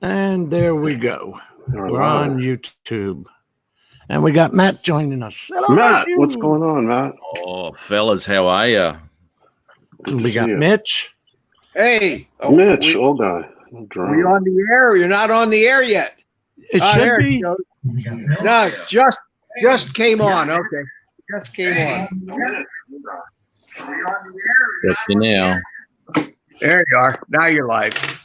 And there we go. We're We're on YouTube. And we got Matt joining us. Hello, Matt, what's going on, Matt? Oh, fellas, how are you? We got Mitch. Hey, Mitch, old guy. Are you on the air? Or you're not on the air yet. It should be. No, just came on. Okay, just came on. Got you now. There you are. Now you're live.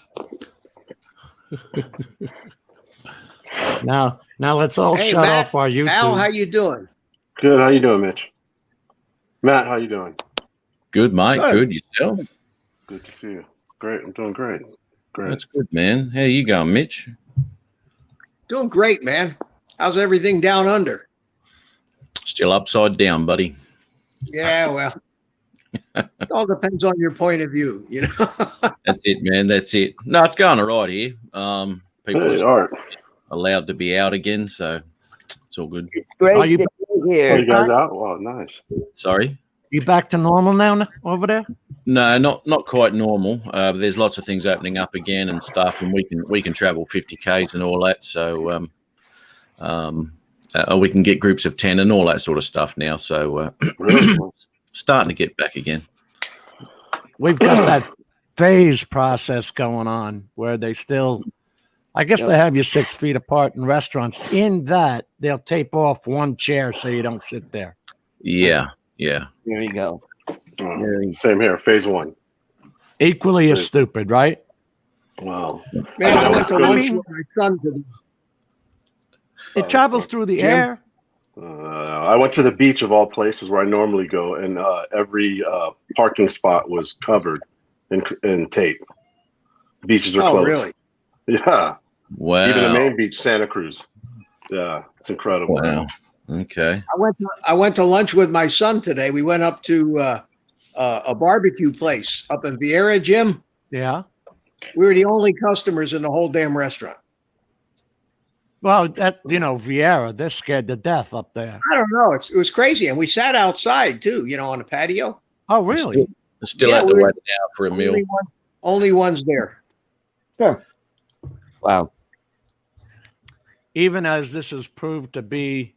Now let's all shut Matt, off our YouTube. Al, how you doing? Good. How you doing, Mitch? Matt, how you doing? Good, mate. Good. Yourself? Good to see you. Great. I'm doing great. Great. That's good, man. How you going, Mitch? Doing great, man. How's everything down under? Still upside down, buddy. Yeah, well, it all depends on your point of view, you know. That's it, man. That's it. No, it's going all right here. People are allowed to be out again, so it's all good. It's great to be here. Are you guys out? Wow, nice. Sorry? You back to normal now over there? No, not quite normal. There's lots of things opening up again and stuff, and we can travel 50 Ks and all that. So we can get groups of 10 and all that sort of stuff now. So starting to get back again. We've got that phase process going on where they still, I guess they have you 6 feet apart in restaurants. In that, they'll tape off one chair so you don't sit there. Yeah, yeah. There you go. Same here. Phase 1. Equally as stupid, right? Wow. Man, I went to lunch with my son today. It travels through the air. I went to the beach of all places where I normally go, and every parking spot was covered in tape. Beaches are closed. Oh, really? Yeah. Wow. Even the main beach, Santa Cruz. Yeah, it's incredible. Wow. Okay. I went to lunch with my son today. We went up to a barbecue place up in Vieira, Jim. Yeah. We were the only customers in the whole damn restaurant. Well, Vieira, they're scared to death up there. I don't know. It was crazy. And we sat outside too, on the patio. Oh, really? Still have to wait now for a meal. Only ones there. Sure. Wow. Even as this has proved to be,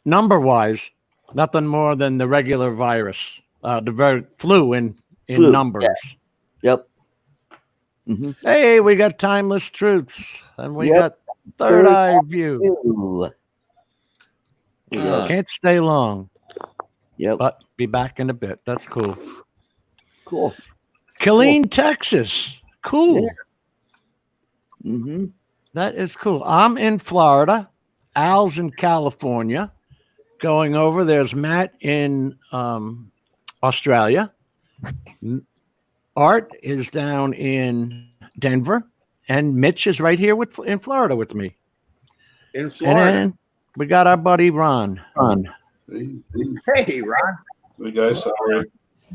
number-wise, nothing more than the regular virus, the flu in numbers. Yeah. Yep. Mm-hmm. Hey, we got Timeless Truths, and we got Third Eye View. Can't stay long. Yep. But be back in a bit. That's cool. Cool. Killeen, Texas. Cool. Yeah. Mm-hmm. That is cool. I'm in Florida. Al's in California. Going over. There's Matt in Australia. Art is down in Denver, and Mitch is right here in Florida with me. In Florida. And we got our buddy Ron. Hey, Ron. Hey guys, sorry.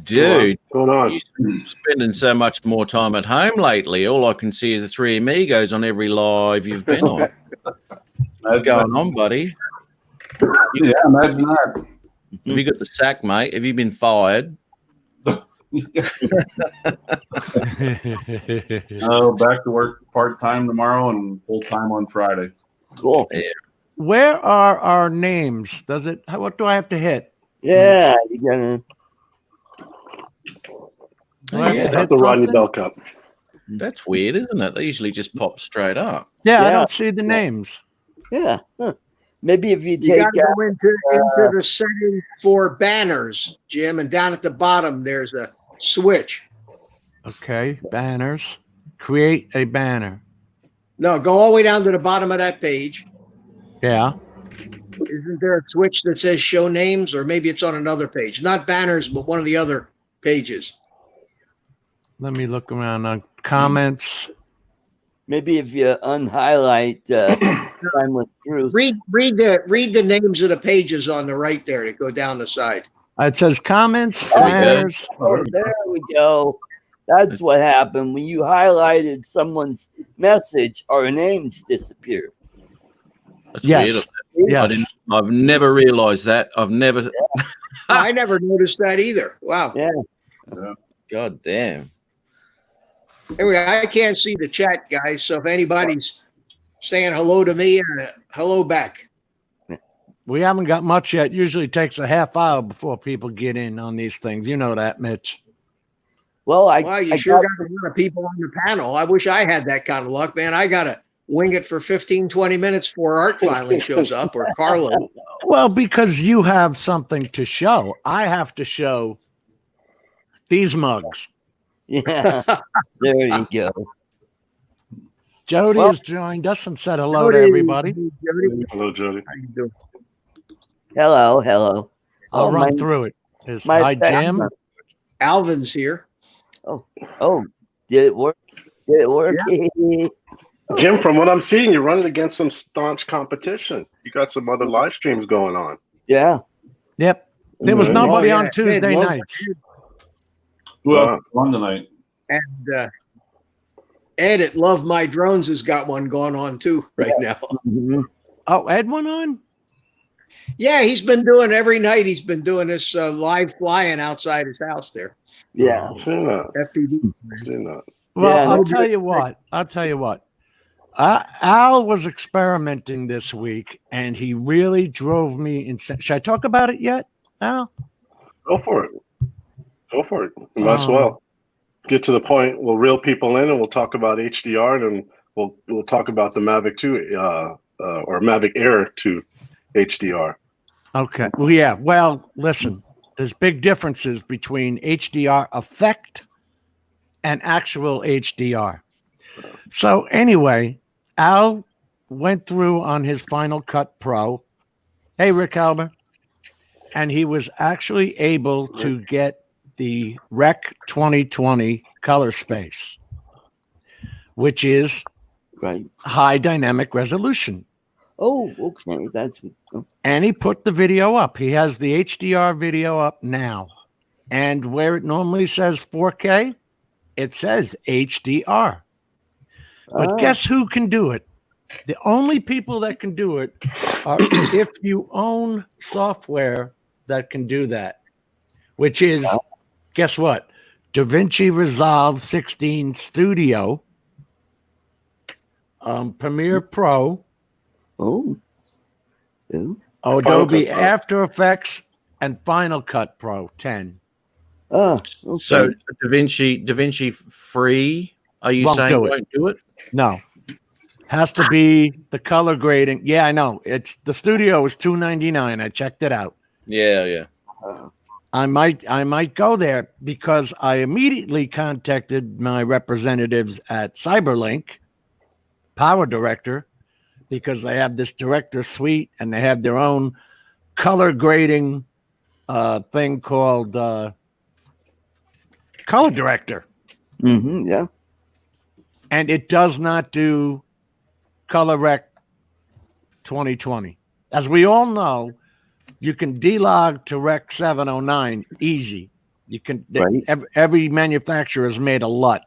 Dude, what's going on? You're spending so much more time at home lately. All I can see is the three amigos on every live you've been on. What's going on, buddy? Yeah, imagine that. Have you got the sack, mate? Have you been fired? Oh, back to work part-time tomorrow and full-time on Friday. Cool. Yeah. Where are our names? What do I have to hit? Yeah, you're gonna. Hit the Rodney Bell Cup. That's weird, isn't it? They usually just pop straight up. Yeah, I don't see the names. Yeah. Huh. Maybe if you You take got to go into the settings for banners, Jim, and down at the bottom there's a switch. Okay, banners. Create a banner. No, go all the way down to the bottom of that page. Yeah. Isn't there a switch that says show names, or maybe it's on another page? Not banners, but one of the other pages. Let me look around on comments. maybe if you unhighlight Timeless Truth. Read the names of the pages on the right there that go down the side. It says comments, banners. Oh, there we go. That's what happened when you highlighted someone's message. Our names disappear. That's yes. weird. Yes. I've never realized that. I've never. Yeah. I never noticed that either. Wow. Yeah. God damn. Anyway, I can't see the chat, guys. So if anybody's saying hello to me, hello back. We haven't got much yet. Usually takes a half hour before people get in on these things. You know that, Mitch. Well, You sure got a lot of people on the panel. I wish I had that kind of luck, man. I got to wing it for 15, 20 minutes before Art finally shows up, or Carlo. Well, because you have something to show. I have to show these mugs. Yeah, there you go. Jody has joined us and said hello to everybody. Hello, Jody. How you doing? Hello. I'll run through it. Hi, Jim. Alvin's here. Oh, did it work? Yeah. Jim, from what I'm seeing, you're running against some staunch competition. You got some other live streams going on. Yeah. Yep. There was nobody on Ed Tuesday Lowe. nights. Who else is on tonight? And Ed at Love My Drones has got one going on too right now. Mhm. Oh, Ed went on? Yeah, he's been doing every night. He's been doing this live flying outside his house there. Yeah. I've seen that. FPV. I've seen that. Well, Yeah, I'll tell you what. Al was experimenting this week, and he really drove me insane. Should I talk about it yet, Al? Go for it. Go for it. You might as well. Get to the point. We'll reel people in, and we'll talk about HDR, and we'll talk about the Mavic 2 or Mavic Air 2 HDR. Okay. Well, yeah. Well, listen, there's big differences between HDR effect and actual HDR. So anyway, Al went through on his Final Cut Pro. Hey, Rick Albert. And he was actually able to get the Rec.2020 Color Space, which is Right. high dynamic resolution. Oh, okay. And he put the video up. He has the HDR video up now. And where it normally says 4K, it says HDR. But guess who can do it? The only people that can do it are if you own software that can do that, which is, guess what? Davinci Resolve 16 Studio, Premiere Pro, Adobe After Effects, and Final Cut Pro 10. Okay. So DaVinci free? Are you saying won't do it? No. Has to be the color grading. Yeah, I know. It's the studio is $299. I checked it out. Yeah. I might go there because I immediately contacted my representatives at Cyberlink, PowerDirector, because they have this director suite and they have their own color grading thing called PowerDirector. Yeah. And it does not do Color Rec 2020. As we all know, you can delog to Rec 709 easy. You can every manufacturer has made a LUT,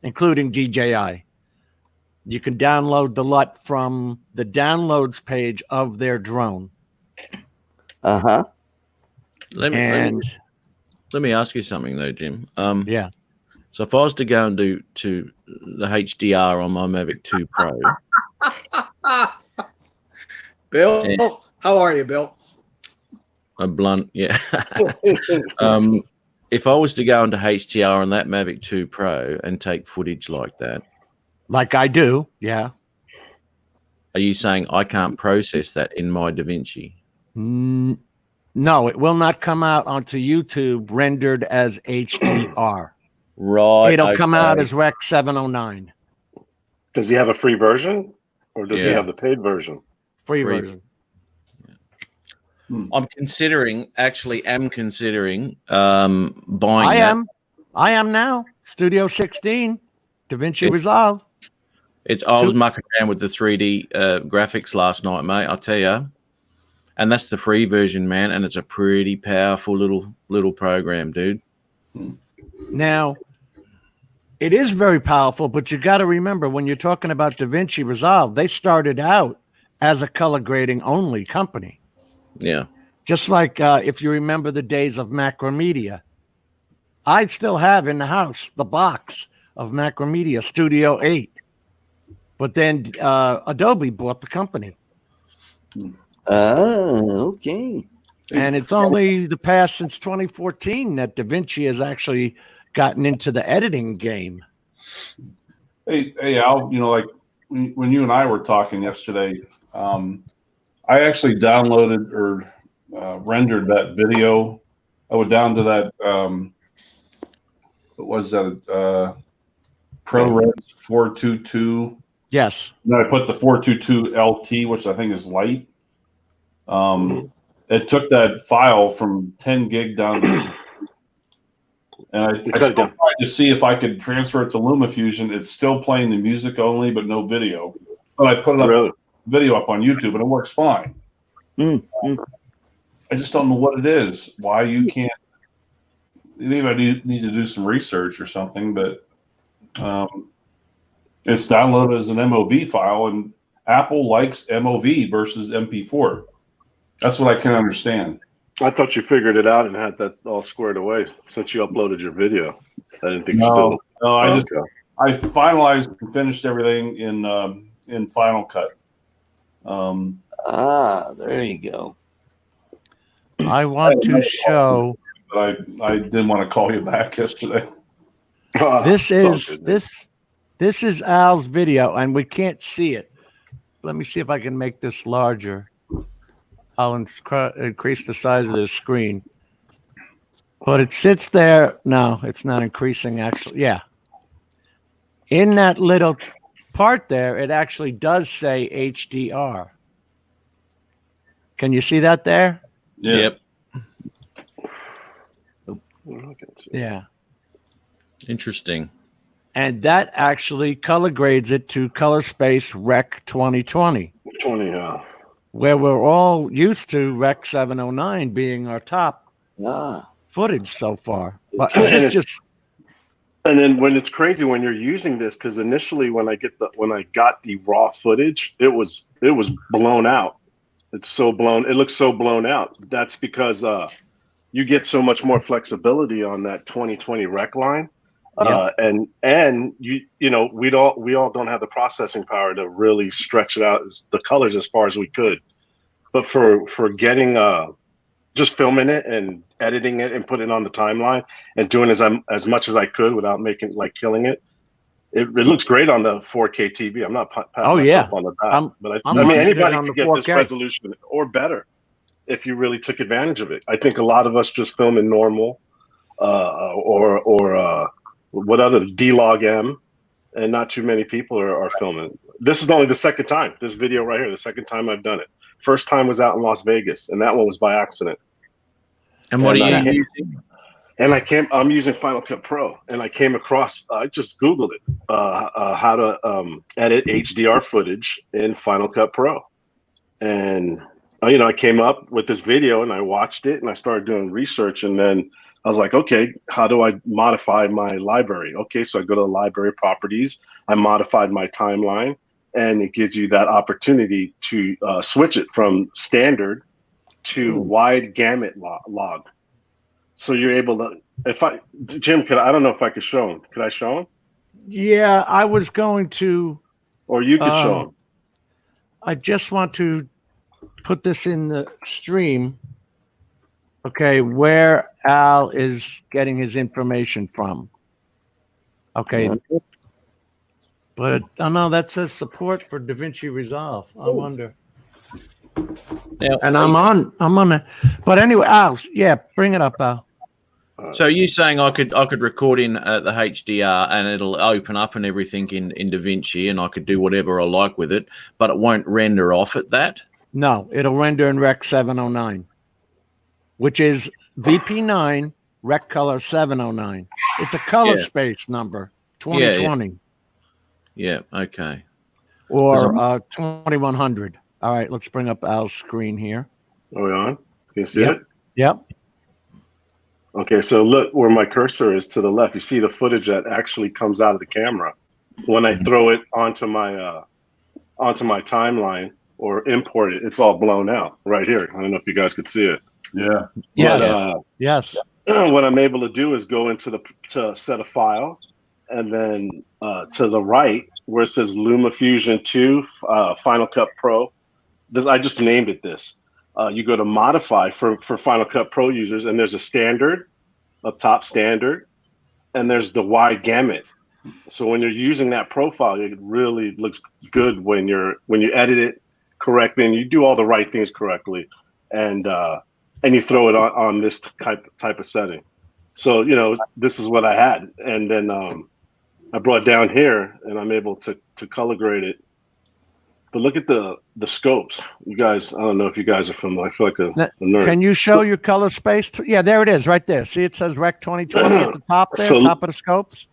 including DJI. You can download the LUT from the downloads page of their drone. Let me ask you something though, Jim. Yeah. So if I was to go and do to the HDR on my Mavic 2 Pro, Bill, how are you, Bill? a blunt, yeah. If I was to go into HDR on that Mavic 2 Pro and take footage like that, like I do, yeah. Are you saying I can't process that in my DaVinci? No, it will not come out onto YouTube rendered as HDR. Right. It'll come out as Rec 709. Does he have a free version, or does he have the paid version? Free version. I'm considering buying. I am now. Studio 16, Davinci Resolve. I was mucking around with the 3D graphics last night, mate. I'll tell you, and that's the free version, man. And it's a pretty powerful little program, dude. Now, it is very powerful, but you got to remember when you're talking about Davinci Resolve, they started out as a color grading only company. Yeah. Just like if you remember the days of Macromedia, I still have in the house the box of Macromedia, Studio 8. But then Adobe bought the company. Oh, okay. And it's only the past since 2014 that Davinci has actually gotten into the editing game. Hey, Al, like when you and I were talking yesterday, I actually downloaded or rendered that video. I went down to that, what was that, ProRes 422. Yes. And then I put the 422 LT, which I think is light. It took that file from 10 gig down to, and I still tried to see if I could transfer it to LumaFusion. It's still playing the music only, but no video. But I put it up, video up on YouTube, and it works fine. I just don't know what it is. Why you can't? Maybe I need to do some research or something. But it's downloaded as an MOV file, and Apple likes MOV versus MP4. That's what I can understand. I thought you figured it out and had that all squared away since you uploaded your video. I didn't think you still. No, I finalized and finished everything in Final Cut. There you go. I want to show. But I didn't want to call you back yesterday. This is Al's video, and we can't see it. Let me see if I can make this larger. I'll increase the size of the screen. But it sits there. No, it's not increasing, actually. Yeah. In that little part there, it actually does say HDR. Can you see that there? Yep. Yeah. Interesting. And that actually color grades it to Color Space Rec.2020. Where we're all used to Rec 709 being our top footage so far. But it's just. And then when it's crazy when you're using this, because initially when I got the raw footage, it was blown out. It's so blown. It looks so blown out. That's because you get so much more flexibility on that 2020 Rec line. And we all don't have the processing power to really stretch it out the colors as far as we could. But for getting just filming it and editing it and putting it on the timeline and doing as much as I could without making killing it, it looks great on the 4K TV. I'm not patting myself on the back, but I mean anybody could get this resolution or better if you really took advantage of it. I think a lot of us just film in normal or what other D-Log M, and not too many people are filming. This is only the second time, this video right here, the second time I've done it. First time was out in Las Vegas, and that one was by accident. And what are you using? And I'm using Final Cut Pro, and I came across, I just Googled it, how to edit HDR footage in Final Cut Pro. And, I came up with this video, and I watched it, and I started doing research, and then I was like, okay, how do I modify my library? Okay, so I go to the library properties, I modified my timeline, and it gives you that opportunity to switch it from standard to wide gamut log. So you're able to, Jim, I don't know if I could show him. Could I show him? Yeah, I was going to. Or you could show him. I just want to put this in the stream. Okay, where Al is getting his information from. Okay. But no, that says support for Davinci Resolve. I wonder. Yeah, and I'm on it. But anyway, Al, bring it up, Al. So you saying I could record in the HDR and it'll open up and everything in Davinci, and I could do whatever I like with it, but it won't render off at that? No, it'll render in Rec 709, which is VP9 Rec Color 709. It's a color space number, 2020. Yeah, okay. Or 2100. All right, let's bring up Al's screen here. Are we on? Can you see it? Yep. Okay, so look where my cursor is to the left. You see the footage that actually comes out of the camera. When I throw it onto my timeline or import it, it's all blown out right here. I don't know if you guys could see it. Yeah. Yes. Yes. What I'm able to do is go into to set a file, and then to the right where it says LumaFusion 2 Final Cut Pro. I just named it this. You go to modify for Final Cut Pro users, and there's a standard, a top standard, and there's the wide gamut. So when you're using that profile, it really looks good when you edit it correctly and you do all the right things correctly, and you throw it on this type of setting. So this is what I had, and then I brought down here, and I'm able to color grade it. But look at the scopes, you guys. I don't know if you guys are familiar. I feel like a nerd. Can you show your color space? Yeah, there it is, right there. See, it says Rec.2020 at the top there, top of the scopes.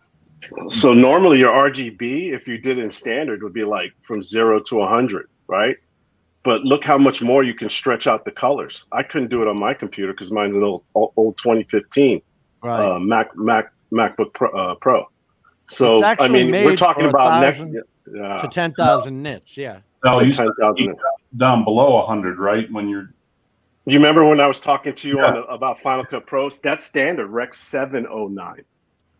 So normally your RGB, if you did it in standard, would be like from 0 to 100, right? But look how much more you can stretch out the colors. I couldn't do it on my computer because mine's an old 2015 MacBook Pro. So I mean, we're talking about next to 10,000 nits. Yeah. No, you 10,000 down below 100, right? When you're. You remember when I was talking to you about Final Cut Pros? That's standard Rec.709.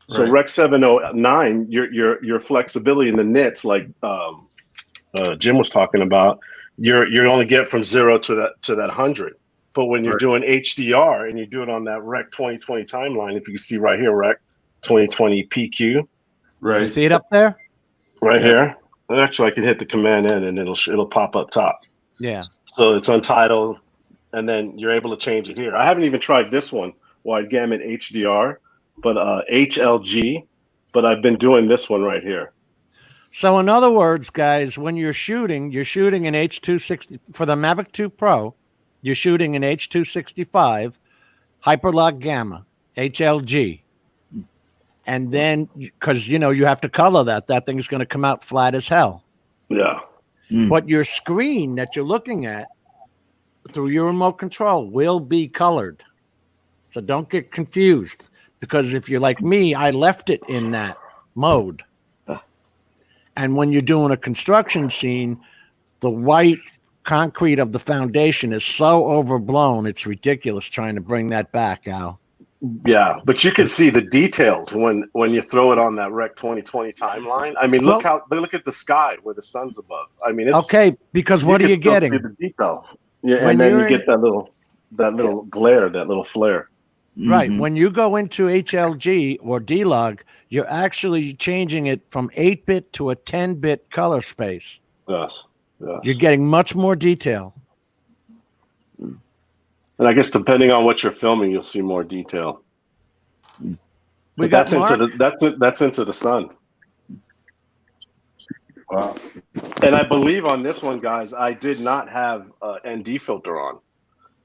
So Rec.709, your flexibility in the nits, like Jim was talking about, you only get from 0 to that 100. But when you're doing HDR and you do it on that Rec.2020 timeline, if you can see right here, Rec.2020 PQ. Right. You see it up there? Right here. And actually, I can hit the Command N and it'll pop up top. Yeah. So it's Untitled, and then you're able to change it here. I haven't even tried this one, wide gamut HDR, but HLG. But I've been doing this one right here. So in other words, guys, when you're shooting in H260 for the Mavic 2 Pro. You're shooting in H265, Hyperlock Gamma, HLG. And then, because, you have to color that thing's going to come out flat as hell. Yeah. But your screen that you're looking at through your remote control will be colored. So don't get confused, because if you're like me, I left it in that mode. And when you're doing a construction scene, the white concrete of the foundation is so overblown, it's ridiculous trying to bring that back, Al. Yeah, but you can see the details when you throw it on that Rec.2020 timeline. I mean, look at the sky where the sun's above. I mean, it's okay, because what are you getting? See the detail. Yeah, and then you get that little glare, that little flare. Right. When you go into HLG or D-Log, you're actually changing it from 8-bit to a 10-bit color space. Yes. Yes. You're getting much more detail. And I guess depending on what you're filming, you'll see more detail. That's into the sun. Wow. And I believe on this one, guys, I did not have ND filter on.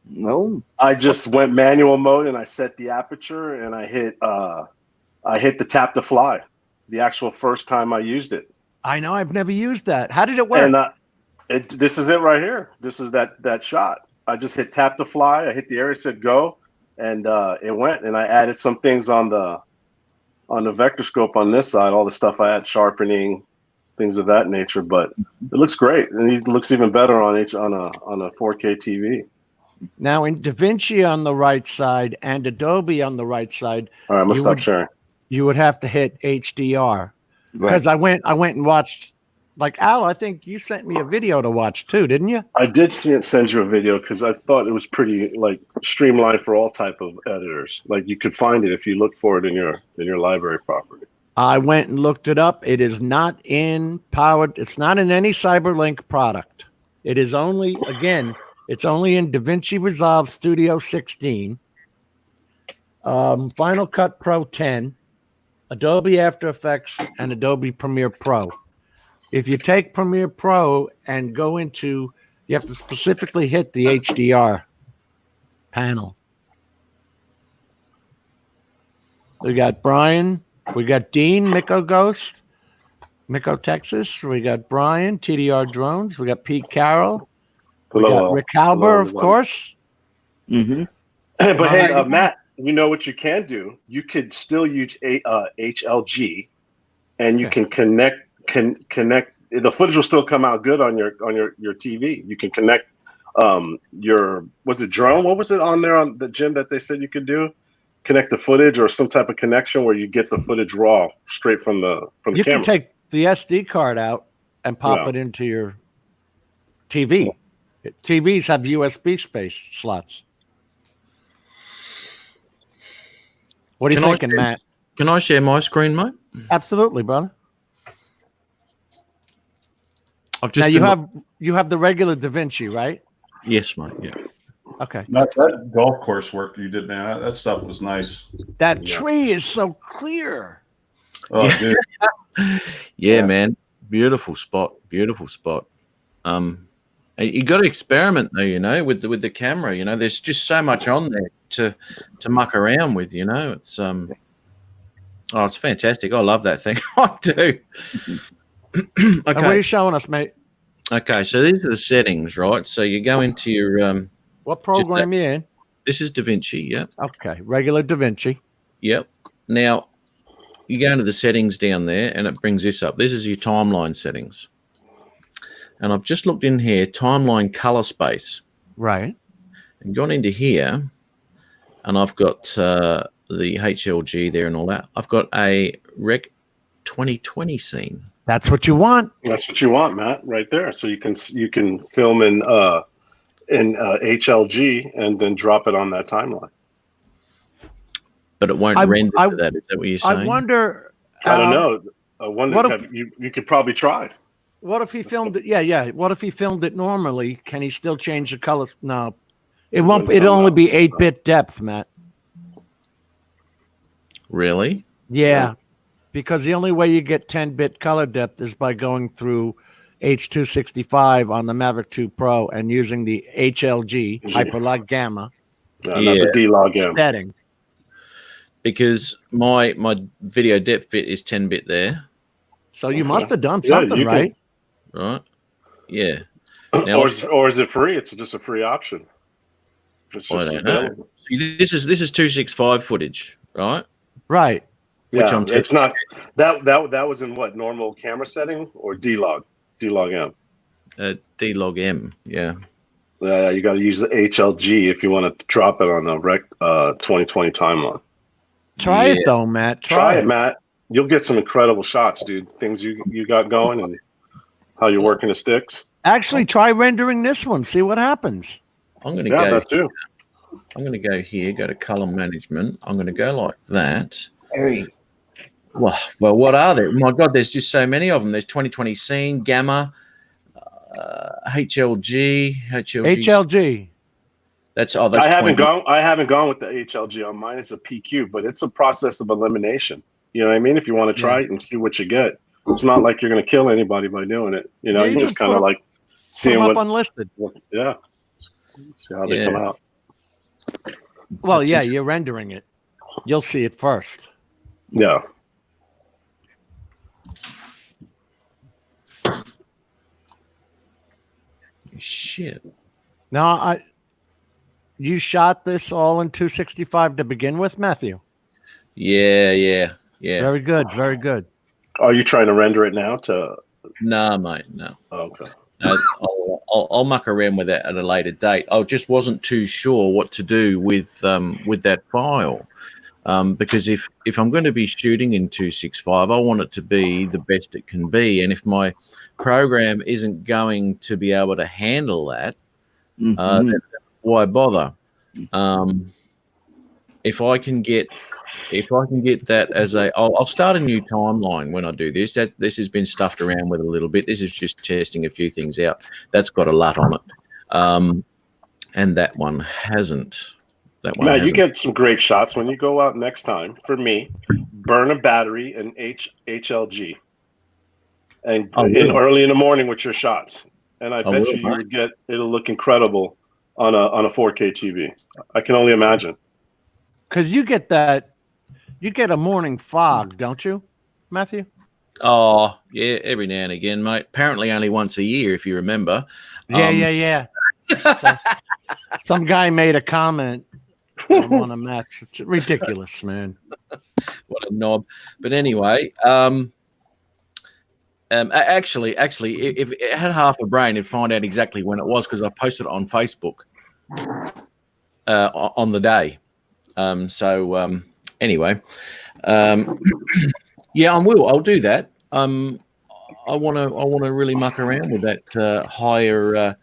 No. I just went manual mode and I set the aperture and I hit the tap to fly. The actual first time I used it. I know, I've never used that. How did it work? And this is it right here. This is that shot. I just hit tap to fly. I hit the area, said go, and it went. And I added some things on the vector scope on this side. All the stuff I had, sharpening, things of that nature. But it looks great, and it looks even better on a 4K TV. Now in Davinci on the right side and Adobe on the right side. All right, I'm gonna stop sharing. You would have to hit HDR because I went and watched. Like, Al, I think you sent me a video to watch too, didn't you? I did send you a video because I thought it was pretty streamlined for all type of editors. Like you could find it if you look for it in your library property. I went and looked it up. It is not in it's not in any Cyberlink product. It is only, again, it's only in Davinci Resolve Studio 16, Final Cut Pro 10, Adobe After Effects, and Adobe Premiere Pro. If you take Premiere Pro and go into, you have to specifically hit the HDR panel. We got Brian, we got Dean, Miko Ghost, Miko Texas, we got Brian, TDR Drones, we got Pete Carroll, we got Rick Halber, of course. But hey, Matt, you know what you can do? You could still use HLG, and you can connect. The footage will still come out good on your TV. You can connect was it drone? What was it on there on the Jim that they said you could do? connect the footage or some type of connection where you get the footage raw straight from the camera. You can take the SD card out and pop Yeah. it into your TV. TVs have USB space slots. What are you thinking, Matt? Can I share my screen, mate? Absolutely, brother. I've just Now you have the regular Davinci, right? Yes, mate. Yeah. Okay. That golf course work you did, man, that stuff was nice. That tree is so clear. Oh, dude. Yeah, man. Beautiful spot. Beautiful spot. You got to experiment though, you know, with the camera. You know, there's just so much on there to muck around with. You know, it's it's fantastic. I love that thing. I do. Okay. What are Okay. you showing us, mate? Okay. So these are the settings, right? So you go into your What program you in? This is Davinci. Yeah. Okay, regular Davinci. Yep. Now you go into the settings down there, and it brings this up. This is your timeline settings. And I've just looked in here, timeline color space. Right. And gone into here, and I've got the HLG there and all that. I've got a Rec.2020 scene. That's what you want. That's what you want, Matt, right there. So you can film in HLG and then drop it on that timeline. But it won't render to that. Is that what you're saying? I wonder. I don't know. I wonder what if you could probably try. What if he filmed it? Yeah. What if he filmed it normally? Can he still change the colors? No, it won't. It'll only be 8-bit depth, Matt. Really? Yeah, because the only way you get 10-bit color depth is by going through H.265 on the Mavic 2 Pro and using the HLG Hyperlog Gamma Not the D-Log M. setting. Because my video depth bit is 10-bit there. So you must have done something right. Right. Yeah. Now, or is it free? It's just a free option. It's just I don't know. See, this is 265 footage, right? Right. Yeah, it's not that was in what, normal camera setting or D-Log M? D-Log M, yeah. You got to use the HLG if you want to drop it on the Rec.2020 timeline. Try it though, Matt. Try it, Matt. You'll get some incredible shots, dude. Things you got going and how you're working the sticks. Actually, try rendering this one. See what happens. I'm going to Yeah, go. that too. I'm going to go here. Go to color management. I'm going to go like that. Hey. Well, what are there? My God, there's just so many of them. There's 2020 scene, gamma, HLG. That's that's I haven't 20. gone with the HLG on mine. It's a PQ, but it's a process of elimination. You know what I mean? If you want to try it and see what you get, it's not like you're going to kill anybody by doing it. You know, Yeah, you just kind of like seeing Put 'em what. up unlisted. Yeah. See how they come out. Well, yeah, you're rendering it. You'll see it first. Yeah. Shit. Now, you shot this all in 265 to begin with, Matthew? Yeah. Very good, very good. Are you trying to render it now to? No, mate, no. Oh, okay. I'll muck around with that at a later date. I just wasn't too sure what to do with that file, because if I'm going to be shooting in 265, I want it to be the best it can be, and if my program isn't going to be able to handle that, then why bother? If I can get that as I'll start a new timeline when I do this. This has been stuffed around with a little bit. This is just testing a few things out. That's got a LUT on it, and that one hasn't. Matt, you get some great shots when you go out next time. For me, burn a battery in HLG, and early in the morning with your shots, and I bet you would get. It'll look incredible on a 4K TV. I can only imagine. Because you get a morning fog, don't you, Matthew? Oh, yeah, every now and again, mate. Apparently only once a year, if you remember. Yeah. Some guy made a comment on one of Matt's. It's ridiculous, man. What a knob. But anyway, actually, if it had half a brain, it'd find out exactly when it was because I posted it on Facebook on the day. Anyway, yeah, I'll do that. I want to really muck around with that higher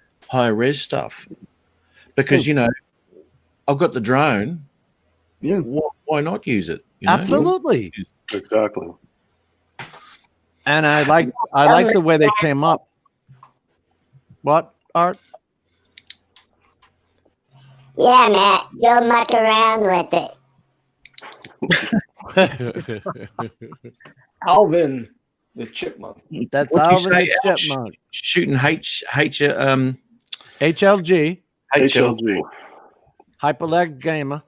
res stuff because I've got the drone. Yeah. Why not use it? You know? Absolutely. Exactly. And I like the way they came up. What, Art? Yeah, Matt, go muck around with it. Alvin the chipmunk. That's What do you Alvin say, the Al? chipmunk. Shooting HLG, HLG. Hyperlag Gamma,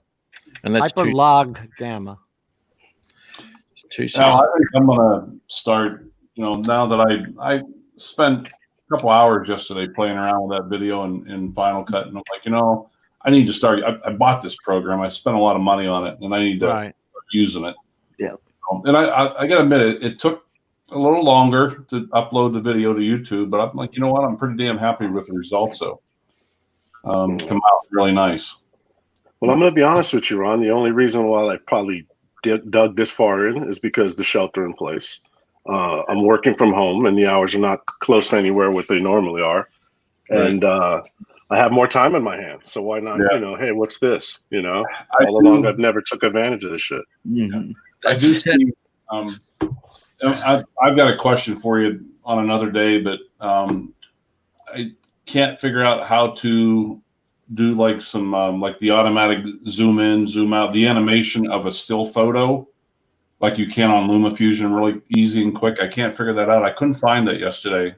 and that's Hyperlog Gamma. Now, I think I'm gonna start. Now that I spent a couple hours yesterday playing around with that video in Final Cut, and I'm like, I need to start. I bought this program. I spent a lot of money on it, and I need to start using it. Yeah. And I gotta admit, it took a little longer to upload the video to YouTube, but I'm like, you know what? I'm pretty damn happy with the results. So, come out really nice. Well, I'm going to be honest with you, Ron. The only reason why I probably dug this far in is because the shelter in place. I'm working from home, and the hours are not close to anywhere what they normally are, and I have more time in my hands. So why not? Yeah. Hey, what's this? All along I've never took advantage of this shit. Mm-hmm. I do see. I've got a question for you on another day, but I can't figure out how to do like some like the automatic zoom in, zoom out, the animation of a still photo, like you can on LumaFusion, really easy and quick. I can't figure that out. I couldn't find that yesterday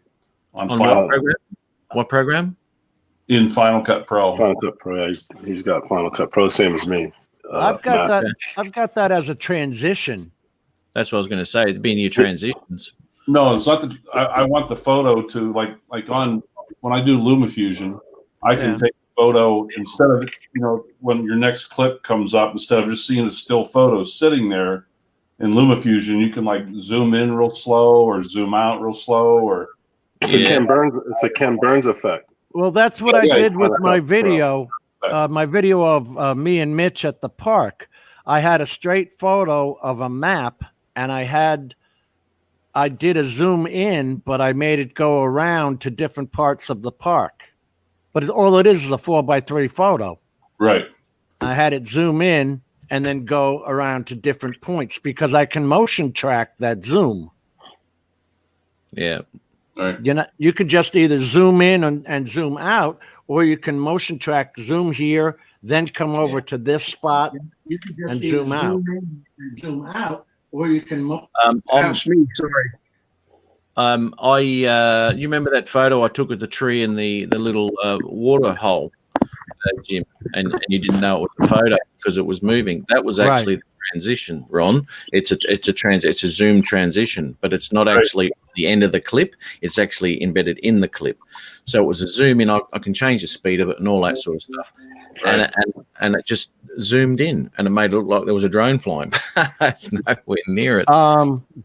on Final program? What program? In Final Cut Pro. Final Cut Pro. He's got Final Cut Pro, same as me. I've got Matt. that. I've got that as a transition. That's what I was going to say. It'd be in your transitions. No, it's not. I want the photo to like on when I do LumaFusion, I can take a photo instead of when your next clip comes up, instead of just seeing a still photo sitting there in LumaFusion, you can like zoom in real slow or zoom out real slow, or it's a Ken Burns. It's a Ken Burns effect. Well, that's what I did with my video. My video of me and Mitch at the park. I had a straight photo of a map, and I did a zoom in, but I made it go around to different parts of the park. But all it is a 4x3 photo. Right. I had it zoom in and then go around to different points because I can motion track that zoom. Yeah. Right. You could just either zoom in and zoom out, or you can motion track zoom here, then come over to this spot and zoom out. Zoom in and zoom out, or you can. That's me. Sorry. You remember that photo I took of the tree and the little water hole, Jim, and you didn't know it was a photo because it was moving. That was actually the transition, Ron. It's a zoom transition, but it's not actually the end of the clip. It's actually embedded in the clip. So it was a zoom in. I can change the speed of it and all that sort of stuff, and it just zoomed in, and it made it look like there was a drone flying. It's nowhere near it.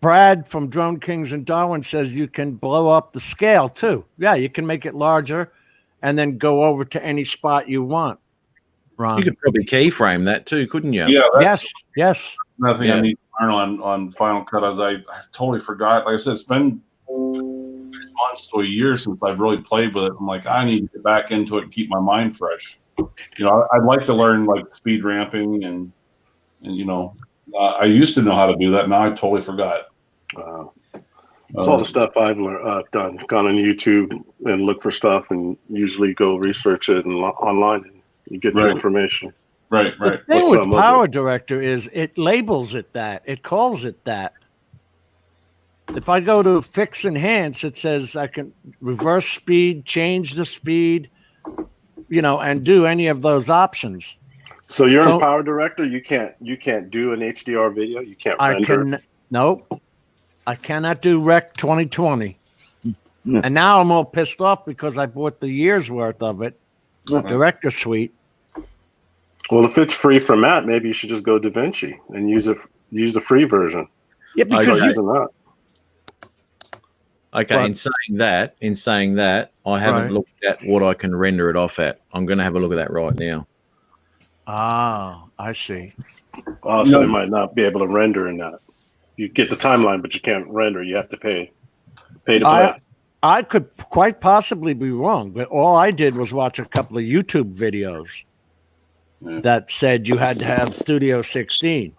Brad from Drone Kings in Darwin says you can blow up the scale too. Yeah, you can make it larger, and then go over to any spot you want. Ron, you could probably keyframe that too, couldn't you? Yeah. Yes. Nothing I need to learn on Final Cut, as I totally forgot. Like I said, it's been 6 months to a year since I've really played with it. I'm like, I need to get back into it and keep my mind fresh. I'd like to learn like speed ramping and I used to know how to do that. Now I totally forgot. It's all the stuff I've done. Gone on YouTube and look for stuff, and usually go research it online, and you get your information. Right. The thing with PowerDirector is it labels it that. It calls it that. If I go to Fix Enhance, it says I can reverse speed, change the speed, and do any of those options. So you're in PowerDirector. You can't do an HDR video. You can't render. Nope. I cannot do Rec.2020. And now I'm all pissed off because I bought the year's worth of it, Director Suite. Well, if it's free for Matt, maybe you should just go Davinci and use the free version. Yeah, because using that. Okay, in saying that, I haven't looked at what I can render it off at. I'm going to have a look at that right now. Oh, I see. So they might not be able to render in that. You get the timeline, but you can't render. You have to pay to play. I could quite possibly be wrong, but all I did was watch a couple of YouTube videos that said you had to have Studio 16.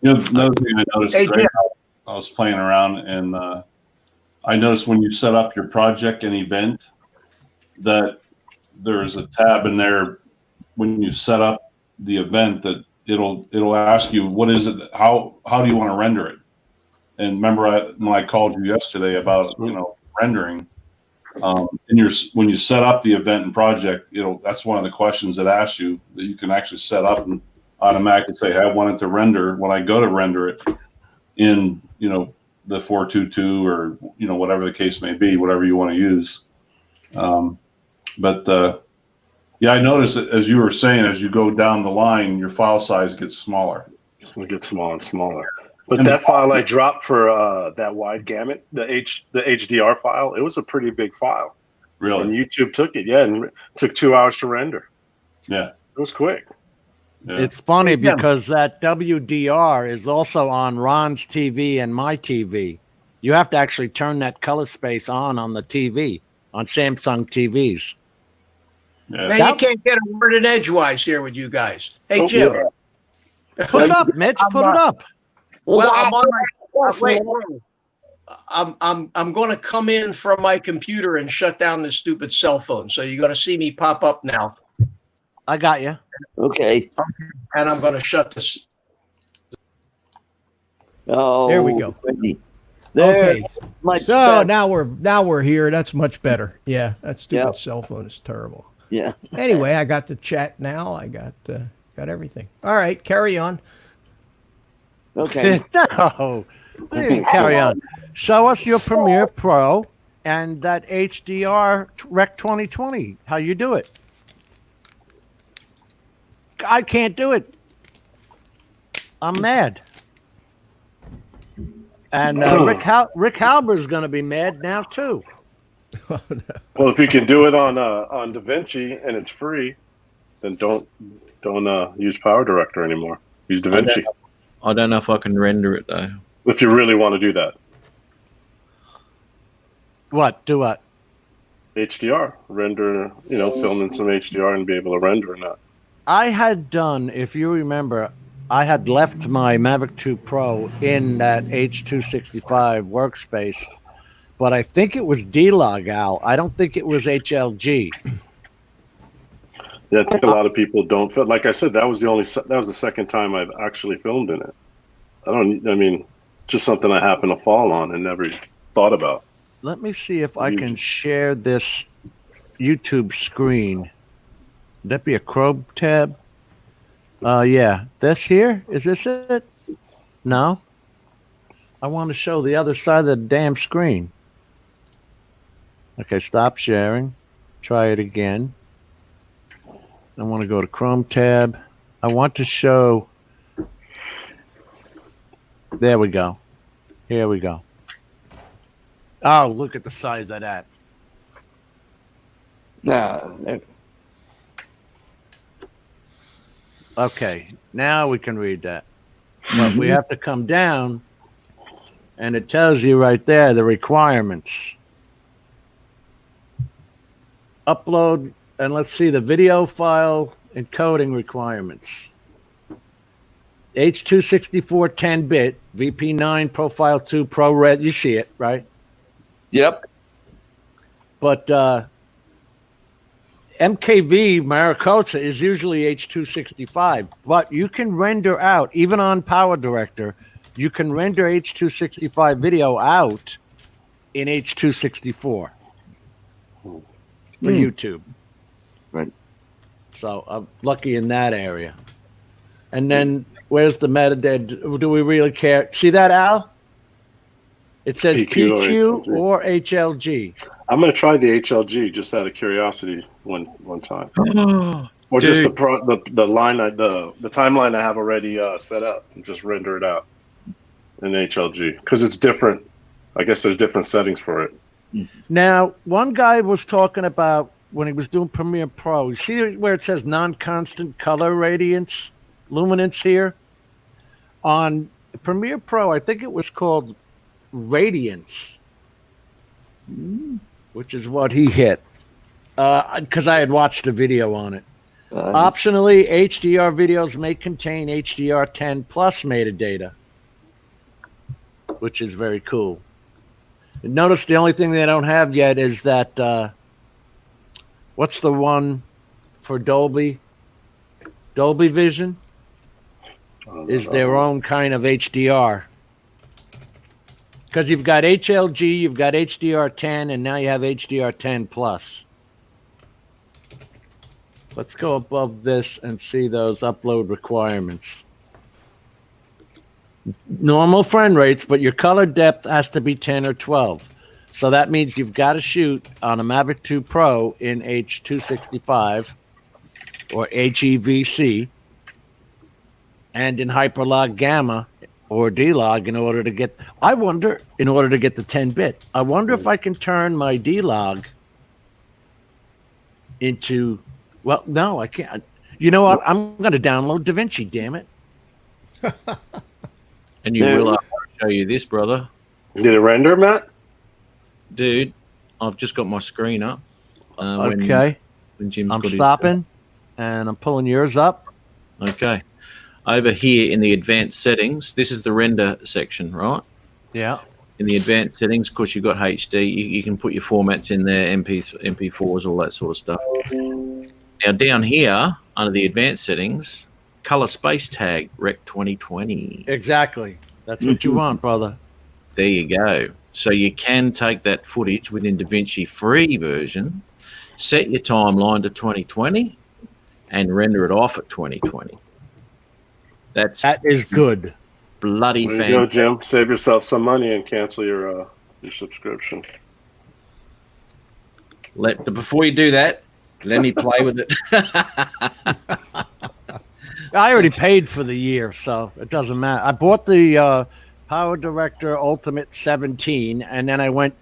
Another thing I noticed, I was playing around, and I noticed when you set up your project and event that there's a tab in there when you set up the event that it'll ask you what is it, how do you want to render it. And remember when I called you yesterday about rendering, when you set up the event and project, that's one of the questions that asks you that you can actually set up and automatically say, hey, I want it to render when I go to render it in the 422 or whatever the case may be, whatever you want to use. I noticed that, as you were saying, as you go down the line, your file size gets smaller. It's going to get smaller and smaller. But that file I dropped for that wide gamut, the HDR file, it was a pretty big file. Really? And YouTube took it, and it took 2 hours to render. Yeah. It was quick. Yeah. It's funny because that WDR is also on Ron's TV and my TV. You have to actually turn that color space on the TV, on Samsung TVs. Yeah. Man, you can't get a word in edgewise here with you guys. Hey, Jim. Yeah. Put it up, Mitch. Put it up. Well, I'm on my wait. I'm going to come in from my computer and shut down this stupid cell phone. So you're going to see me pop up now. I got you. Okay. And I'm going to shut this. Oh, there we go. Okay. So now we're here. That's much better. Yeah, that stupid cell phone is terrible. Yeah. Anyway, I got the chat now. I got everything. All right, carry on. Okay. No, carry on. Show us your Premiere Pro and that HDR Rec.2020. How you do it? I can't do it. I'm mad. And Rick Halber's going to be mad now too. Well, if you can do it on Davinci and it's free, then don't use PowerDirector anymore. Use Davinci. I don't know if I can render it though. If you really want to do that. What? Do what? HDR. Render, film in some HDR and be able to render or not. I had done, if you remember, I had left my Mavic 2 Pro in that H265 workspace, but I think it was D-Log, Al. I don't think it was HLG. Yeah, I think a lot of people don't film. Like I said, that was the second time I've actually filmed in it. Just something I happened to fall on and never thought about. Let me see if I can share this YouTube screen. Would that be a Chrome tab? Yeah. This here? Is this it? No. I want to show the other side of the damn screen. Okay, stop sharing. Try it again. I want to go to Chrome tab. I want to show. There we go. Here we go. Oh, look at the size of that. No. Okay, now we can read that. But we have to come down, and it tells you right there the requirements. Upload, and let's see the video file encoding requirements. H264 10-bit, VP9, Profile 2, ProRes. You see it, right? Yep. But MKV Maricosa is usually H265, but you can render out, even on PowerDirector, you can render H265 video out in H264 for YouTube. Right. So I'm lucky in that area. And then where's the metadata? Do we really care? See that, Al? It says PQ or HLG. I'm going to try the HLG just out of curiosity one time, or just the timeline I have already set up and just render it out in HLG because it's different. I guess there's different settings for it. Now, one guy was talking about when he was doing Premiere Pro. You see where it says non-constant color radiance, luminance here? On Premiere Pro, I think it was called radiance, which is what he hit. Because I had watched a video on it. Optionally, HDR videos may contain HDR10 plus metadata, which is very cool. And notice the only thing they don't have yet is that, what's the one for Dolby? Dolby Vision is their own kind of HDR. Because you've got HLG, you've got HDR10, and now you have HDR10 plus. Let's go above this and see those upload requirements. Normal frame rates, but your color depth has to be 10 or 12. So that means you've got to shoot on a Mavic 2 Pro in H265 or HEVC and in Hyperlog Gamma or D-Log in order to get, in order to get the 10-bit. I wonder if I can turn my D-Log into... Well, no, I can't. You know what? I'm going to download Davinci, damn it. And you will show you this, brother. Did it render, Matt? Dude, I've just got my screen up. Okay. When Jim's I'm got stopping, and I'm pulling yours up. Okay. Over here in the advanced settings, this is the render section, right? Yeah. In the advanced settings, of course, you've got HD. You can put your formats in there, MP4s, all that sort of stuff. Now, down here, under the advanced settings, color space tag, Rec.2020. Exactly. That's what you want, brother. There you go. So you can take that footage within Davinci free version, set your timeline to 2020, and render it off at 2020. That is good. Bloody There fan. you go, Jim. Save yourself some money and cancel your subscription. Before you do that, let me play with it. I already paid for the year, so it doesn't matter. I bought the PowerDirector Ultimate 17, and then I went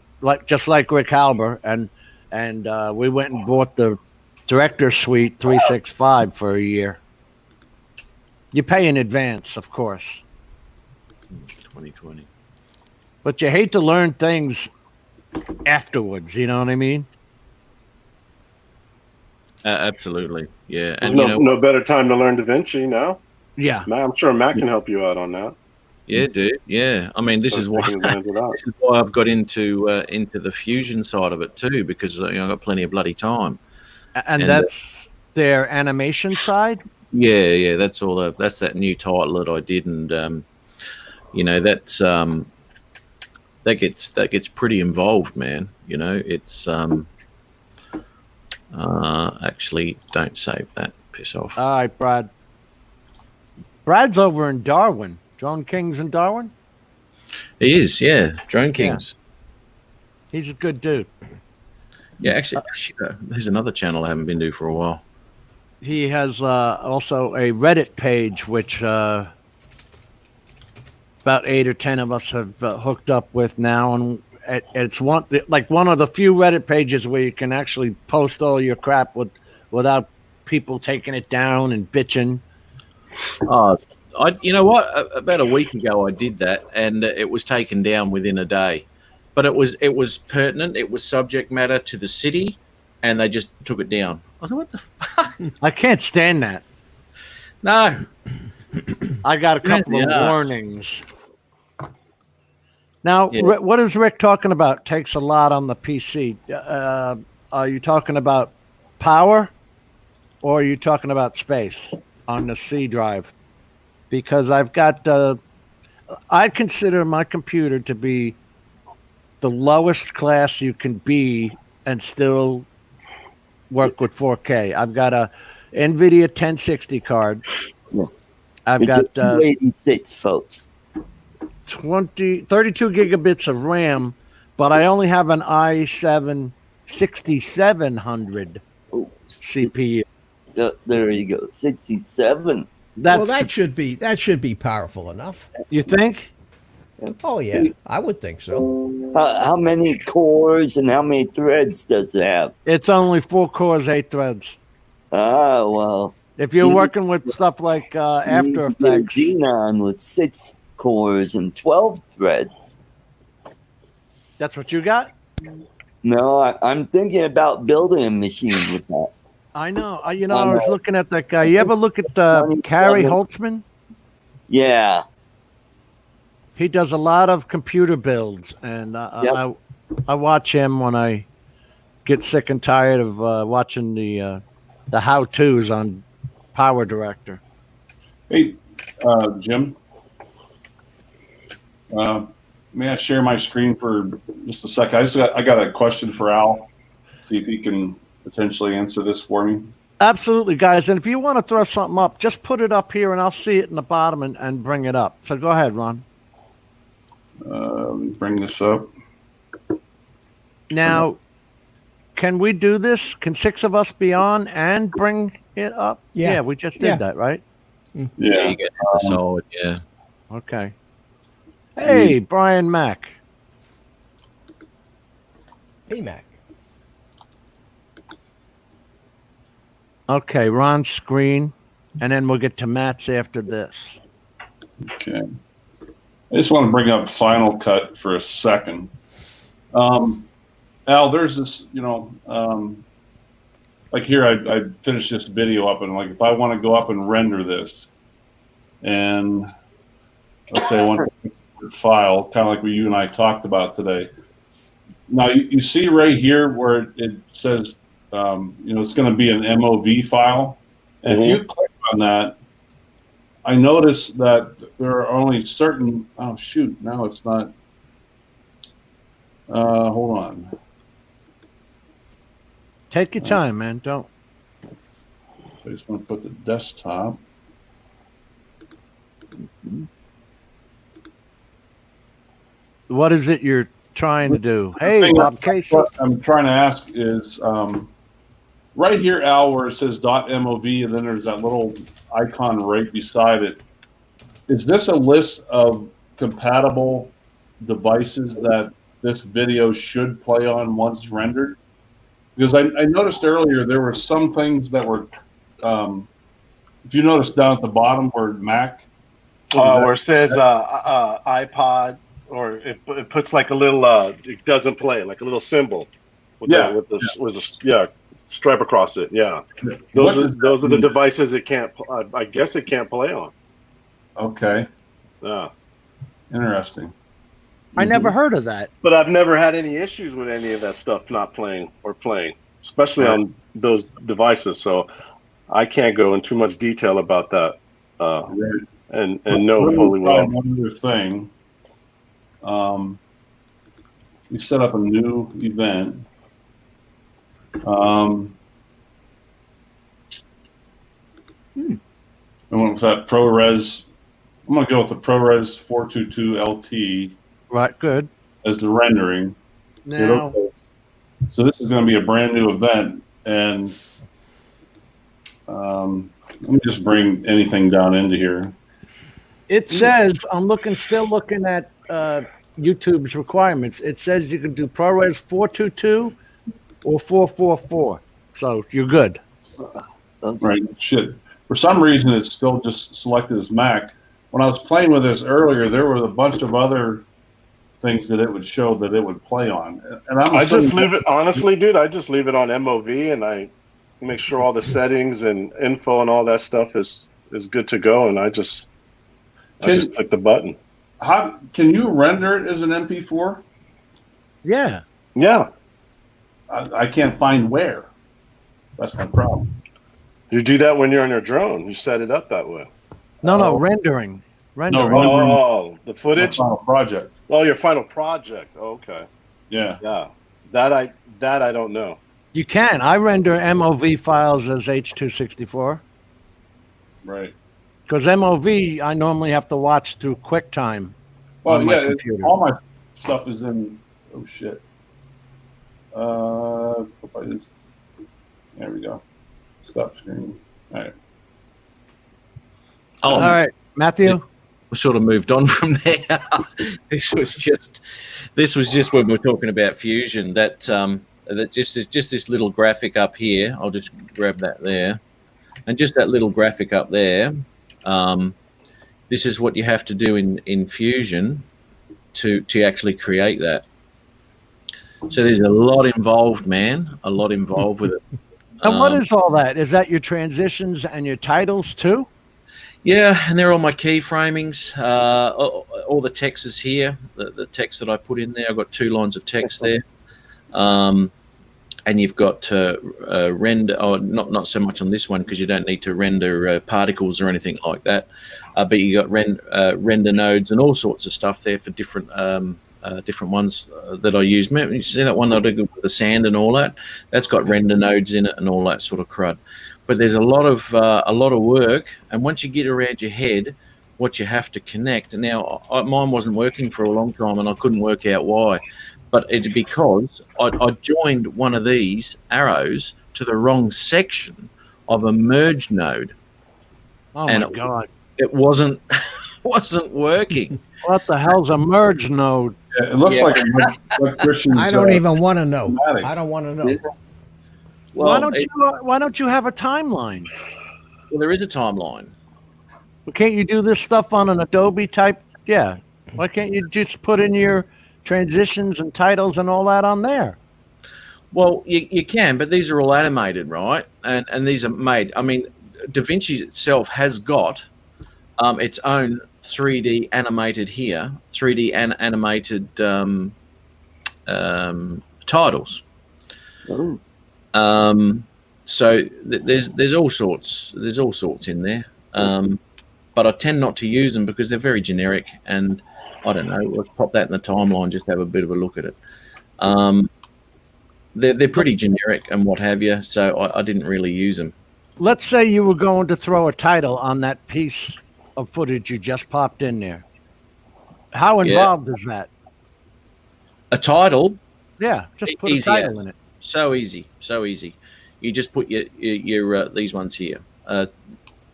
just like Rick Halber, and we went and bought the Director Suite 365 for a year. You pay in advance, of course. 2020. But you hate to learn things afterwards, you know what I mean? Absolutely, yeah. There's And no better time to learn DaVinci now. Yeah, Matt, I'm sure Matt can help you out on that. Yeah, dude. Yeah, I mean, this is why I've got into the fusion side of it too, because I've got plenty of bloody time. And that's their animation side. Yeah, that's all. That's that new title that I did, and that's that gets pretty involved, man. It's actually don't save that. Piss off. All right, Brad. Brad's over in Darwin. Drone King's in Darwin. He is, yeah. Drone Kings. Yeah. He's a good dude. Yeah, actually, there's another channel I haven't been to for a while. He has also a Reddit page, which about 8 or 10 of us have hooked up with now, and it's one of the few Reddit pages where you can actually post all your crap without people taking it down and bitching. You know what? About a week ago, I did that, and it was taken down within a day. But it was pertinent. It was subject matter to the city, and they just took it down. I was like, what the fuck? I can't stand that. No. I got a couple of warnings. Now, what is Rick talking about? Takes a lot on the PC. Are you talking about power, or are you talking about space on the C drive? Because I've got, I consider my computer to be the lowest class you can be and still work with 4K. I've got a NVIDIA 1060 card. I've got 286, folks. 32 gigabits of RAM, but I only have an i7 6700 CPU. There you go, 67. That should be powerful enough. You think? Oh yeah, I would think so. How many cores and how many threads does it have? It's only 4 cores, 8 threads. Ah, well. If you're working with stuff like After Effects, Xenon with 6 cores and 12 threads. that's what you got? No, I'm thinking about building a machine with that. I know. I was looking at that guy. You ever look at Carrie Holtzman? Yeah. He does a lot of computer builds, and I watch him when I get sick and tired of watching the how-tos on PowerDirector. Hey, Jim. May I share my screen for just a sec? I got a question for Al. See if he can potentially answer this for me. Absolutely, guys. And if you want to throw something up, just put it up here, and I'll see it in the bottom and bring it up. So go ahead, Ron. Let me bring this up. Now, can we do this? Can 6 of us be on and bring it up? Yeah. We just did that, right? Yeah. You get solid, yeah. Okay. Hey, Brian Mack. Hey, Mac. Okay, Ron's screen, and then we'll get to Matt's after this. Okay. I just want to bring up Final Cut for a second. Al, there's this, like here, I finished this video up, and like if I want to go up and render this, and let's say I want to file, kind of like what you and I talked about today. Now you see right here where it says, it's going to be an MOV file. And if you click on that, I notice that there are only certain, oh shoot, now it's not, hold on. Take your time, man. Don't. I just want to put the desktop. What is it you're trying to do? Hey, Bob Casey. What I'm trying to ask is, right here, Al, where it says .mov, and then there's that little icon right beside it. Is this a list of compatible devices that this video should play on once rendered? Because I noticed earlier there were some things that were, if you notice down at the bottom where Mac, where it says iPod, or it puts like a little, it doesn't play, like a little symbol with the stripe across it. Yeah, those are the devices it can't. I guess it can't play on. Okay. Yeah. Interesting. I never heard of that. But I've never had any issues with any of that stuff not playing or playing, especially on those devices. So I can't go in too much detail about that, and know fully well. One other thing. We set up a new event. I went with that ProRes. I'm going to go with the ProRes 422 LT. Right, good. As the rendering. Now, so this is going to be a brand new event, and let me just bring anything down into here. it says, I'm still looking at YouTube's requirements. It says you can do ProRes 422 or 444. So you're good. Right. Shit. For some reason, it's still just selected as Mac. When I was playing with this earlier, there were a bunch of other things that it would show that it would play on. And I just leave it, honestly, dude, I just leave it on MOV, and I make sure all the settings and info and all that stuff is good to go. And I just click the button. How can you render it as an MP4? Yeah. Yeah. I can't find where. That's my problem. You do that when you're on your drone. You set it up that way. No, rendering. Oh, the footage? My final project. Oh, your final project. Oh, okay. Yeah. Yeah. That I don't know. You can. I render MOV files as H.264. Right. Because MOV, I normally have to watch through QuickTime on my computer. All my stuff is in. Oh shit. There we go. Stop screen. All right. All right, Matthew. sort of moved on from there. This was just when we were talking about Fusion. That just this little graphic up here. I'll just grab that there, and just that little graphic up there. This is what you have to do in Fusion to actually create that. So there's a lot involved, man. A lot involved with it. And what is all that? Is that your transitions and your titles too? Yeah, and they're all my keyframings. All the text is here. The text that I put in there. I've got 2 lines of text there. And you've got render. Oh, not so much on this one because you don't need to render particles or anything like that. But you got render nodes and all sorts of stuff there for different ones that I use. You see that one I did with the sand and all that? That's got render nodes in it and all that sort of crud. But there's a lot of work, and once you get around your head, what you have to connect. Now, mine wasn't working for a long time, and I couldn't work out why. But it's because I joined one of these arrows to the wrong section of a merge node. Oh my God! It wasn't working. What the hell's a merge node? Yeah, it looks like Christian's, I don't even want to know. I don't want to know. Well, why don't you have a timeline? Well, there is a timeline. Well, can't you do this stuff on an Adobe type? Yeah. Why can't you just put in your transitions and titles and all that on there? Well, you can, but these are all animated, right? And these are made. I mean, Davinci itself has got its own 3D animated here, 3D animated titles. Oh. So there's all sorts in there. But I tend not to use them because they're very generic, and I don't know. Let's pop that in the timeline, just have a bit of a look at it. They're pretty generic and what have you, so I didn't really use them. Let's say you were going to throw a title on that piece of footage you just popped in there. How involved is that? A title? Yeah, just put a title in it. So easy. You just put your these ones here,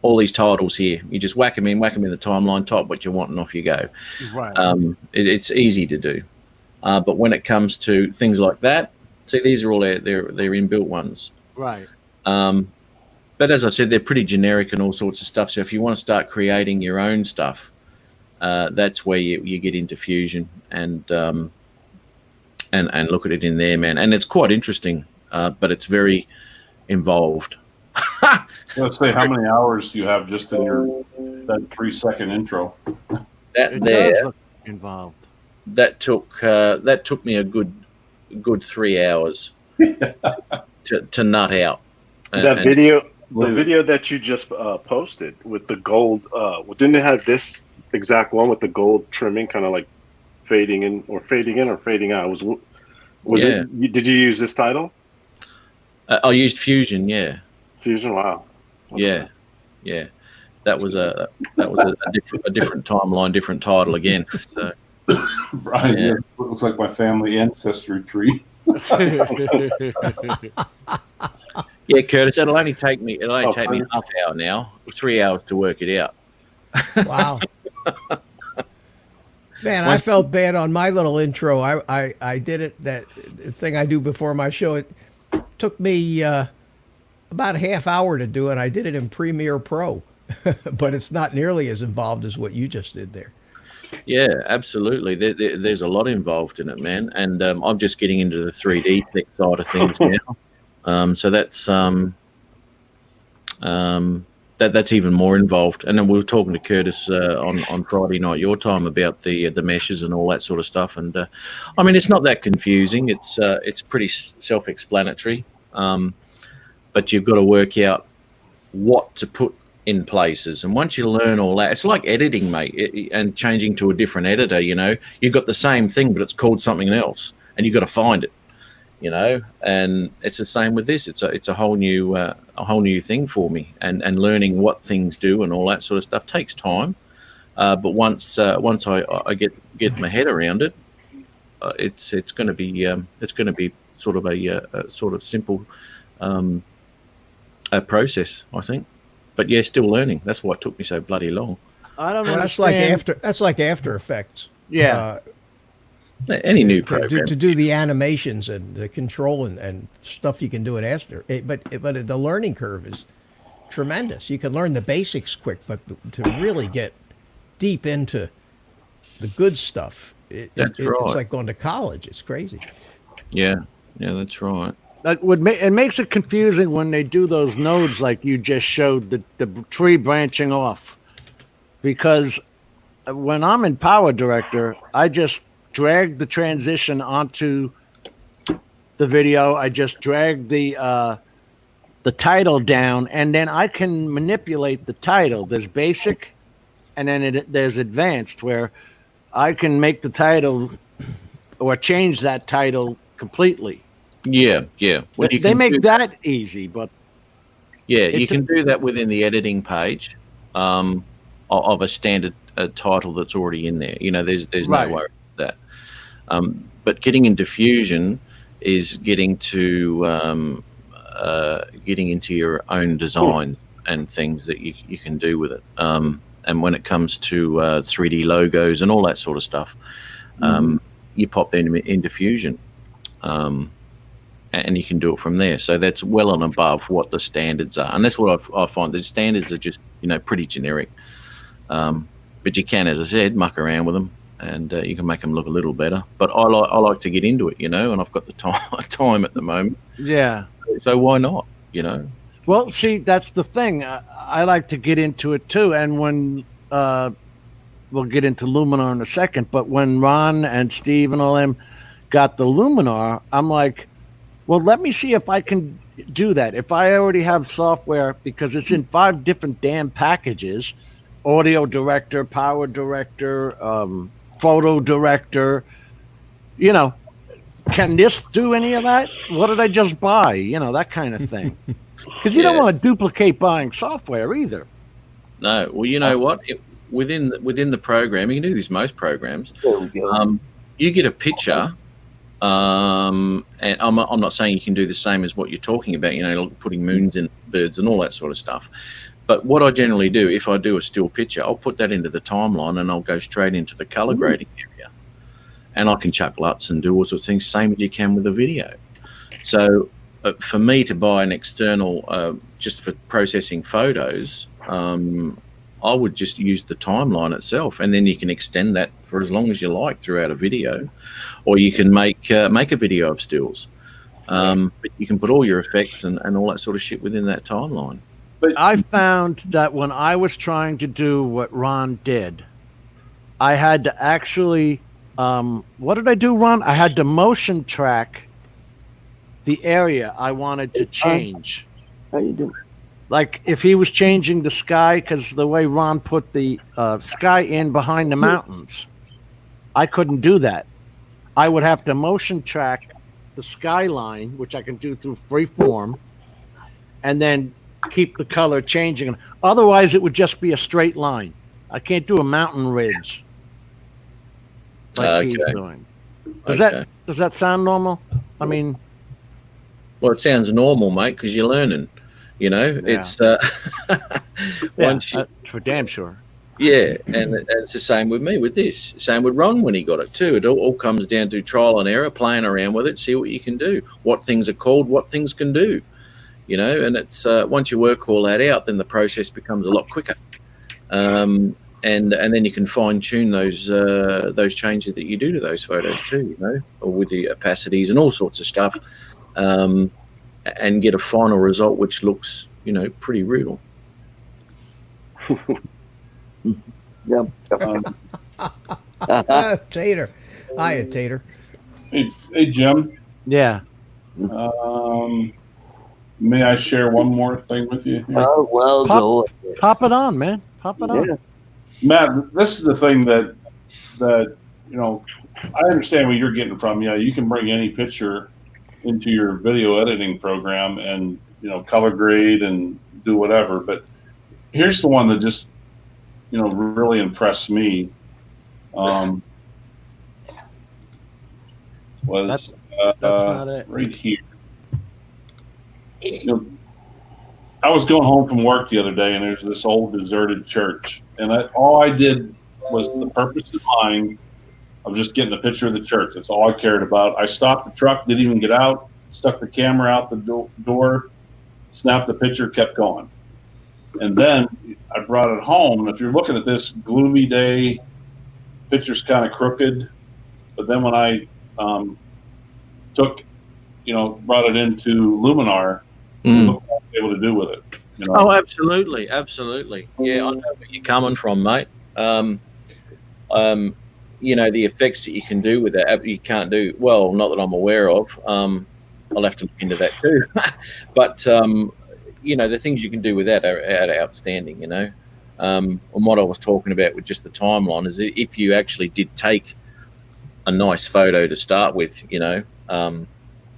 all these titles here. You just whack them in the timeline, type what you want, and off you go. Right. It's easy to do, but when it comes to things like that, see, these are all they're inbuilt ones. Right. But as I said, they're pretty generic and all sorts of stuff. So if you want to start creating your own stuff, that's where you get into Fusion and look at it in there, man. And it's quite interesting, but it's very involved. Let's say, how many hours do you have just in that 3-second intro? That It there does look involved. that took me a good 3 hours to nut out. The video that you just posted with the gold, didn't it have this exact one with the gold trimming, kind of like fading in or fading out? Was it? Did you use this title? I used Fusion, yeah. Fusion, wow. Okay. Yeah. That was a different timeline, different title again. So, Brian, yeah. It looks like my family ancestry tree. Yeah, Curtis, it'll only take me half hour now, 3 hours to work it out. Wow. Man, I felt bad on my little intro. I did it, that thing I do before my show. It took me about a half hour to do it. I did it in Premiere Pro, but it's not nearly as involved as what you just did there. Yeah, absolutely. There's a lot involved in it, man. And I'm just getting into the 3D side of things now. So that's even more involved. And then we were talking to Curtis on Friday night, your time, about the meshes and all that sort of stuff. And I mean, it's not that confusing. It's pretty self-explanatory. But you've got to work out what to put in places. And once you learn all that, it's like editing, mate, and changing to a different editor. You know, you've got the same thing, but it's called something else, and you've got to find it. You know, and it's the same with this. It's a whole new thing for me, and learning what things do and all that sort of stuff takes time. But once I get my head around it, it's going to be sort of a sort of simple process, I think. But yeah, still learning. That's why it took me so bloody long. I don't Well, understand. that's like After Effects. Yeah. Any new To program. do the animations and the control and stuff you can do in After. But the learning curve is tremendous. You can learn the basics quick, but to really get deep into the good stuff, it's like going to college. It's crazy. Yeah, that's right. That would it makes it confusing when they do those nodes like you just showed, the tree branching off. Because when I'm in PowerDirector, I just drag the transition onto the video. I just drag the title down, and then I can manipulate the title. There's basic, and then there's advanced, where I can make the title or change that title completely. Yeah. Well, They make that easy, but you can do that within the editing page of a standard title that's already in there. There's Right. no worry about that. But getting into Fusion is getting into your own design and things that you can do with it. And when it comes to 3D logos and all that sort of stuff, you pop them into Fusion. And you can do it from there. So that's well and above what the standards are. And that's what I find. The standards are just, pretty generic. But you can, as I said, muck around with them, and you can make them look a little better. But I like to get into it, and I've got the time at the moment. yeah. So why not, Well, see, that's the thing. I like to get into it too. And when we'll get into Luminar in a second, but when Ron and Steve and all them got the Luminar, I'm like, well, let me see if I can do that. If I already have software, because it's in 5 different damn packages: Audio Director, PowerDirector, Photo Director. Can this do any of that? What did I just buy? That kind of thing. Because you don't want to duplicate buying software either. No. Well, you know what? Within the program, you can do this most programs. There we go. You get a picture. And I'm not saying you can do the same as what you're talking about, putting moons in birds and all that sort of stuff. But what I generally do, if I do a still picture, I'll put that into the timeline and I'll go straight into the color grading area. And I can chuck LUTs and do all sorts of things, same as you can with a video. So for me to buy an external just for processing photos, I would just use the timeline itself, and then you can extend that for as long as you like throughout a video, or you can make a video of stills. But you can put all your effects and all that sort of shit within that timeline. But I found that when I was trying to do what Ron did, I had to actually, what did I do, Ron? I had to motion track the area I wanted to change. How you doing? Like if he was changing the sky, because the way Ron put the sky in behind the mountains, I couldn't do that. I would have to motion track the skyline, which I can do through freeform, and then keep the color changing. Otherwise, it would just be a straight line. I can't do a mountain ridge like he's doing. Does that sound normal? I mean, well, it sounds normal, mate, because you're learning. It's once you, for damn sure. Yeah, and it's the same with me with this. Same with Ron when he got it too. It all comes down to trial and error, playing around with it, see what you can do, what things are called, what things can do. And it's once you work all that out, then the process becomes a lot quicker, and then you can fine tune those changes that you do to those photos too. Or with the opacities and all sorts of stuff. And get a final result which looks, pretty real. Yep. Tater. Hiya, Tater. Hey, Jim. Yeah. May I share one more thing with you? Oh, well, go. Pop it on, man. Pop it on. Matt, this is the thing that I understand where you're getting from. You can bring any picture into your video editing program and color grade and do whatever, but here's the one that just really impressed me. Was that's not it. right here. I was going home from work the other day, and there's this old deserted church, and all I did was the purpose in mind of just getting a picture of the church. That's all I cared about. I stopped the truck, didn't even get out, stuck the camera out the door, snapped the picture, kept going. And then I brought it home. And if you're looking at this gloomy day, picture's kind of crooked. But then when I brought it into Luminar, look what I was able to do with it. You know? Oh, absolutely. Absolutely. Yeah, I know where you're coming from, mate. You know, the effects that you can do with that, you can't do, well, not that I'm aware of. I'll have to look into that too. But, you know, the things you can do with that are outstanding, you know. And what I was talking about with just the timeline is if you actually did take a nice photo to start with, you know,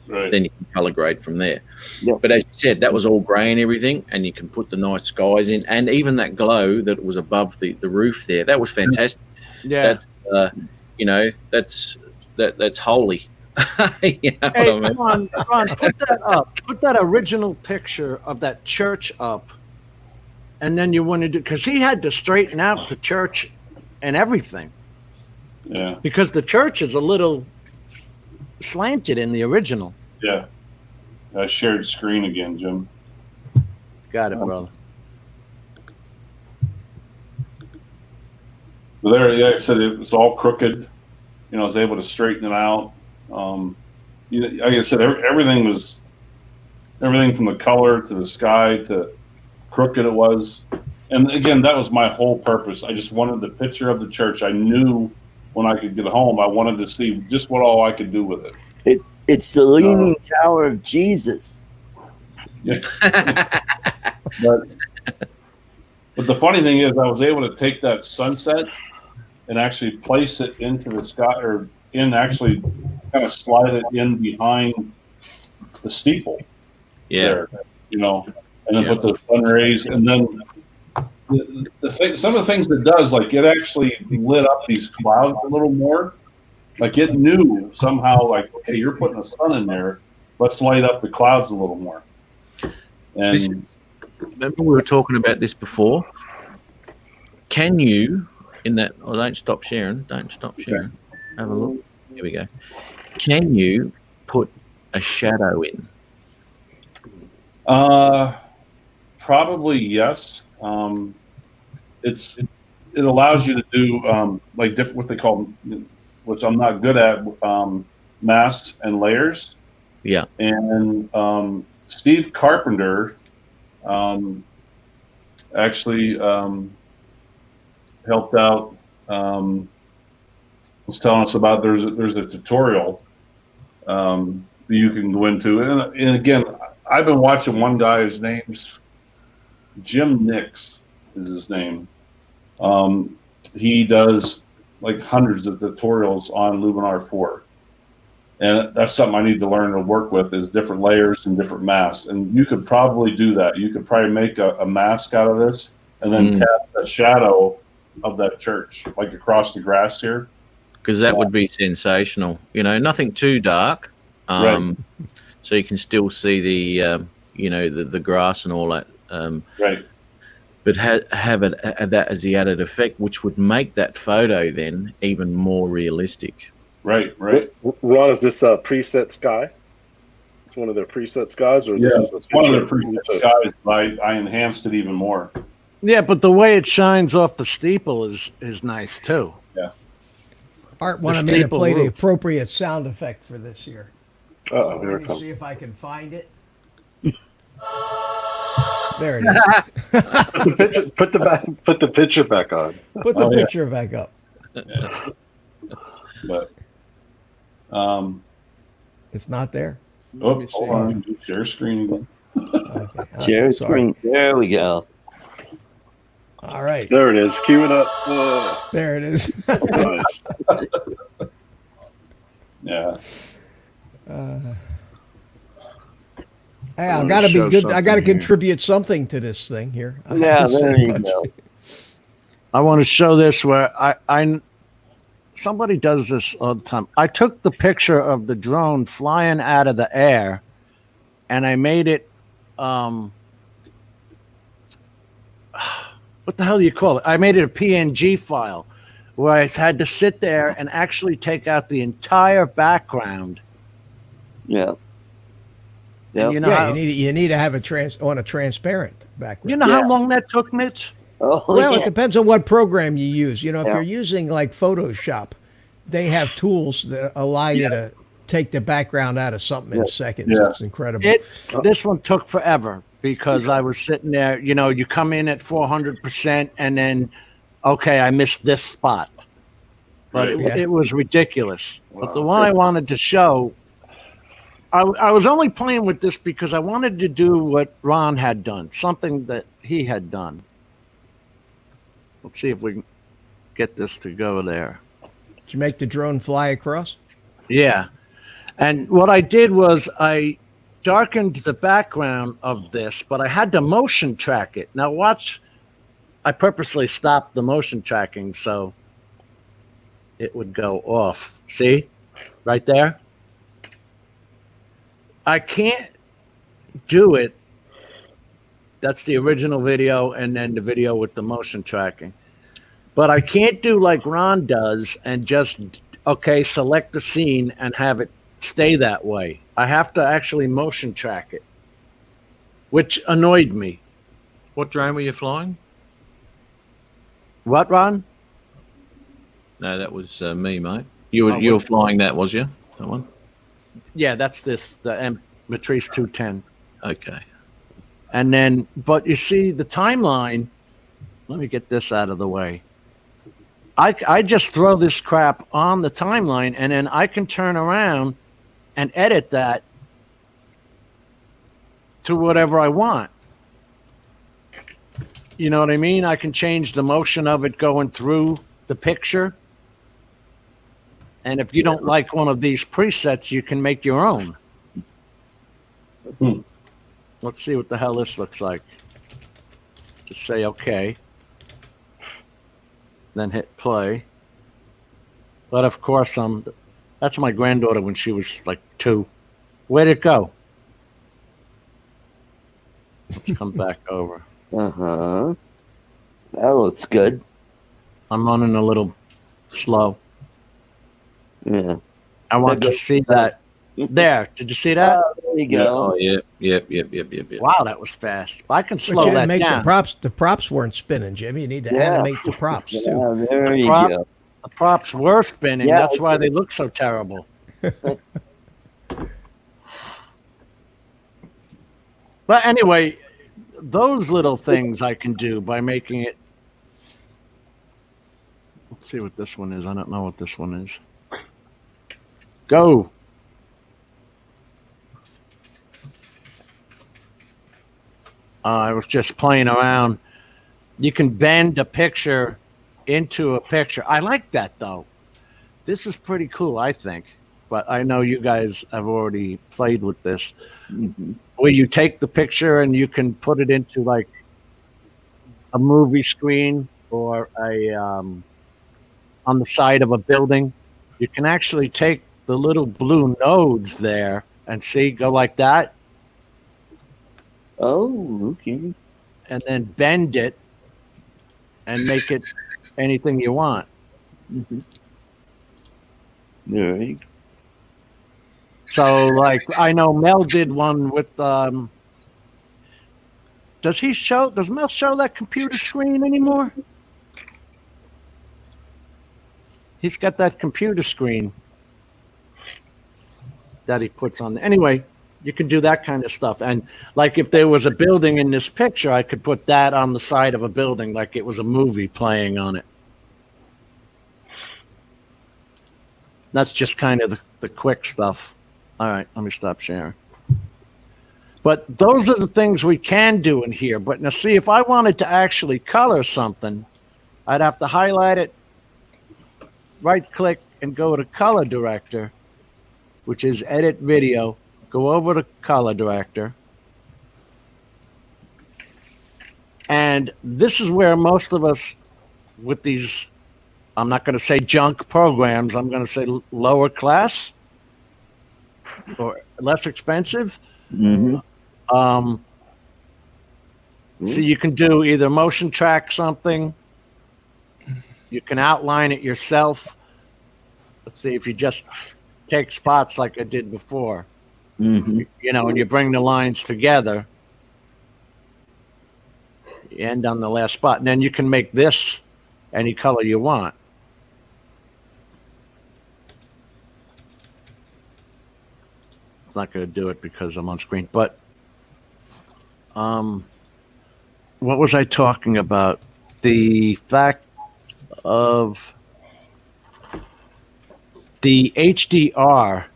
Right. then you can color grade from there. Yep. But as you said, that was all grey and everything, and you can put the nice skies in, and even that glow that was above the roof there, that was fantastic. Yeah. That's you know, that's holy. You know Hey, what I mean? Ron, put that up. Put that original picture of that church up, and then you want to do, because he had to straighten out the church and everything, Yeah. because the church is a little slanted in the original. Yeah. I shared screen again, Jim. Got it, brother. But there, yeah, I said it was all crooked. You know, I was able to straighten it out. You know, like I said, everything from the color to the sky to crooked it was. And again, that was my whole purpose. I just wanted the picture of the church. I knew when I could get home, I wanted to see just what all I could do with it. It's the Leaning Tower of Jesus. Yeah. But the funny thing is, I was able to take that sunset and actually place it into the sky, or actually kind of slide it in behind the steeple. Yeah. There, you know, and then Yeah. put the sun rays, and then some of the things it does, like it actually lit up these clouds a little more. Like it knew somehow, like, okay, you're putting the sun in there, let's light up the clouds a little more. And Remember we were talking about this before. Can you, don't stop sharing. Okay. Have a look. Here we go. Can you put a shadow in? Probably yes. It allows you to do like different, what they call, which I'm not good at, masks and layers. Yeah. And Steve Carpenter actually helped out. Was telling us about there's a tutorial that you can go into, and again, I've been watching one guy. His name's Jim Nix is his name. He does like hundreds of tutorials on Luminar 4. And that's something I need to learn to work with, is different layers and different masks. And you could probably do that. You could probably make a mask out of this and then cast a shadow of that church, like across the grass here. Because that would be sensational. You know, nothing too dark. Right. So you can still see the, you know, the grass and all that. Right. But have that as the added effect, which would make that photo then even more realistic. Right. Ron, is this a preset sky? It's one of their preset skies, or Yeah, this is it's one of their preset skies, but I enhanced it even more. Yeah, but the way it shines off the steeple is nice too. Yeah. Art wanted The me to staple play the roof. appropriate sound effect for this year. Uh-oh, here Let it me comes. see if I can find it. There it is. Put the picture back on. Put the picture back up. Yeah. But It's not there. hold on, share screen again. Okay. Share Sorry. screen. There we go. All right. There it is. Cue it up. There it is. Nice. Yeah. Hey, I wanna gotta be show good. I gotta something here. contribute something to this thing here. I Yeah, can't say there you much. go. I want to show this where I somebody does this all the time. I took the picture of the drone flying out of the air, and I made it what the hell do you call it? I made it a PNG file where I had to sit there and actually take out the entire background. Yeah. And you know Yeah, how, you need to have a transparent background. you know how long that took, Mitch? Oh, Well, yeah. it depends on what program you use. You know, if Yeah. you're using like Photoshop, they have tools that allow you to take the background out of something in seconds. Yeah. It's incredible. This one took forever because I was sitting there. You know, you come in at 400%, and then, okay, I missed this spot, but Right. it was ridiculous. But the one I wanted to show, I was only playing with this because I wanted to do what Ron had done, something that he had done. Let's see if we can get this to go there. Did you make the drone fly across? Yeah. And what I did was I darkened the background of this, but I had to motion track it. Now watch, I purposely stopped the motion tracking so it would go off. See? Right there? I can't do it. That's the original video and then the video with the motion tracking. But I can't do like Ron does and just, okay, select the scene and have it stay that way. I have to actually motion track it, which annoyed me. What drone were you flying? What, Ron? No, that was me, mate. You were flying that, was you? That one? Yeah, that's the Matrice 210. Okay. And then, but you see the timeline, let me get this out of the way. I just throw this crap on the timeline and then I can turn around and edit that to whatever I want. You know what I mean? I can change the motion of it going through the picture. And if you don't like one of these presets, you can make your own. Let's see what the hell this looks like. Just say okay. Then hit play. But of course, that's my granddaughter when she was like 2. Where'd it go? Let's come back over. Uh-huh. That looks good. I'm running a little slow. Yeah. I want to see that. There. Did you see that? There you go. Oh, yep. Wow, that was fast. I can But slow you didn't that make down. the props weren't spinning, Jim. You need to animate the props too. Yeah, there you prop- go. The props were spinning. Yeah. That's why they look so terrible. But anyway, those little things I can do by making it. Let's see what this one is. I don't know what this one is. Go. I was just playing around. You can bend a picture into a picture. I like that, though. This is pretty cool, I think. But I know you guys have already played with this. Mm-hmm. Where you take the picture and you can put it into like a movie screen or a on the side of a building. You can actually take the little blue nodes there and see, go like that, Oh, okay. and then bend it and make it anything you want. Mm-hmm. There you go. So, like, I know Mel did one with. Does Mel show that computer screen anymore? He's got that computer screen that he puts on. Anyway, you can do that kind of stuff. And like, if there was a building in this picture, I could put that on the side of a building, like it was a movie playing on it. That's just kind of the quick stuff. All right, let me stop sharing. But those are the things we can do in here. But now see, if I wanted to actually color something, I'd have to highlight it, right click, and go to Color Director, which is Edit Video. Go over to Color Director. And this is where most of us with these, I'm not going to say junk programs, I'm going to say lower class or less expensive. Mm-hmm. So you can do either motion track something. You can outline it yourself. Let's see if you just take spots like I did before. Mm-hmm. You know, and you bring the lines together. You end on the last spot. And then you can make this any color you want. It's not going to do it because I'm on screen. But what was I talking about? The fact of the HDR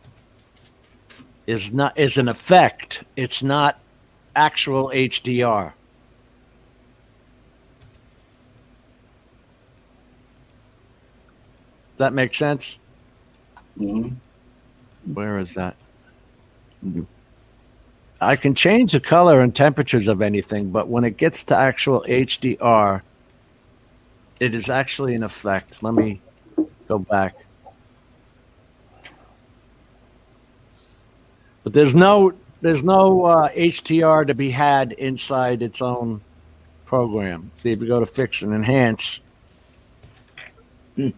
is an effect. It's not actual HDR. Does that make sense? Mhm. Where is that? I can change the color and temperatures of anything, but when it gets to actual HDR, it is actually an effect. Let me go back. But there's no HDR to be had inside its own program. See if you go to Fix and Enhance. In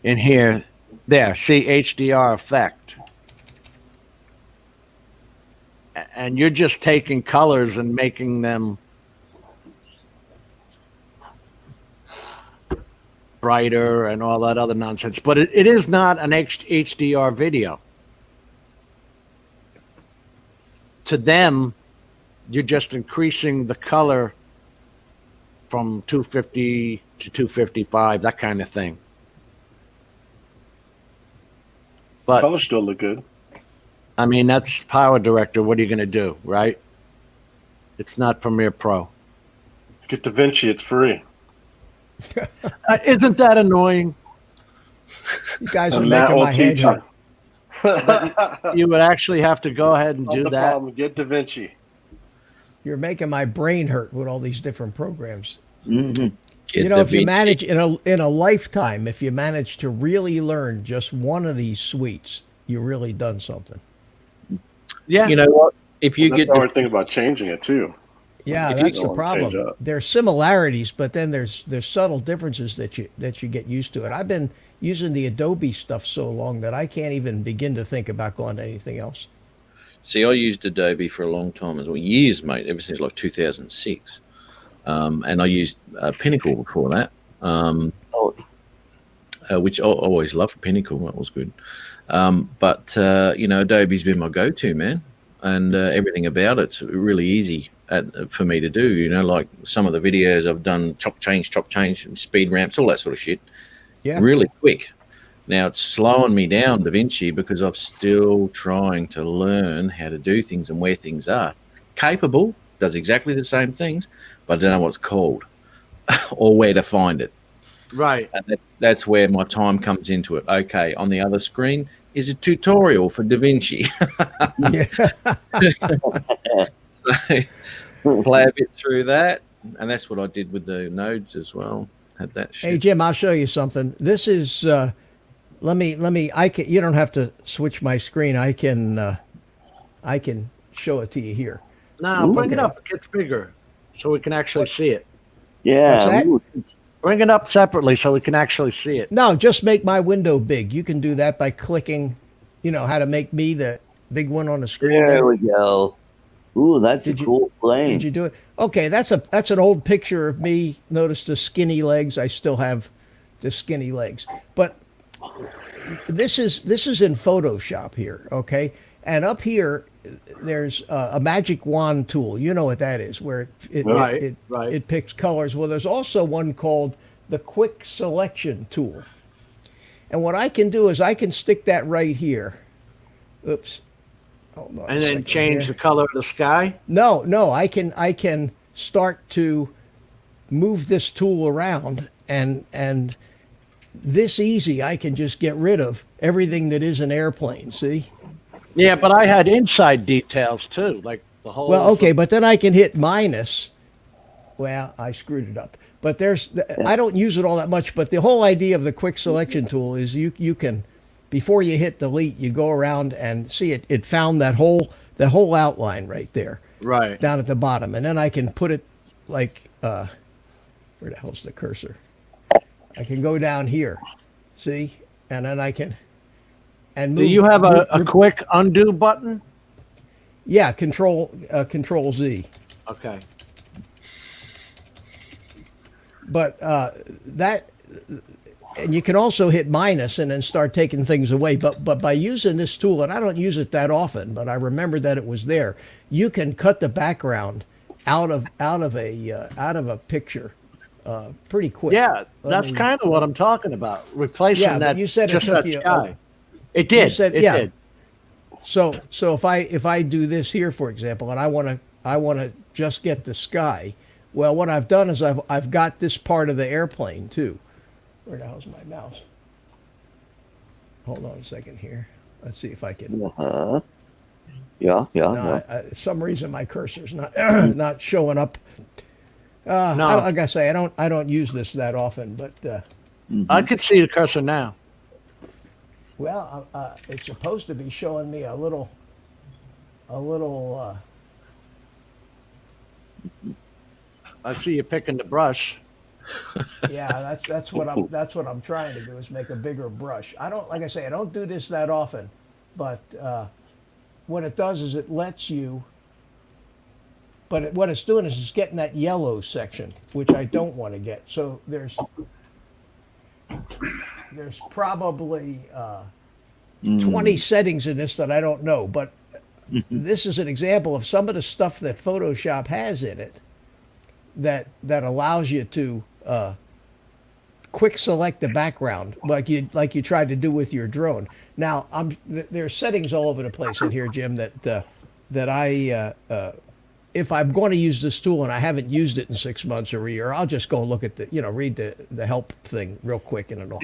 here, there, see HDR effect. And you're just taking colors and making them brighter and all that other nonsense. But it is not an HDR video. To them, you're just increasing the color from 250 to 255, that kind of thing. But Colors still look good. I mean, that's PowerDirector. What are you going to do, right? It's not Premiere Pro. Get Davinci, it's free. Isn't that annoying? You guys are And Matt making will my head teach hurt. You would actually have to go ahead and Not do the that. problem. Get Davinci. You're making my brain hurt with all these different programs. Mm-hmm. You know, if you manage in a lifetime, if you manage to really learn just one of these suites, you really done something. Yeah. You know what? If you That's get the hard thing about changing it too. Yeah, If you that's don't the wanna change problem. up. There's similarities, but then there's subtle differences that you get used to it. I've been using the Adobe stuff so long that I can't even begin to think about going to anything else. See, I used Adobe for a long time as well, years, mate, ever since like 2006. And I used Pinnacle before that, which I always loved Pinnacle. That was good. But you know, Adobe's been my go-to, man. And everything about it's really easy for me to do. You know, like some of the videos I've done, chop change, speed ramps, all that sort of shit. Yeah. Really quick. Now it's slowing me down, Davinci, because I'm still trying to learn how to do things and where things are. Capable, does exactly the same things, but I don't know what it's called or where to find it. Right. And that's where my time comes into it. Okay, on the other screen is a tutorial for Davinci. So play a bit through that, and that's what I did with the nodes as well. Had that shit. Hey Jim, I'll show you something. This is let me I can you don't have to switch my screen. I can show it to you here. No, bring it up. It gets bigger so we can actually see it. Yeah. Bring it up separately so we can actually see it. No, just make my window big. You can do that by clicking, you know, how to make me the big one on the screen. There we go. Ooh, that's a cool plane. Did you do it? Okay, that's an old picture of me. Notice the skinny legs. I still have the skinny legs. But this is in Photoshop here, okay? And up here there's a magic wand tool. You know what that is, where it picks colors. Well, there's also one called the quick selection tool. And what I can do is I can stick that right here. Oops. Hold on and then change the color of the sky? No, I can start to move this tool around and this easy I can just get rid of everything that is an airplane, see? Yeah, but I had inside details too, like the whole. Well, okay, but then I can hit minus. Well, I screwed it up. But I don't use it all that much, but the whole idea of the quick selection tool is you can, before you hit delete, you go around and see it found that whole outline right there. Right. down at the bottom, and then I can put it like where the hell's the cursor? I can go down here, see, and then I can. And Do move, you have a move- quick undo button? Yeah, Control Z. Okay. But that, and you can also hit minus and then start taking things away. But by using this tool, and I don't use it that often, but I remember that it was there. You can cut the background out of a picture pretty quick. Yeah, that's kind of what I'm talking about. Replacing Yeah, but that. you said it just took that you- sky. It did. said- it yeah. did. So if I do this here, for example, and I want to just get the sky, well, what I've done is I've got this part of the airplane too. Where the hell's my mouse? Hold on a second here. Let's see if I can. Yeah. No, some reason my cursor's not not showing up. No. Like I say, I don't use this that often, but I could see the cursor now. well, it's supposed to be showing me a little. I see you picking the brush. Yeah, that's what I'm trying to do is make a bigger brush. I don't do this that often, but what it does is it lets you. But what it's doing is it's getting that yellow section, which I don't want to get. So there's probably 20 settings in this that I don't know, but this is an example of some of the stuff that Photoshop has in it that allows you to quick select the background like you tried to do with your drone. Now there's settings all over the place in here, Jim, that I if I'm going to use this tool and I haven't used it in 6 months or a year, I'll just go look at read the help thing real quick and it'll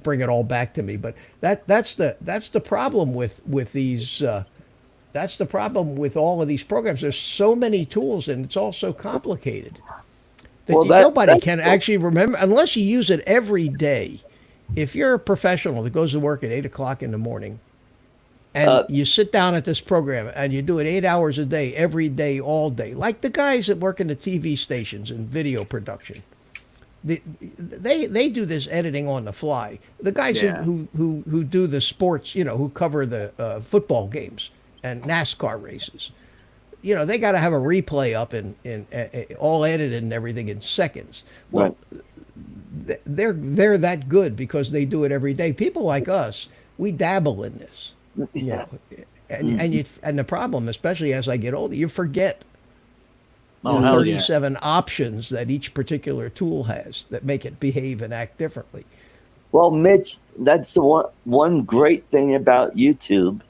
bring it all back to me. But that's the problem with these. That's the problem with all of these programs. There's so many tools and it's all so complicated that nobody can actually remember unless you use it every day. If you're a professional that goes to work at 8 o'clock in the morning and you sit down at this program and you do it 8 hours a day, every day, all day, like the guys that work in the TV stations and video production, they do this editing on the fly. The guys who do the sports, who cover the football games and NASCAR races, they got to have a replay up in all edited and everything in seconds. Well, they're that good because they do it every day. People like us, we dabble in this, and the problem, especially as I get older, you forget the 37 options that each particular tool has that make it behave and act differently. Well, Mitch, that's the one great thing about YouTube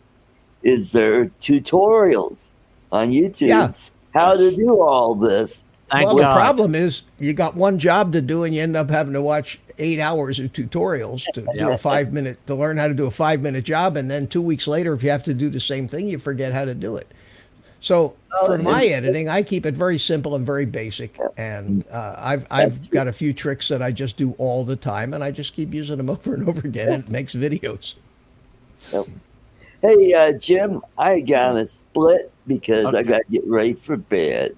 is there are tutorials on YouTube how to do all this. The problem is you got one job to do and you end up having to watch 8 hours of tutorials to do a 5 minute, to learn how to do a 5 minute job. And then 2 weeks later, if you have to do the same thing, you forget how to do it. So for my editing, I keep it very simple and very basic. And I've got a few tricks that I just do all the time and I just keep using them over and over again and it makes videos. Yep. Hey, Jim, I got to split because I got to get ready for bed.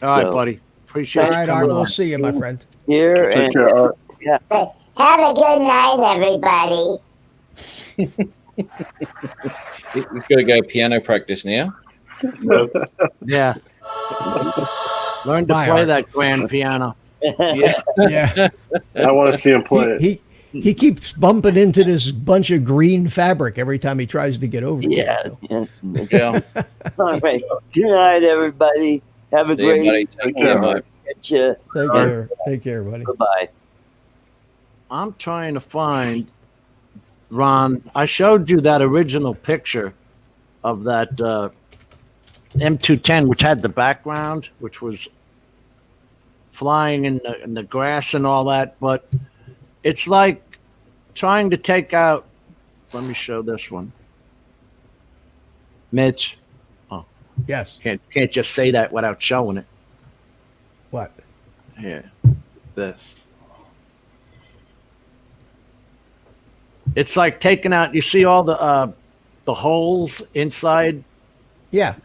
All right, buddy. Appreciate it. All right, Art, we'll see you, my friend. Here. Take care, Art. Have a good night, everybody. He's got to go piano practice now. Yeah. Learn to play that grand piano. Yeah. I want to see him play it. He keeps bumping into this bunch of green fabric every time he tries to get over it. Yeah. All right. Good night, everybody. Have a great day. Take care, bye. Take care, buddy. Bye-bye. I'm trying to find, Ron, I showed you that original picture of that M210, which had the background, which was flying in the grass and all that, but it's like trying to take out, let me show this one. Mitch. Oh. Yes. Can't just say that without showing it. What? Here. This. It's like taking out, you see all the holes inside? Yeah.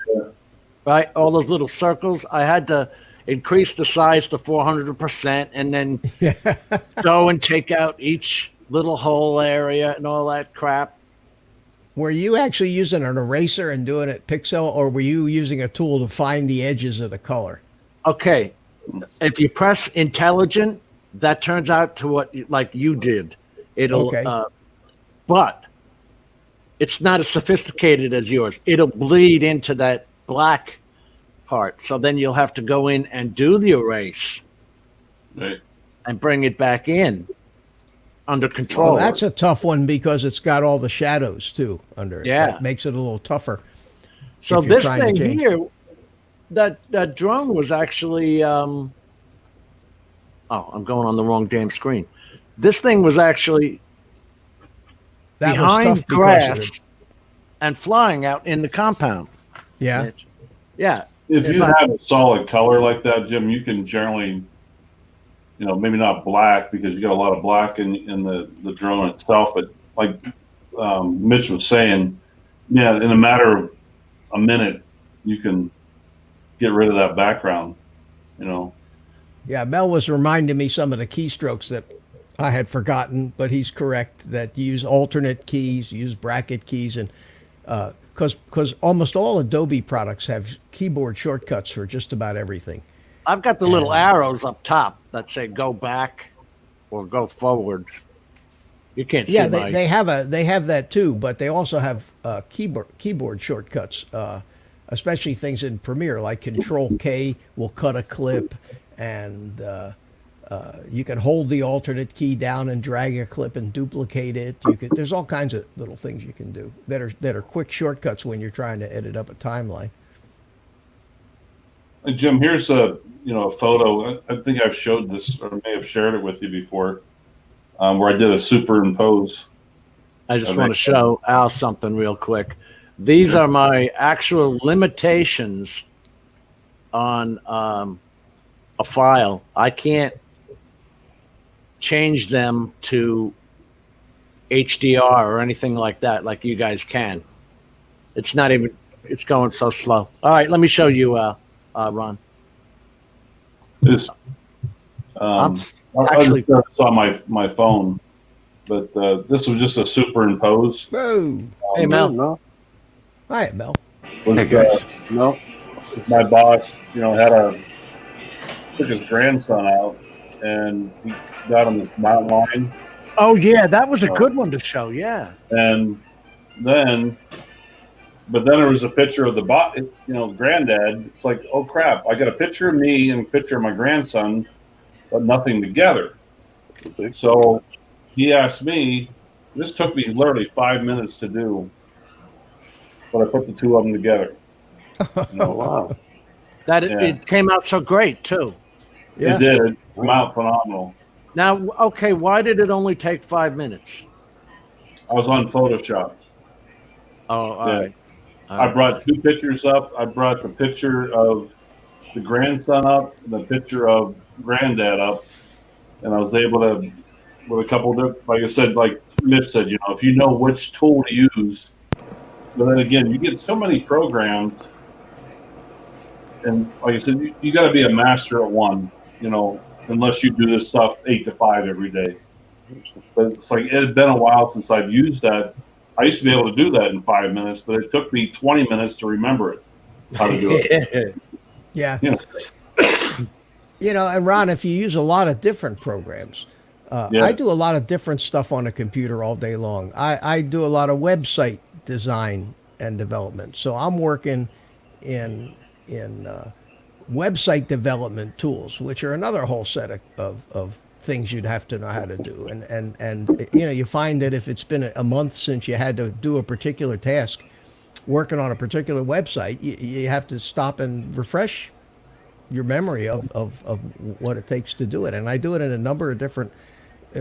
right? All those little circles. I had to increase the size to 400% and then go and take out each little hole area and all that crap. Were you actually using an eraser and doing it pixel, or were you using a tool to find the edges of the color? Okay, if you press intelligent, that turns out to what like you did. It'll, but it's not as sophisticated as yours. It'll bleed into that black part. So then you'll have to go in and do the erase, right, and bring it back in under control. Well, that's a tough one because it's got all the shadows too under it. Yeah, that makes it a little tougher. So this thing here, that drone was actually. Oh, I'm going on the wrong damn screen. This thing was actually behind grass and flying out in the compound. Yeah. Yeah. If you have a solid color like that, Jim, you can generally, maybe not black because you got a lot of black in the drone itself, but like Mitch was saying, yeah, in a matter of a minute, you can get rid of that background, Yeah, Mel was reminding me some of the keystrokes that I had forgotten, but he's correct that you use alternate keys, use bracket keys, and because almost all Adobe products have keyboard shortcuts for just about everything. I've got the little arrows up top that say go back or go forward. You can't see they have that too, but they also have keyboard shortcuts, especially things in Premiere like Control K will cut a clip, and you can hold the alternate key down and drag a clip and duplicate it. There's all kinds of little things you can do that are quick shortcuts when you're trying to edit up a timeline. And Jim, here's a photo. I think I've showed this or may have shared it with you before, where I did a superimpose. I just want to show Al something real quick. These are my actual limitations on a file. I can't change them to HDR or anything like that, like you guys can. It's not even, it's going so slow. All right, let me show you, Ron. This, I actually saw my phone, but this was just a superimpose. Whoa. Hey, Mel. Hi, Mel. No, my boss, took his grandson out and he got on the mountain line. Oh yeah, that was a good one to show. Yeah. And then there was a picture of the granddad. It's like, oh crap! I got a picture of me and a picture of my grandson, but nothing together. So he asked me. This took me literally 5 minutes to do, but I put the two of them together. Wow. It came out so great too. Yeah. It did. It came out phenomenal. Now, okay, why did it only take 5 minutes? I was on Photoshop. Oh, all right. I brought two pictures up. I brought the picture of the grandson up and the picture of granddad up. And I was able to, with a couple of, like I said, like Mitch said, if you know which tool to use. But then again, you get so many programs. And like I said, you got to be a master at one, unless you do this stuff 8 to 5 every day. But it's like, it had been a while since I've used that. I used to be able to do that in 5 minutes, but it took me 20 minutes to remember it, how to do it. Yeah. And Ron, if you use a lot of different programs, I do a lot of different stuff on a computer all day long. I do a lot of website design and development. So I'm working in website development tools, which are another whole set of things you'd have to know how to do. And you find that if it's been a month since you had to do a particular task, working on a particular website, you have to stop and refresh your memory of what it takes to do it. And I do it in a number of different,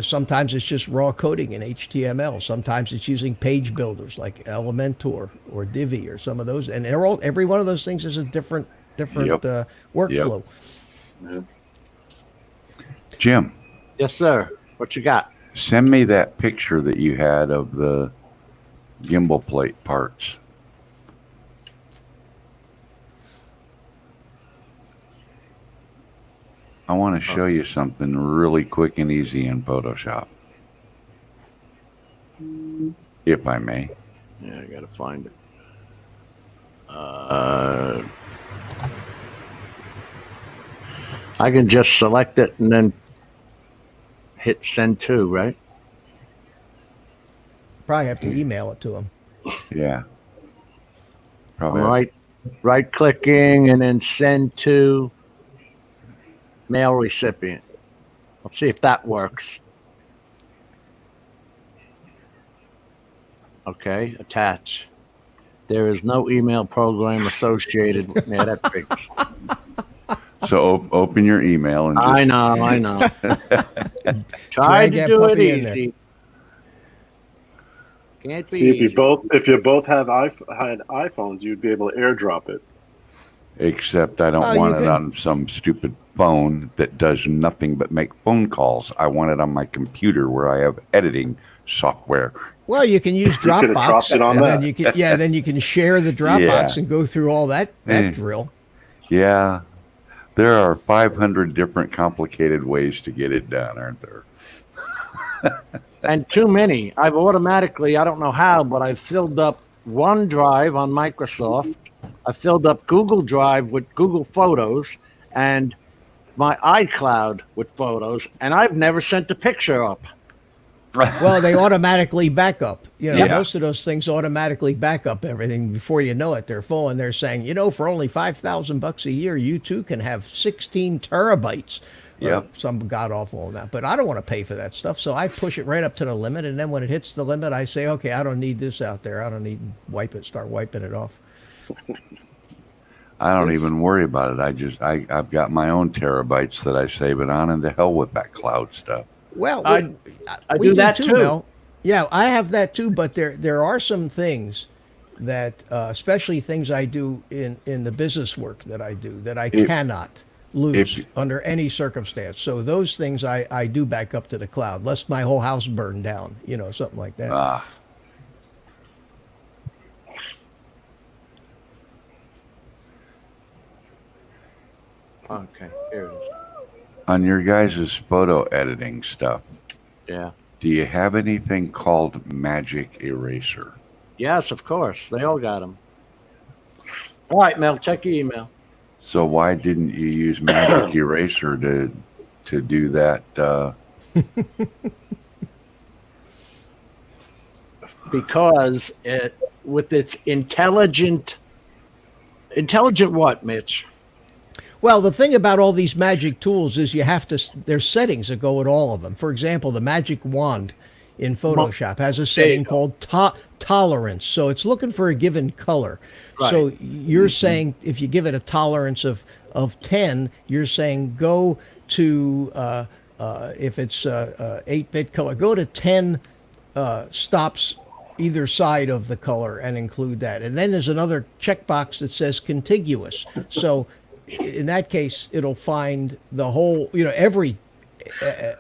sometimes it's just raw coding in HTML. Sometimes it's using page builders like Elementor or Divi or some of those. And every one of those things is a different workflow. Yep. Jim. Yes, sir. What you got? Send me that picture that you had of the gimbal plate parts. I want to show you something really quick and easy in Photoshop, if I may. Yeah, I gotta find it. I can just select it and then hit send to, right? Probably have to email it to them. Yeah. I'm Probably. right clicking and then send to mail recipient. Let's see if that works. Okay, attach. There is no email program associated with that picture. So open your email and just, I know. Try Drag to that do it puppy in there. easy. Can't be See, if easy. you both had iPhones, you'd be able to airdrop it. except I don't Oh, you want it can- on some stupid phone that does nothing but make phone calls. I want it on my computer where I have editing software. Well, you can use could've Dropbox, dropped it on and that. then you can then you can share the Dropbox Yeah. and go through all that drill. Yeah. There are 500 different complicated ways to get it done, aren't there? And too many. I've automatically, I don't know how, but I've filled up OneDrive on Microsoft. I filled up Google Drive with Google Photos and my iCloud with photos, and I've never sent a picture up. Well, they automatically back up. You know, Yeah. most of those things automatically back up everything before you know it. They're full, and they're saying, for only $5,000 a year, you too can have 16 terabytes. or Yep. some god awful amount. But I don't want to pay for that stuff, so I push it right up to the limit, and then when it hits the limit, I say, okay, I don't need this out there. I don't need start wiping it off. I don't even worry about it. I've got my own terabytes that I save it on, and to hell with that cloud stuff. Well, I we do that too. Mel. Yeah, I have that too. But there are some things that, especially things I do in the business work that I do, that I cannot lose under any circumstance. So those things I do back up to the cloud, lest my whole house burn down. Something like that. Okay, here it is. On your guys' photo editing stuff, Yeah. do you have anything called Magic Eraser? Yes, of course. They all got them. All right, Mel, check your email. So why didn't you use Magic Eraser to do that? Because with its intelligent what, Mitch? Well, the thing about all these magic tools is there's settings that go with all of them. For example, the magic wand in Photoshop has a setting called tolerance. So it's looking for a given color. Right. So you're saying if you give it a tolerance of 10, you're saying go to, if it's 8-bit color, go to 10 stops either side of the color and include that. And then there's another checkbox that says contiguous. So in that case, it'll find the whole, every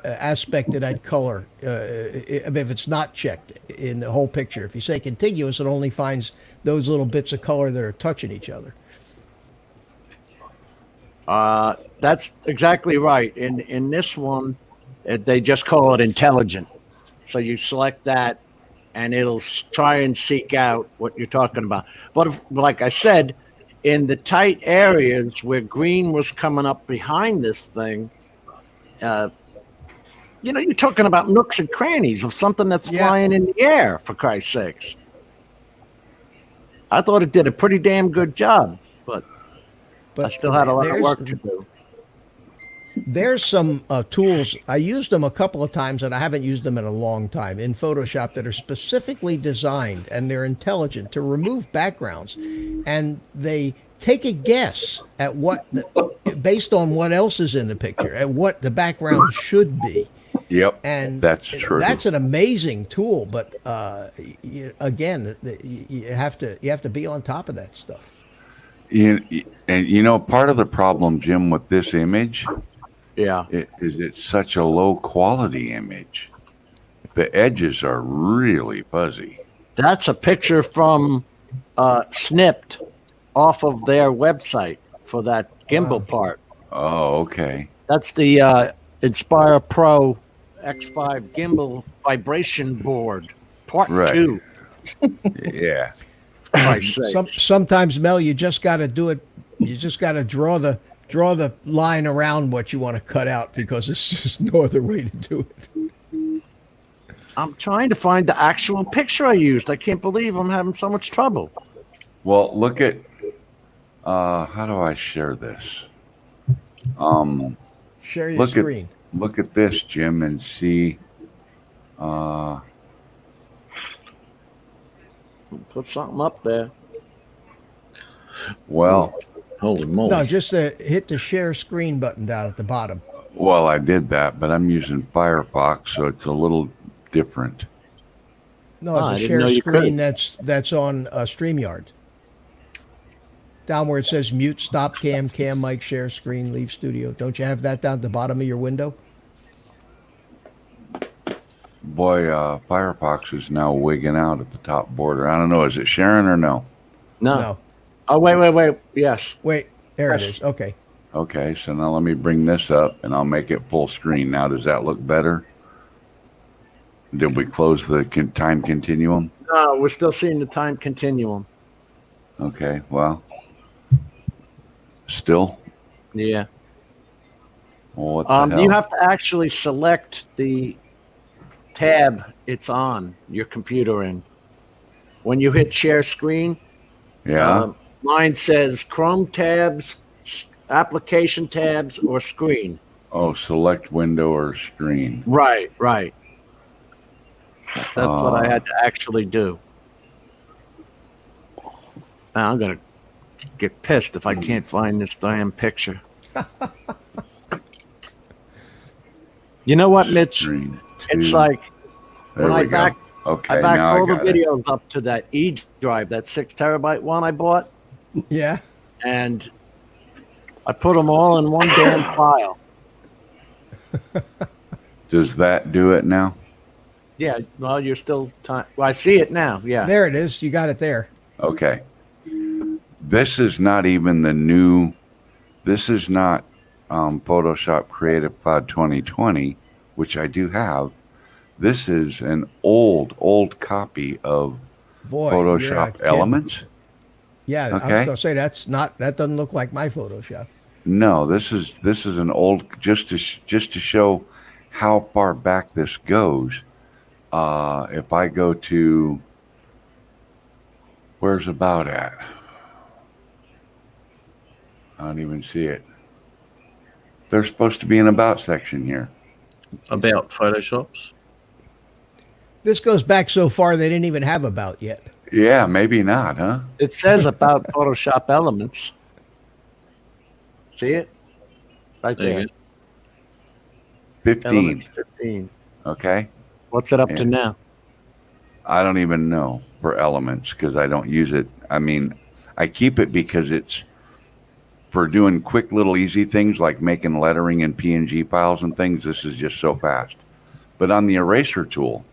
aspect of that color, if it's not checked in the whole picture. If you say contiguous, it only finds those little bits of color that are touching each other. That's exactly right. In this one, they just call it intelligent. So you select that, and it'll try and seek out what you're talking about. But like I said, in the tight areas where green was coming up behind this thing, you're talking about nooks and crannies of something that's flying in the air, for Christ's sakes. I thought it did a pretty damn good job, but I still had a lot of work to do. There's some tools. I used them a couple of times, and I haven't used them in a long time in Photoshop that are specifically designed, and they're intelligent to remove backgrounds, and they take a guess at based on what else is in the picture, at what the background should be. Yep, and that's true. That's an amazing tool, but again, you have to be on top of that stuff. And part of the problem, Jim, with this image, is it's such a low quality image. The edges are really fuzzy. That's a picture from snipped off of their website for that gimbal part. Oh, okay. That's the Inspire Pro X5 gimbal vibration board, part Right. 2. Yeah. Sometimes, Mel, you just got to do it. You just got to draw the line around what you want to cut out, because it's just no other way to do it. I'm trying to find the actual picture I used. I can't believe I'm having so much trouble. Well, look at how do I share this? Share your screen. Look at this, Jim, and see. Put something up there. Well, holy moly! No, just hit the share screen button down at the bottom. Well, I did that, but I'm using Firefox, so it's a little different. No, the share screen that's on StreamYard. Down where it says mute, stop cam, mic, share screen, leave studio. Don't you have that down at the bottom of your window? Boy, Firefox is now wigging out at the top border. I don't know. Is it sharing or no? No. Oh, wait. Yes. Wait. There it is. Okay. Okay, so now let me bring this up, and I'll make it full screen. Now, does that look better? Did we close the time continuum? No, we're still seeing the time continuum. Okay, well, still? Yeah. Well, what the hell? You have to actually select the tab it's on your computer in. When you hit share screen, mine says Chrome tabs, application tabs, or screen. Oh, select window or screen. Right. That's what I had to actually do. Now I'm going to get pissed if I can't find this damn picture. You know what, Mitch? Screen It's two. like There when I we go. backed Okay, all now the I got it. videos up to that E drive, that 6 terabyte one I bought. Yeah. And I put them all in one damn file. Does that do it now? Yeah, well, you're still time. Well, I see it now. Yeah. There it is. You got it there. Okay. This is not even the new. This is not Photoshop Creative Cloud 2020, which I do have. This is an old copy of Photoshop Elements. Yeah, okay. I was going to say that doesn't look like my Photoshop. No, this is an old, just to show how far back this goes. If I go to, where's About at? I don't even see it. There's supposed to be an About section here. About Photoshops? This goes back so far they didn't even have About yet. Yeah, maybe not, huh? It says About Photoshop Elements. See it? Right there. 15. Elements 15. Okay. What's it up to now? I don't even know for Elements because I don't use it. I mean, I keep it because it's for doing quick little easy things like making lettering and PNG files and things. This is just so fast. But on the eraser tool,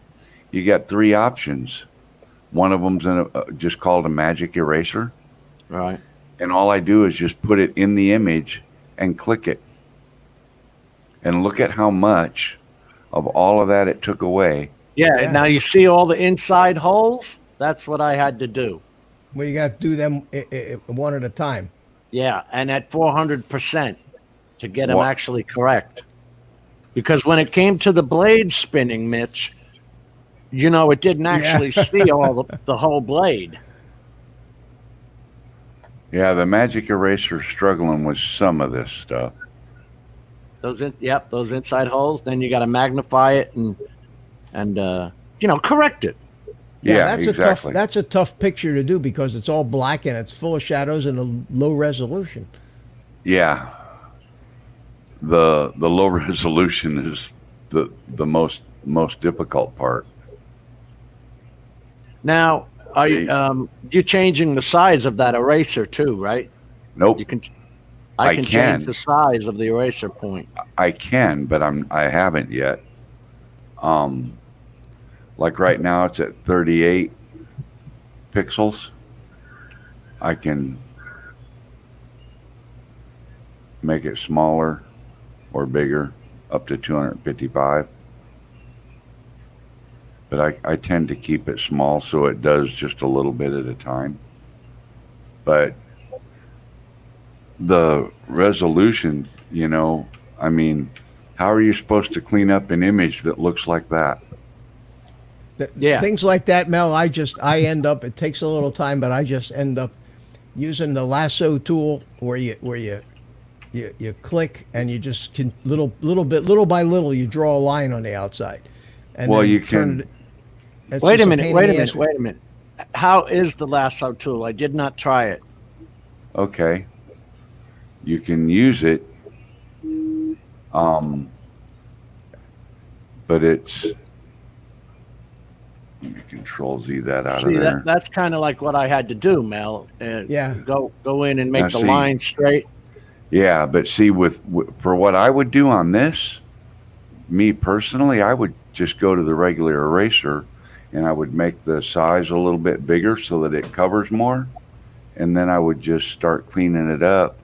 you got 3 options. One of them's just called a magic eraser. Right. And all I do is just put it in the image and click it. And look at how much of all of that it took away. Yeah, now you see all the inside holes? That's what I had to do. Well, you got to do them one at a time. Yeah, and at 400% to get them actually correct. Because when it came to the blade spinning, Mitch, you know, it didn't actually see all the whole blade. Yeah, the magic eraser struggling with some of this stuff. Those inside holes. Then you got to magnify it and correct it. Yeah, that's exactly. That's a tough picture to do because it's all black and it's full of shadows and a low resolution. Yeah, the low resolution is the most difficult part. Now, you're changing the size of that eraser too, right? Nope. You can. I can change the size of the eraser point. I can, but I haven't yet. Like right now, it's at 38 pixels. I can make it smaller. or bigger, up to 255. But I tend to keep it small so it does just a little bit at a time. But the resolution, you know, I mean, how are you supposed to clean up an image that looks like that? Yeah. Things like that, Mel, I end up, it takes a little time, but I just end up using the lasso tool where you click and you just can little by little you draw a line on the outside. And well, then you can. Wait a minute. How is the lasso tool? I did not try it. Okay. You can use it. But it's, you Control Z that out of there. That's kind of like what I had to do, Mel. Yeah. Go in and make Now, the line straight. Yeah, but see, for what I would do on this, me personally, I would just go to the regular eraser and I would make the size a little bit bigger so that it covers more. And then I would just start cleaning it up.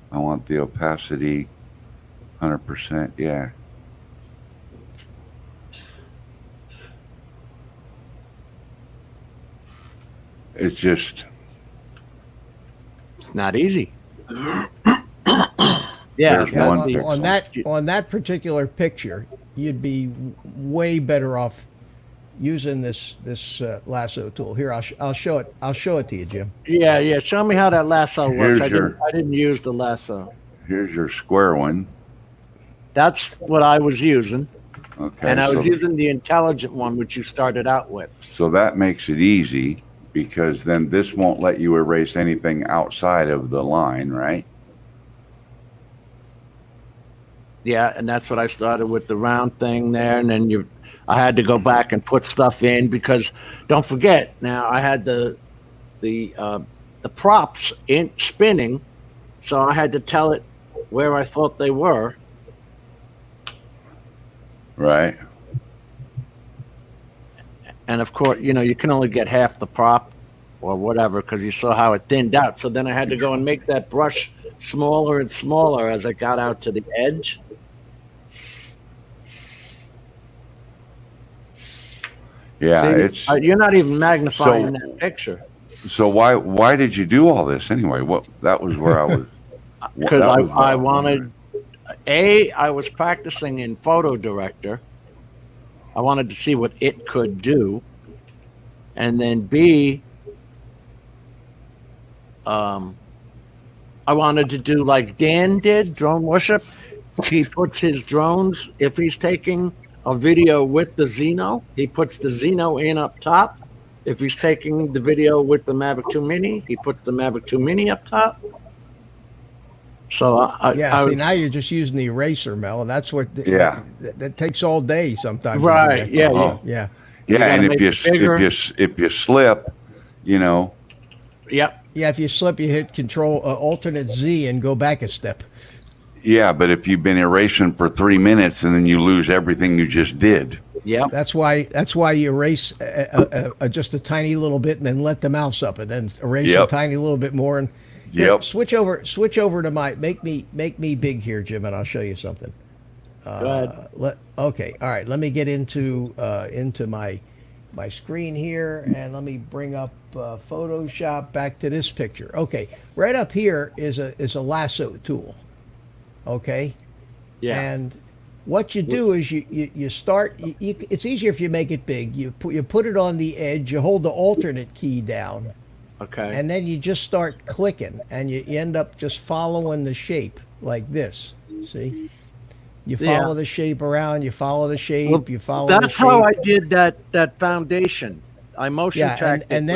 I want the opacity 100%. Yeah. It's just. It's not easy. Yeah, on that particular picture, you'd be way better off using this lasso tool. Here, I'll show it. I'll show it to you, Jim. Yeah. Show me how that lasso works. I Here's didn't use the lasso. Here's your square one. That's what I was using. Okay. And I was using the intelligent one, which you started out with. So that makes it easy because then this won't let you erase anything outside of the line, right? Yeah, and that's what I started with, the round thing there, and then I had to go back and put stuff in because don't forget, now I had the props in spinning, so I had to tell it where I thought they were. Right. And of course, you can only get half the prop or whatever because you saw how it thinned out. So then I had to go and make that brush smaller and smaller as I got out to the edge. Yeah, See, you're not even magnifying that picture. So why did you do all this anyway? That was where I was. Because I wanted. I was practicing in PhotoDirector. I wanted to see what it could do. And then B, I wanted to do like Dan did, drone worship. He puts his drones, if he's taking a video with the Xeno, he puts the Xeno in up top. If he's taking the video with the Mavic 2 Mini, he puts the Mavic 2 Mini up top. So see, now you're just using the eraser, Mel, and that's what. That takes all day sometimes. Right? Yeah. Yeah. And if you slip, Yep. Yeah, if you slip, you hit Control Alternate Z and go back a step. Yeah, but if you've been erasing for 3 minutes and then you lose everything you just did. Yeah. That's why you erase just a tiny little bit and then let the mouse up and then erase a tiny little bit more and. Yep. Switch over to my make me big here, Jim, and I'll show you something. Go ahead. Okay. All right. Let me get into my screen here, and let me bring up Photoshop back to this picture. Okay. Right up here is a lasso tool. Okay. Yeah. And what you do is you start. It's easier if you make it big. You put it on the edge. You hold the alternate key down. Okay. And then you just start clicking, and you end up just following the shape like this. See? You follow the shape around. You follow the shape. Well, you follow. That's how I did that foundation. I motion tracked it and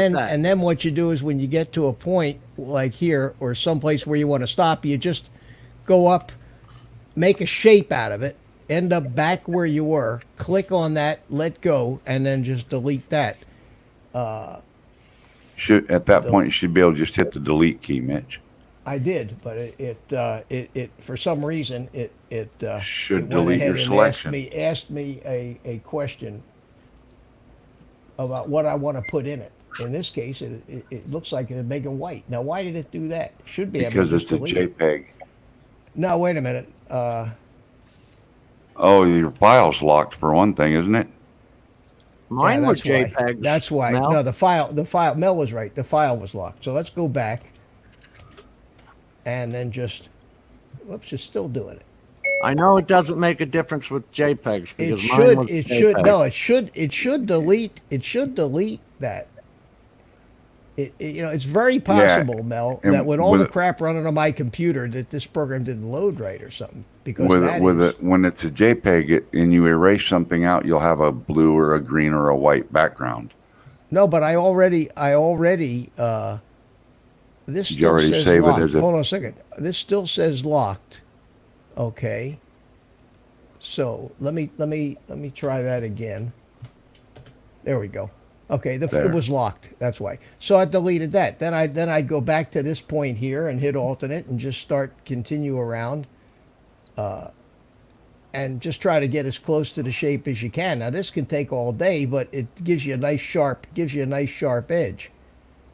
then what you do is when you get to a point like here or someplace where you want to stop, you just go up, make a shape out of it, end up back where you were, click on that, let go, and then just delete that. At that point, you should be able to just hit the delete key, Mitch. I did, but it for some reason it should it delete your selection. Asked me a question about what I want to put in it. In this case, it looks like it'd make it white. Now, why did it do that? It should be because it's a JPEG. No, wait a minute. Oh, your file's locked for one thing, isn't it? Mine were that's why. JPEGs. That's why. Mel. No, the file. Mel was right. The file was locked. So let's go back, and then just. Whoops, it's still doing it. I know it doesn't make a difference with JPEGs It because mine should. was It JPEG. should. No, it should. It should delete. It should delete that. It's very possible, Mel, and that with all with the it- crap running on my computer, that this program didn't load right or something. Because When it's a JPEG and you erase something out, you'll have a blue or a green or a white background. No, but I already. This Did you still already says save it locked. as a- Hold on a second. This still says locked. Okay. So let me try that again. There we go. Okay, There. it was locked. That's why. So I deleted that. Then I'd go back to this point here and hit alternate and just continue around, and just try to get as close to the shape as you can. Now this can take all day, but it gives you a nice sharp edge.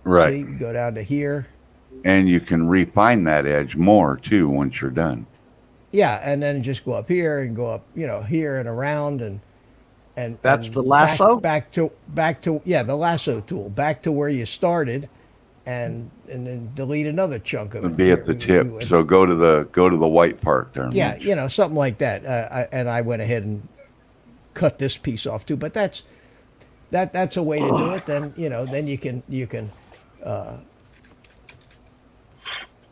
Right. See, go down to here. And you can refine that edge more too once you're done. Yeah, and then just go up here and go up, here and around and That's and the lasso? back to the lasso tool, back to where you started, and then delete another chunk of it. It'd be at the tip. So go to the white part there. Yeah, something like that. I went ahead and cut this piece off too, but that's a way to do it. Then then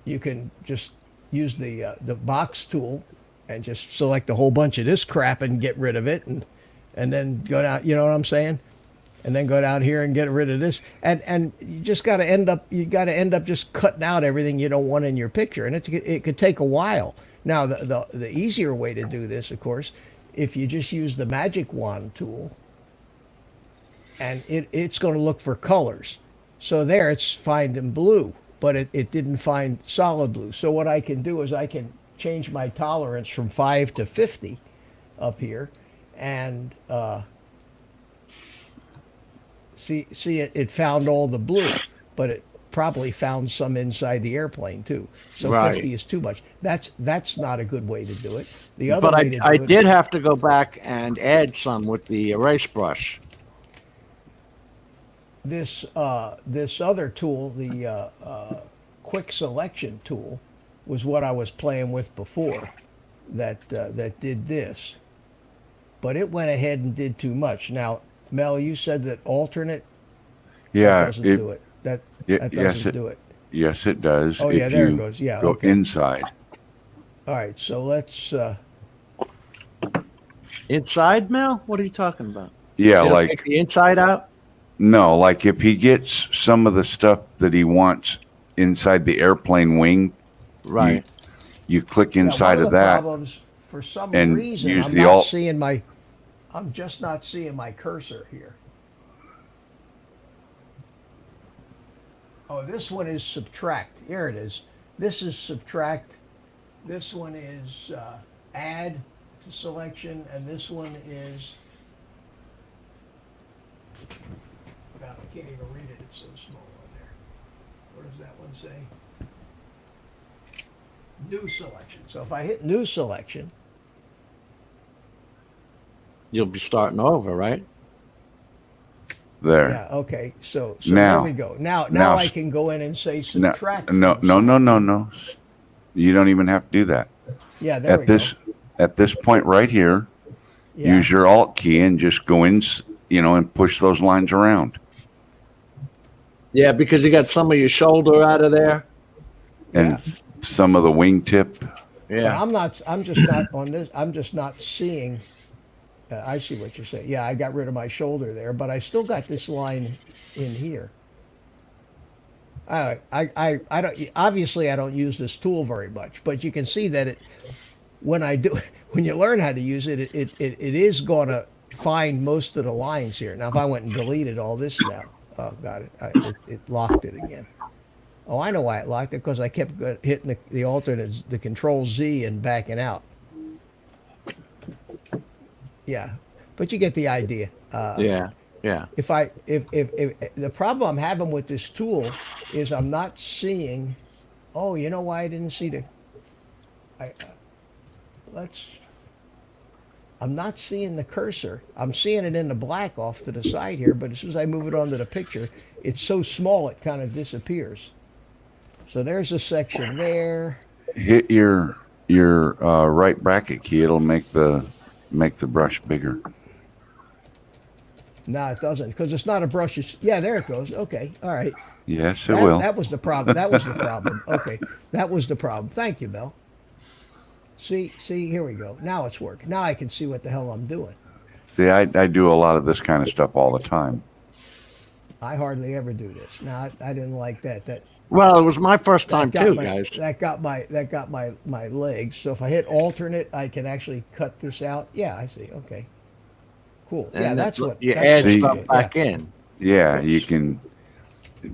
you can just use the box tool and just select a whole bunch of this crap and get rid of it, and then go down. You know what I'm saying? And then go down here and get rid of this, and you just got to end up just cutting out everything you don't want in your picture, and it could take a while. Now the easier way to do this, of course, if you just use the magic wand tool, and it's going to look for colors. So there it's finding blue, but it didn't find solid blue. So what I can do is I can change my tolerance from 5 to 50 up here, and see it found all the blue, but it probably found some inside the airplane too. So Right. 50 is too much. That's not a good way to do it. The other But way to do I it, did have to go back and add some with the erase brush. this other tool, the quick selection tool, was what I was playing with before. That did this, but it went ahead and did too much. Now, Mel, you said that alternate Yeah. doesn't do it. That yes, doesn't do it. Yes, it does. Oh, yeah, If there it you goes. Yeah, Go okay. inside. All right, so let's. Inside, Mel? What are you talking about? Yeah, It'll like take the inside out? no, like if he gets some of the stuff that he wants inside the airplane wing, Right. you click Now, inside one of the that. problems, for some and reason, use I'm the not alt- seeing my. I'm just not seeing my cursor here. Oh, this one is subtract. Here it is. This is subtract. This one is add to selection, and this one is. God, I can't even read it. It's so small on there. What does that one say? New selection. So if I hit new selection, You'll be starting over, right? There. yeah, okay. So Now- there we go. Now now I s- can go in and say No, subtract. no, from no, no, no, selection. no. You don't even have to do that. Yeah, there we At this go. at this point right here, Yeah. use your Alt key and just go in, and push those lines around. Yeah, because you got some of your shoulder out of there. And some of the wingtip. But Yeah. I'm just not on this. I'm just not seeing. I see what you're saying. Yeah, I got rid of my shoulder there, but I still got this line in here. I don't obviously I don't use this tool very much, but you can see that when you learn how to use it, it is going to find most of the lines here. Now, if I went and deleted all this now, oh god, it locked it again. Oh, I know why it locked it, because I kept hitting the alternate, the Control Z, and backing out. Yeah, but you get the idea. Yeah. Yeah. If the problem I'm having with this tool is I'm not seeing. Oh, you know why I didn't see the. I'm not seeing the cursor. I'm seeing it in the black off to the side here, but as soon as I move it onto the picture, it's so small it kind of disappears. So there's a section there. Hit your right bracket key. It'll make the brush bigger. No, it doesn't, because it's not a brush. Yeah, there it goes. Okay, all right. Yes, it will. That was the problem. That was the problem. Okay, that was the problem. Thank you, Mel. See, here we go. Now it's working. Now I can see what the hell I'm doing. See, I do a lot of this kind of stuff all the time. I hardly ever do this. No, I didn't like that. Well, it was my first time too, guys. That got my legs. So if I hit alternate, I can actually cut this out. Yeah, I see. Okay, cool. And yeah, that's what you that's add stuff back in. Yeah, you can,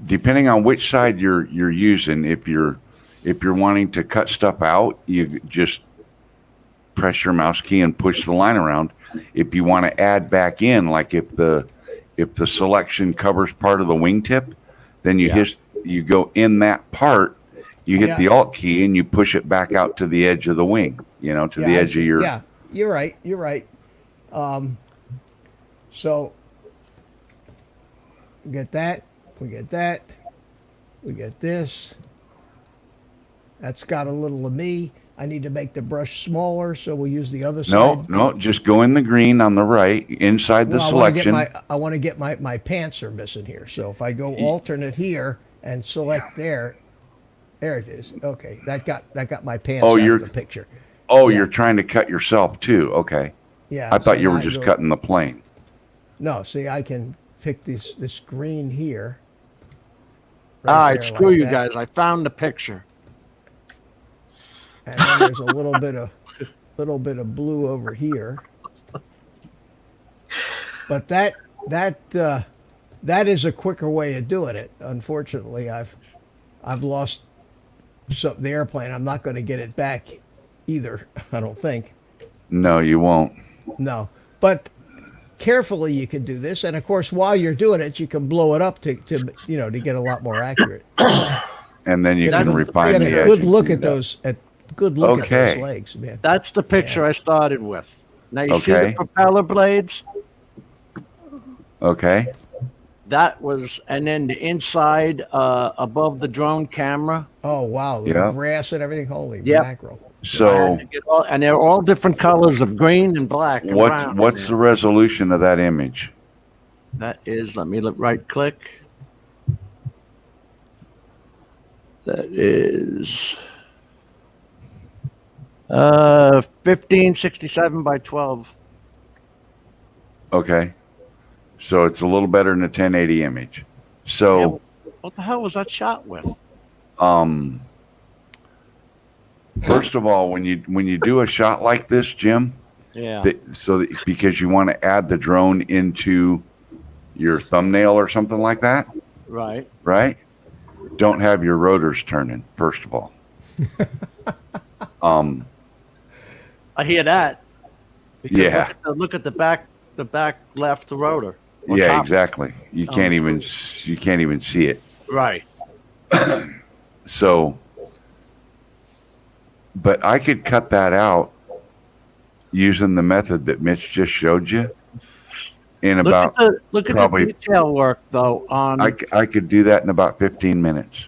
depending on which side you're using. If you're wanting to cut stuff out, you just press your mouse key and push the line around. If you want to add back in, like if the selection covers part of the wingtip, then you go in that part, you hit the Alt key and you push it back out to the edge of the wing, to the edge of your. Yeah, you're right. So we get that, we get this. That's got a little of me. I need to make the brush smaller, so we'll use the other side. No, just go in the green on the right, inside the selection. I want to get my pants are missing here. So if I go alternate here and select there it is. Okay, that got my pants out of the picture. Oh, you're trying to cut yourself too. Okay. Yeah. I thought you were just cutting the plane. No, see, I can pick this green here. All right, screw you guys. I found the picture. And then there's a little bit of blue over here. But that is a quicker way of doing it. Unfortunately, I've lost the airplane. I'm not going to get it back either, I don't think. No, you won't. No. But carefully you can do this, and of course while you're doing it you can blow it up to get a lot more accurate. And then you can refine the edge. Good look at those at those legs, man. That's the picture I started with. Now you see the propeller blades? Okay. That was, and then the inside above the drone camera. Oh wow, the grass and everything. Holy mackerel. So and they're all different colors of green and black. What's the resolution of that image? That is, let me right click. That is 1567 by 12. Okay. So it's a little better than a 1080 image. So what the hell was that shot with? First of all, when you do a shot like this, Jim, because you want to add the drone into your thumbnail or something like that, right? Don't have your rotors turning. First of all, I hear that. Because look at the back left rotor. Yeah, exactly. You can't even see it. Right. So, but I could cut that out using the method that Mitch just showed you. Look at the detail work though. I could do that in about 15 minutes.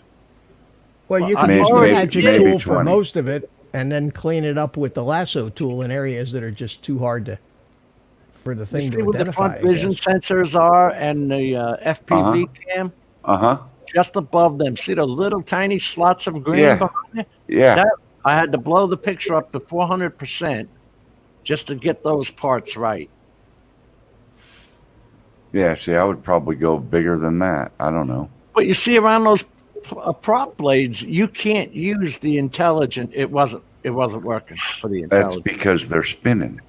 Well, you can use the magic tool for most of it, and then clean it up with the lasso tool in areas that are just too hard for the thing to identify. What the front vision sensors are and the FPV cam? Just above them. See those little tiny slots of green behind it? Yeah. I had to blow the picture up to 400% just to get those parts right. Yeah, see, I would probably go bigger than that. I don't know. But you see around those prop blades, you can't use the intelligent. It wasn't working for the intelligent. That's because they're spinning.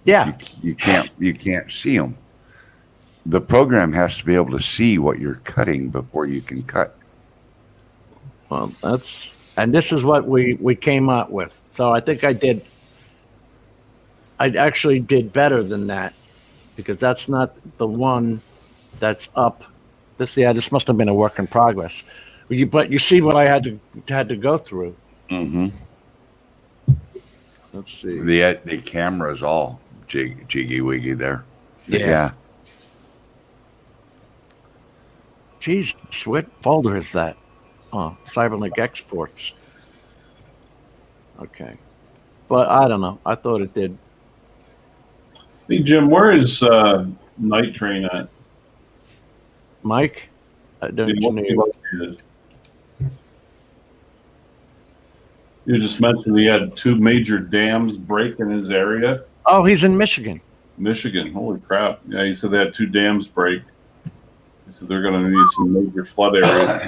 Yeah. You can't see them. The program has to be able to see what you're cutting before you can cut. Well, this is what we came up with. So I think I actually did better than that, because that's not the one that's up. This must have been a work in progress. But you see what I had to go through. Mm-hmm. Let's see. The camera is all jiggy wiggy there. Yeah. Geez, what folder is that? Oh, Cyberlink exports. Okay. But I don't know. I thought it did. Hey, Jim, where is Night Train at? Mike? You just mentioned he had 2 major dams break in his area. Oh, he's in Michigan. Michigan, holy crap. Yeah, he said they had 2 dams break. He said they're going to need some major flood areas.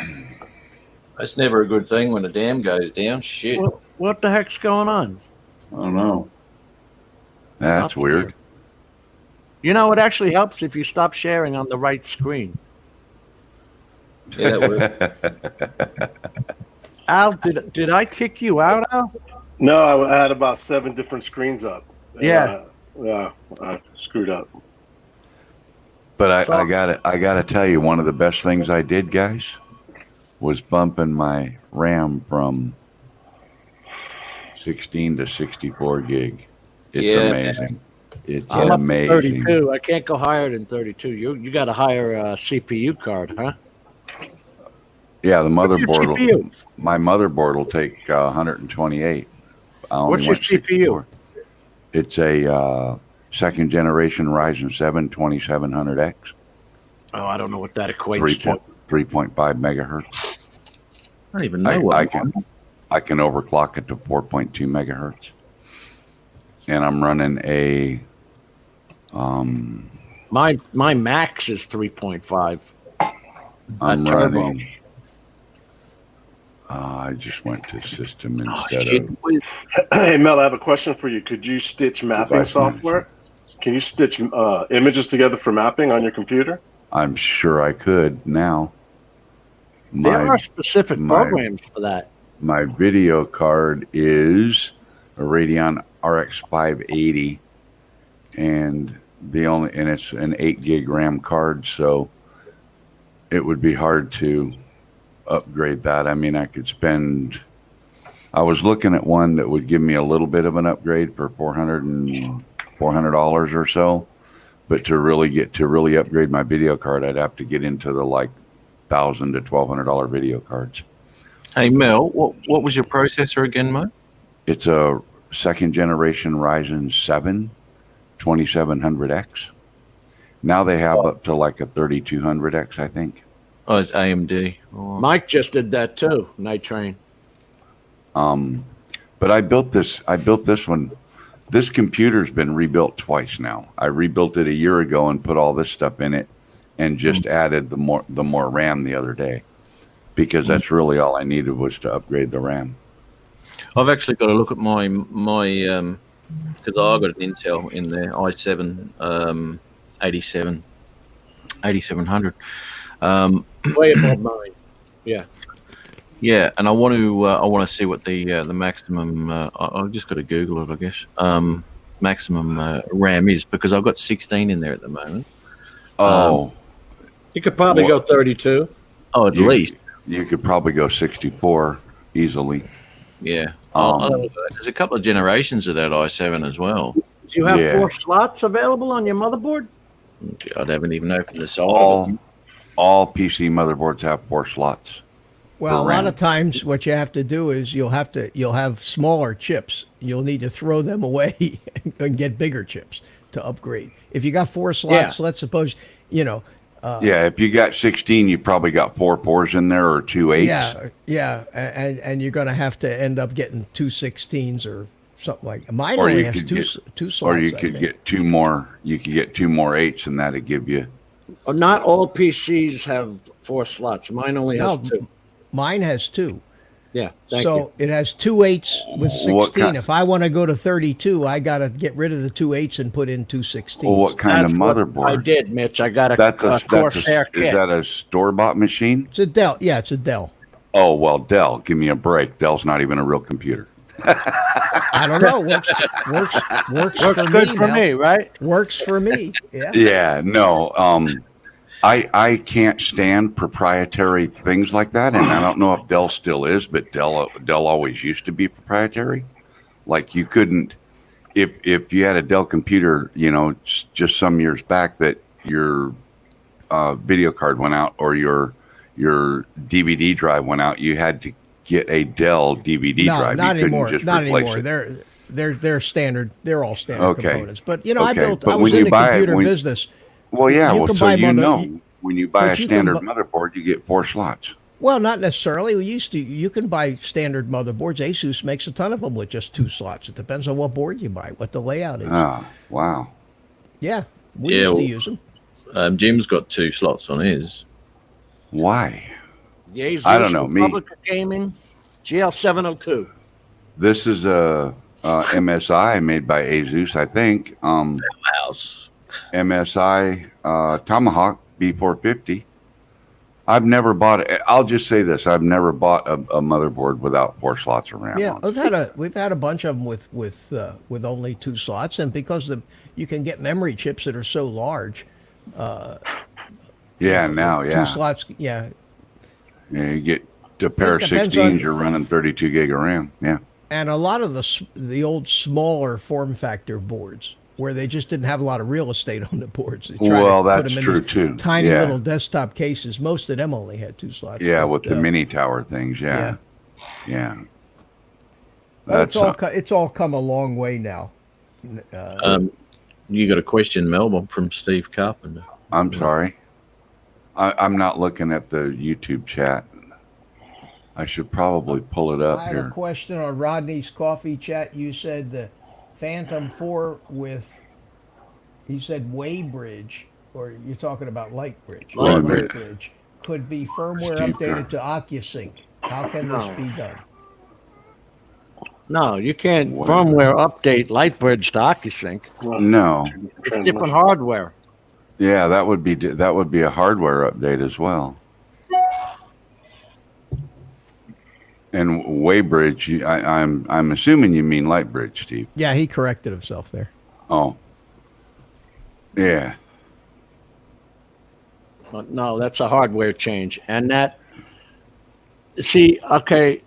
That's never a good thing when a dam goes down. Shit. What the heck's going on? I don't know. That's weird. You know, it actually helps if you stop sharing on the right screen. Yeah, that would. Al, did I kick you out, Al? No, I had about 7 different screens up. Yeah. I screwed up. But I gotta tell you, one of the best things I did, guys, was bumping my RAM from 16 to 64 gig. It's amazing. It's amazing. 32. I can't go higher than 32. You got a higher CPU card, huh? Yeah, the motherboard. My motherboard will take 128. What's your CPU? It's a second generation Ryzen 7 2700X. Oh, I don't know what that equates to. 3.5 megahertz. I don't even know I can overclock it to 4.2 megahertz. And I'm running a my max is 3.5. I'm running. I just went to system instead of. Hey Mel, I have a question for you. Could you stitch mapping software? Can you stitch images together for mapping on your computer? I'm sure I could now. There are specific programs for that. My video card is a Radeon RX 580, and it's an 8 gig RAM card, so it would be hard to upgrade that. I mean, I was looking at one that would give me a little bit of an upgrade for $400 or so, but to really upgrade my video card, I'd have to get into the like $1,000 to $1,200 video cards. Hey Mel, what was your processor again, mate? It's a second generation Ryzen 7 2700X. Now they have up to like a 3200X, I think. Oh, it's AMD. Oh. Mike just did that too. Night Train. But I built this one. This computer's been rebuilt twice now. I rebuilt it a year ago and put all this stuff in it, and just added the more RAM the other day, because that's really all I needed was to upgrade the RAM. I've actually got to look at my because I got an Intel in there, i7 8700. Way above mine. Yeah. Yeah, and I want to see what the maximum. I've just got to Google it, I guess. Maximum RAM is, because I've got 16 in there at the moment. You could probably go 32. Oh, at least you could probably go 64 easily. Yeah. There's a couple of generations of that i7 as well. Do you have 4 slots available on your motherboard? I haven't even opened the side. All PC motherboards have 4 slots. Well, a lot of times what you have to do is you'll have smaller chips. You'll need to throw them away and get bigger chips to upgrade. If you got 4 slots, let's suppose, if you got 16, you probably got 4 4s in there or 2 8s. Yeah, and you're going to have to end up getting 2 16s or something like that. Mine only has two slots. Or you could get 2 more. You could get 2 more 8s, and that'd give you. Not all PCs have 4 slots. Mine only has 2. Mine has 2. Yeah. So it has 2 8s with 16. If I want to go to 32, I got to get rid of the 2 8s and put in 2 16s. Well, what kind of motherboard? I did, Mitch. I got a Corsair kit. Is that a store-bought machine? It's a Dell. Yeah, it's a Dell. Oh, well, Dell. Give me a break. Dell's not even a real computer. I don't know. Works for good me, for me, right? Works for me. Yeah. Yeah. No. I can't stand proprietary things like that, and I don't know if Dell still is, but Dell always used to be proprietary. Like you couldn't, if you had a Dell computer, you know, just some years back that your video card went out or your DVD drive went out, you had to get a Dell DVD drive. Not you couldn't anymore. just Not replace anymore. it. They're standard. They're all standard Okay. components. But you know, Okay. I But was when in you the buy it, computer when- business. Well, yeah. You Well, can so buy you mother- know, when you buy a but you can standard bu- motherboard, you get 4 slots. Well, not necessarily. You can buy standard motherboards. Asus makes a ton of them with just 2 slots. It depends on what board you buy, what the layout is. Ah, wow. Yeah, we used to use them. Jim's got 2 slots on his. Why? The Asus I don't know, me. Republic of Gaming, GL702. This is a MSI made by Asus, I think. House. MSI Tomahawk B450. I've never bought it. I'll just say this: I've never bought a motherboard without 4 slots of RAM. Yeah, on. we've had a bunch of them with only 2 slots, and because you can get memory chips that are so large. Yeah, now, 2 slots. Yeah. Yeah, you get a pair of It depends 16s, on- you're running 32 gig of RAM. Yeah. And a lot of the old smaller form factor boards where they just didn't have a lot of real estate on the boards. They tried Well, to put that's them in true, these too. Tiny Yeah. little desktop cases. Most of them only had 2 slots. Yeah, but, with the mini tower things. Yeah. Yeah. But That's it's all come a long way now. You got a question, Melbourne, from Steve Carpenter. I'm sorry. I'm not looking at the YouTube chat. I should probably pull it up I have here. a question on Rodney's coffee chat. You said the Phantom 4 he said Waybridge, or you're talking about Lightbridge. Lightbridge. Lightbridge could be firmware Steve updated to OcuSync. How can this be done? No, you can't Wow. firmware update Lightbridge to OcuSync. No. It's different hardware. Yeah, that would be a hardware update as well. And Waybridge, I'm assuming you mean Lightbridge, Steve. Yeah, he corrected himself there. Oh. Yeah. But no, that's a hardware change. And okay,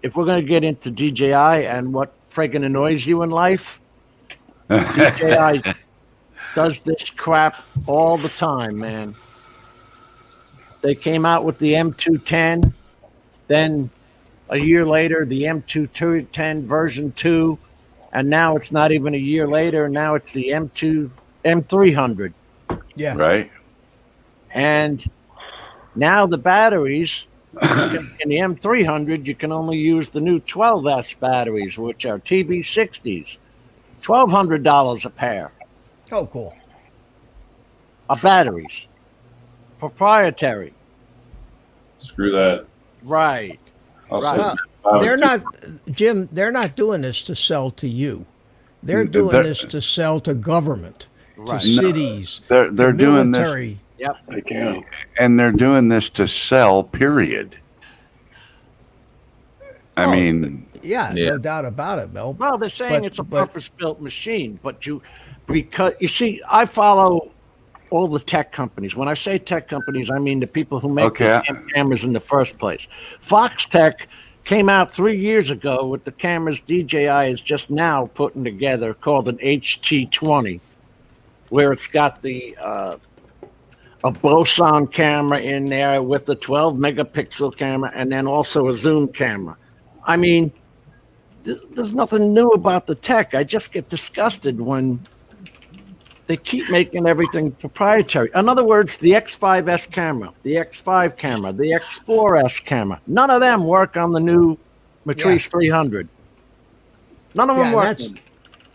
if we're going to get into DJI and what friggin' annoys you in life, DJI does this crap all the time, man. They came out with the M210, then a year later, the M210 version 2, and now it's not even a year later. Now it's the M300. Yeah. Right. And now the batteries in the M300, you can only use the new 12S batteries, which are TB60s. $1,200 a pair Oh, cool. of batteries. Proprietary. Screw that. Right. I'll Right. send Well, it. they're not, Jim, they're not doing this to sell to you. They're doing this to sell to government, Right. to cities, They're to doing this, military. Yep. They can. and they're doing this to sell. Period. I Oh, mean, Yeah, Yeah. no doubt about it, Mel. Well, they're saying But- it's a but- purpose-built machine, because you see, I follow all the tech companies. When I say tech companies, I mean the people who make Okay. the damn cameras in the first place. Foxtech came out 3 years ago with the cameras DJI is just now putting together, called an HT20, where it's got a boson camera in there with the 12 megapixel camera, and then also a zoom camera. I mean, there's nothing new about the tech. I just get disgusted when they keep making everything proprietary. In other words, the X5S camera, the X5 camera, the X4S camera, none of them work on the new Matrice 300. None of them Yeah, work. that's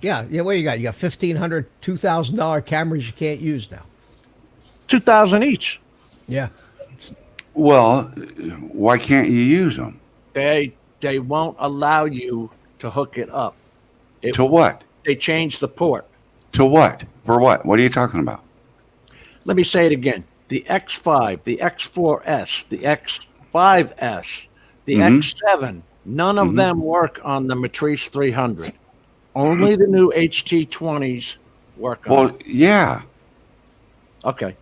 yeah. What do you got? You got $1,500, $2,000 cameras you can't use now. 2,000 each. Yeah. well, why can't you use them? They won't allow you to hook it up. To what? They changed the port. To what? For what? What are you talking about? Let me say it again. The X5, the X4S, the X5S, the X7, none of them work on the Matrice 300. Only the new HT20s work on Well, it. yeah. Okay.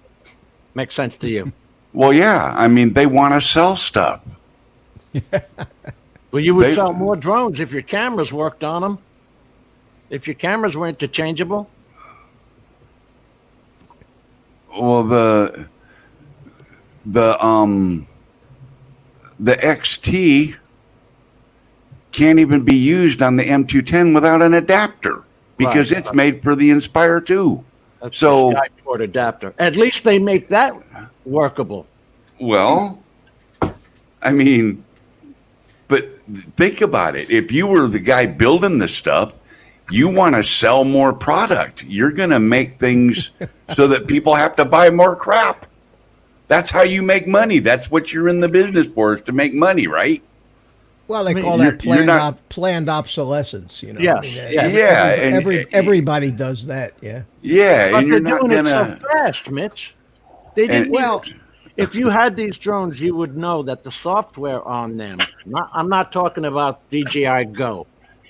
Makes sense to you. Well, yeah. I mean, they want to sell stuff. Well, you would They- sell more drones if your cameras worked on them. If your cameras were interchangeable? Well, the XT can't even be used on the M210 without an adapter because it's made for the Inspire 2. That's So the Skyport adapter. At least they make that workable. Well, I mean, but think about it. If you were the guy building the stuff, you want to sell more product. You're going to make things so that people have to buy more crap. That's how you make money. That's what you're in the business for, is to make money, right? Well, they I mean, call that you're planned obsolescence. You know. Yes, I mean, yeah. Everybody does that. Yeah. Yeah, But and you're they're not doing gonna. it so fast, Mitch. They didn't. Well, if you had these drones, you would know that the software on them. I'm not talking about DJI Go.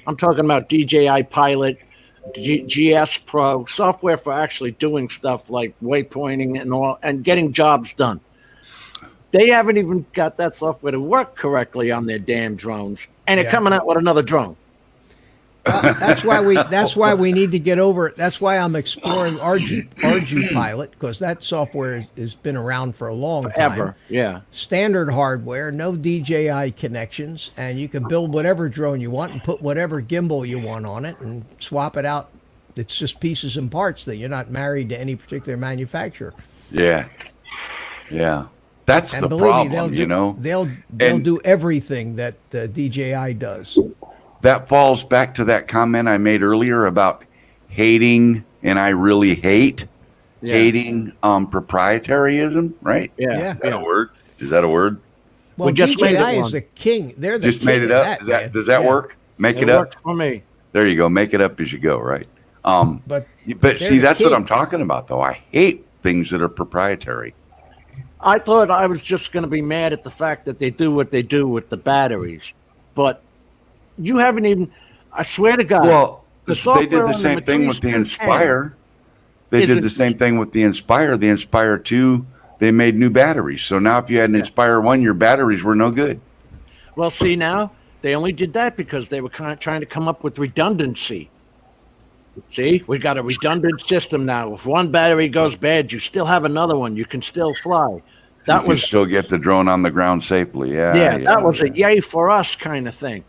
I'm talking about DJI Pilot, GS Pro, software for actually doing stuff like waypointing and all, and getting jobs done. They haven't even got that software to work correctly on their damn drones, and they're coming out with another drone. That's why we need to get over it. That's why I'm exploring RG Pilot, because that software has been around for a long time. Ever, yeah. Standard hardware, no DJI connections, and you can build whatever drone you want and put whatever gimbal you want on it and swap it out. It's just pieces and parts that you're not married to any particular manufacturer. Yeah, yeah. That's And the believe problem, me, you know. they'll do everything that DJI does. That falls back to that comment I made earlier about hating, and I really hate hating proprietaryism, right? Yeah. Is that a word? Is that a word? Well, We just made it DJI is one. the king. They're the Just king made it of up. that, Does that man. work? Make It it up. works for me. There you go. Make it up as you go, right? But But they're see, the that's what king. I'm talking about, though. I hate things that are proprietary. I thought I was just going to be mad at the fact that they do what they do with the batteries, but you haven't even. I swear to God. Well, the they software did on the same thing with the Matrice 210 Inspire. They did isn't- the same thing with the Inspire. The Inspire 2, they made new batteries. So now if you had an Inspire 1, your batteries were no good. Well, see now they only did that because they were kind of trying to come up with redundancy. See, we got a redundant system now. If one battery goes bad, you still have another one. You can still fly. That You was can still get the drone on the ground safely. Yeah, that was a yay for us kind of thing.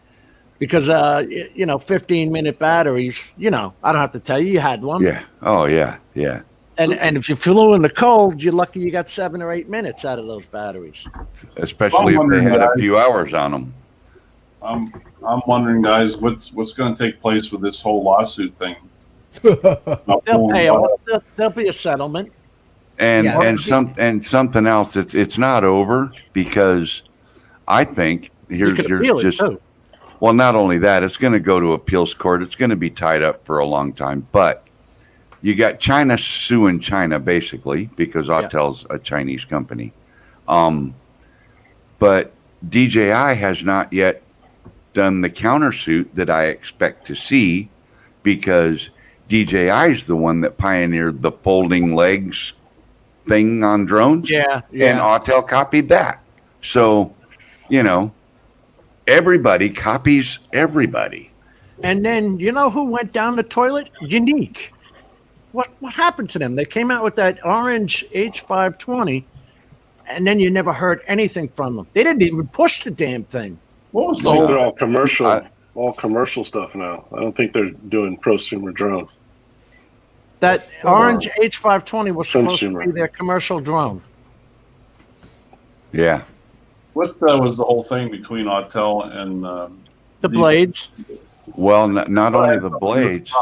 Because 15-minute batteries, I don't have to tell you, you had one. Yeah. Oh, yeah. Yeah. And if you flew in the cold, you're lucky you got 7 or 8 minutes out of those batteries. Especially if they had a few hours on them. I'm wondering, guys, what's going to take place with this whole lawsuit thing? They'll pay off. There'll be a settlement. And something else. It's not over, because I think You can appeal it too. well, not only that, it's going to go to appeals court. It's going to be tied up for a long time. But you got China suing China, basically, because Autel's a Chinese company. But DJI has not yet done the countersuit that I expect to see, because DJI is the one that pioneered the folding legs thing on drones. Yeah. And Autel copied that. So, everybody copies everybody. And then you know who went down the toilet? Unique. What happened to them? They came out with that orange H520, and then you never heard anything from them. They didn't even push the damn thing. What was the They're whole? all commercial stuff now. I don't think they're doing prosumer drones. That orange H520 was supposed Consumer. to be their commercial drone. Yeah. What was the whole thing between Autel and The blades. Well, not only the blades.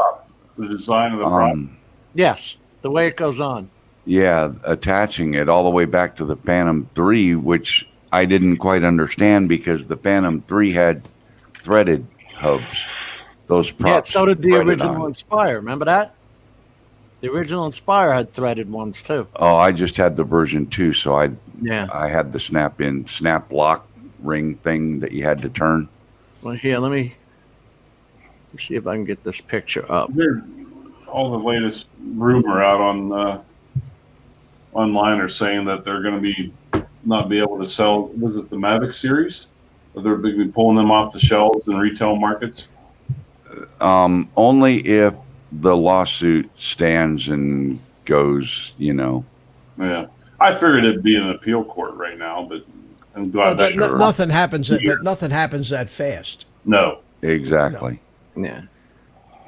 the design of the product? Yes, the way it goes on. Yeah, attaching it all the way back to the Phantom 3, which I didn't quite understand, because the Phantom 3 had threaded hubs. Those props. Yeah, so did the threaded original on. Inspire. Remember that? The original Inspire had threaded ones too. Oh, I just had the version 2, so I had the snap lock ring thing that you had to turn. Well, here, let me see if I can get this picture up. All the latest rumor out on online are saying that they're going to not be able to sell. Was it the Mavic series? Or they're going to be pulling them off the shelves in retail markets? Only if the lawsuit stands and goes, Yeah, I figured it'd be in an appeal court right now, but I'm glad that nothing happens. But nothing happens that fast. No, exactly. Yeah.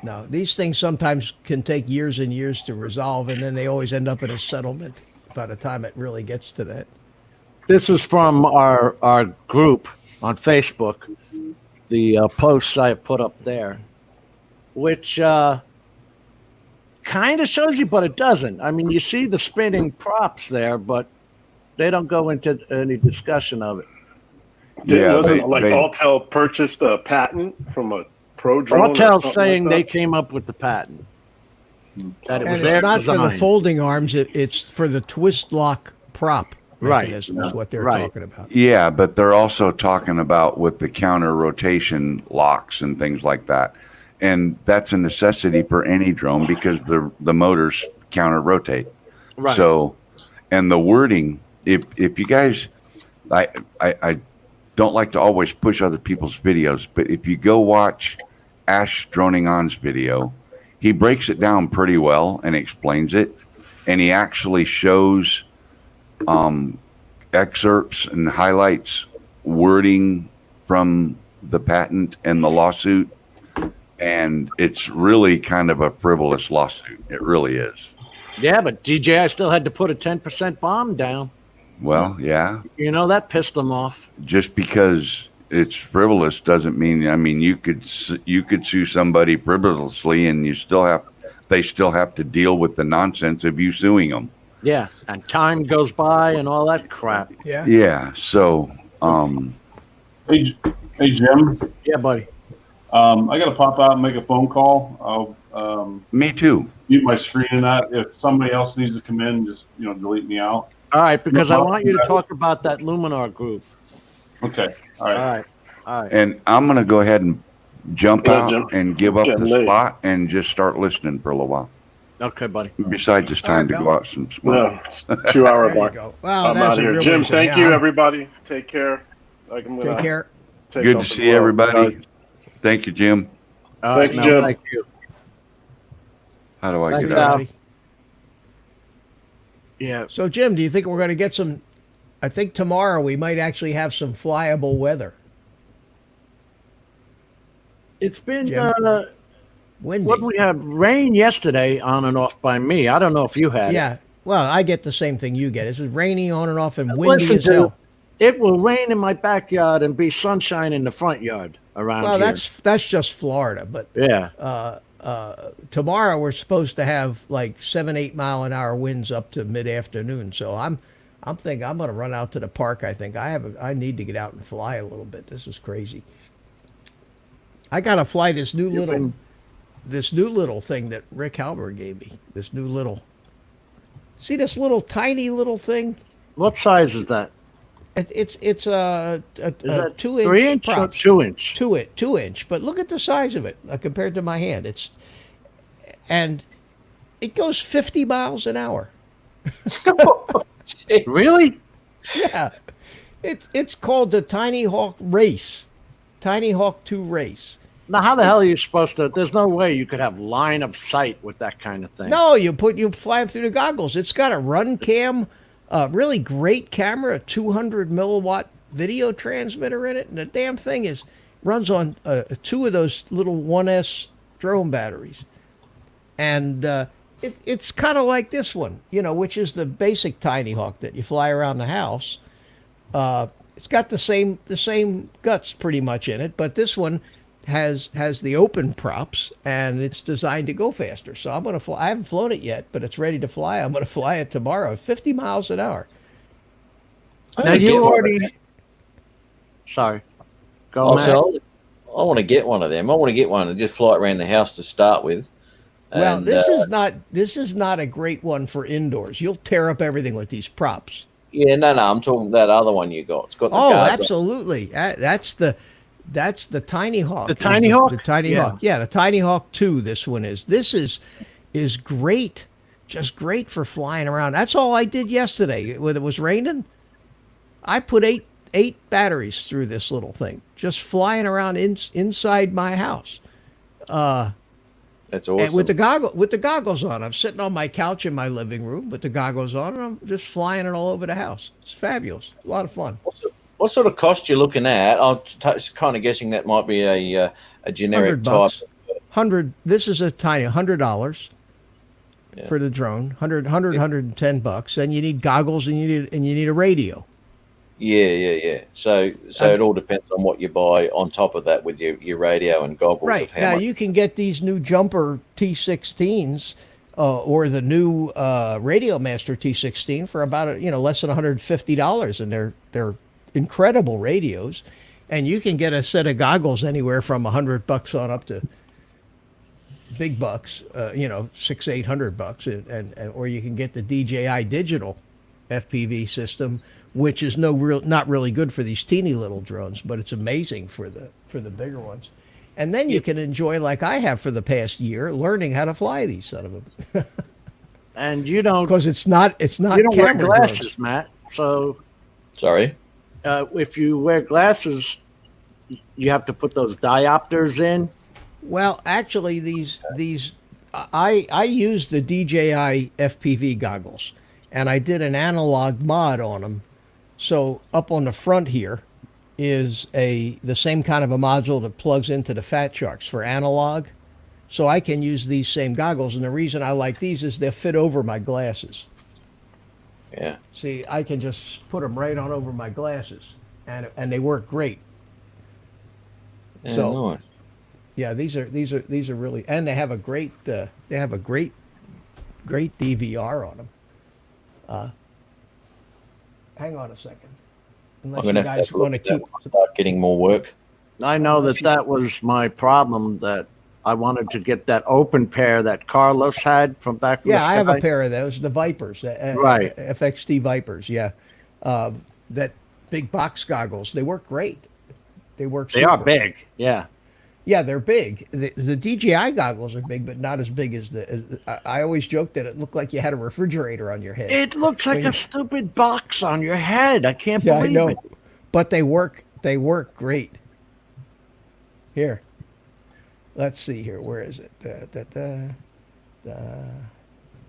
No, these things sometimes can take years and years to resolve, and then they always end up in a settlement by the time it really gets to that. This is from our group on Facebook, the posts I put up there, which kind of shows you, but it doesn't. I mean, you see the spinning props there, but they don't go into any discussion of it. Wasn't Alltel purchased a patent from a pro drone? Alltel's saying they came up with the patent. That it was and it's not design. for the folding arms; it's for the twist lock prop Right. mechanism. Is what they're talking about. Yeah, but they're also talking about with the counter rotation locks and things like that. And that's a necessity for any drone because the motors counter rotate. Right. So, and the wording, if you guys, I don't like to always push other people's videos, but if you go watch Ash Droning On's video, he breaks it down pretty well and explains it. And he actually shows excerpts and highlights wording from the patent and the lawsuit. And it's really kind of a frivolous lawsuit. It really is. Yeah, but DJI still had to put a 10% bomb down. Well, yeah. That pissed them off. Just because it's frivolous doesn't mean. I mean, you could sue somebody frivolously, and they still have to deal with the nonsense of you suing them. Yeah, and time goes by and all that crap. Yeah. Yeah. So, hey Jim. Yeah, buddy. I got to pop out and make a phone call. I'll me too. mute my screen and that. If somebody else needs to come in, just delete me out. All right, because I want you to talk about that Luminar group. Okay. All right. All right. And I'm going to go ahead and jump out Jim. and give up Getting the late. spot and just start listening for a little while. Okay, buddy. Besides, it's time to go out some smoke. No, it's 2 hour There you mark. go. Well, I'm that's out a here. real Jim, reason. thank Yeah, you, everybody. Take care. Take care. Good to see everybody. Thank you, Jim. Thanks, no, Jim. Thank you. How do I Thanks, get out? Al. Yeah. So, Jim, do you think we're going to get some? I think tomorrow we might actually have some flyable weather. It's been, Jim? Windy. what we have rain yesterday on and off by me. I don't know if you had it. Yeah. Well, I get the same thing you get. It's raining on and off and windy Listen, as hell. it will rain in my backyard and be sunshine in the front yard around Well, here. that's just Florida, but Yeah. tomorrow we're supposed to have like 7-8 mile an hour winds up to mid afternoon. So I'm thinking I'm going to run out to the park. I think I need to get out and fly a little bit. This is crazy. I got to fly this new little thing that Rick Halber gave me. This new little. See this little tiny little thing? What size is that? It's a Is that 2 inch 3 inch or props. 2 inch? 2 inch, but look at the size of it compared to my hand. And it goes 50 miles an hour. Really? Yeah, it's called the Tiny Hawk Race, Tiny Hawk 2 Race. Now, how the hell are you supposed to? There's no way you could have line of sight with that kind of thing. No, you fly through the goggles. It's got a run cam, really great camera, a 200 milliwatt video transmitter in it, and the damn thing runs on 2 of those little 1S drone batteries, and it's kind of like this one, which is the basic Tiny Hawk that you fly around the house. It's got the same guts pretty much in it, but this one has the open props and it's designed to go faster. So I'm gonna fly. I haven't flown it yet, but it's ready to fly. I'm gonna fly it tomorrow, 50 miles an hour. Now you already. Sorry. Go Matt. I want to get one of them. I want to get one and just fly it around the house to start with. Well, And, this is not a great one for indoors. You'll tear up everything with these props. Yeah, no, I'm talking that other one you got. It's got the Oh, guards on. absolutely. That's the Tiny Hawk. The Tiny Hawk? The Tiny Yeah. Hawk. Yeah, the Tiny Hawk 2. This one is. This is great. Just great for flying around. That's all I did yesterday when it was raining. I put eight batteries through this little thing, just flying around inside my house. That's awesome. And with the goggles on, I'm sitting on my couch in my living room with the goggles on, and I'm just flying it all over the house. It's fabulous. A lot of fun. What sort of cost you looking at? I'm kind of guessing that might be a generic type. This is a tiny $100 for the drone. $110, and you need goggles and you need a radio. Yeah. So it all depends on what you buy on top of that with your radio and goggles. Right. Now you can get these new Jumper T16s or the new Radio Master T16 for about less than $150, and they're incredible radios, and you can get a set of goggles anywhere from $100 on up to big bucks, $600-800, and or you can get the DJI digital FPV system, which is not really good for these teeny little drones, but it's amazing for the bigger ones. And then you can enjoy, like I have for the past year, learning how to fly these son of a. And you don't, because it's not. You don't wear glasses, drones. Matt. So sorry. If you wear glasses, you have to put those diopters in. Well, actually, I use the DJI FPV goggles, and I did an analog mod on them. So up on the front here is the same kind of a module that plugs into the Fat Sharks for analog. So I can use these same goggles, and the reason I like these is they fit over my glasses. Yeah. See, I can just put them right on over my glasses, and they work great. Yeah, so, nice. Yeah, these are really, and they have a great great DVR on them. Hang on a second. Unless you guys want to keep start getting more work. I know that was my problem, that I wanted to get that open pair that Carlos had from back. Yeah, I have a pair of those, the Vipers, right? FXT Vipers. Yeah, that big box goggles. They work great. They work. They are big. Yeah. Yeah, they're big. The DJI goggles are big, but not as big as I always joke that it looked like you had a refrigerator on your head. It looks like a stupid box on your head. I can't believe it. But they work. They work great. Here, let's see here. Where is it?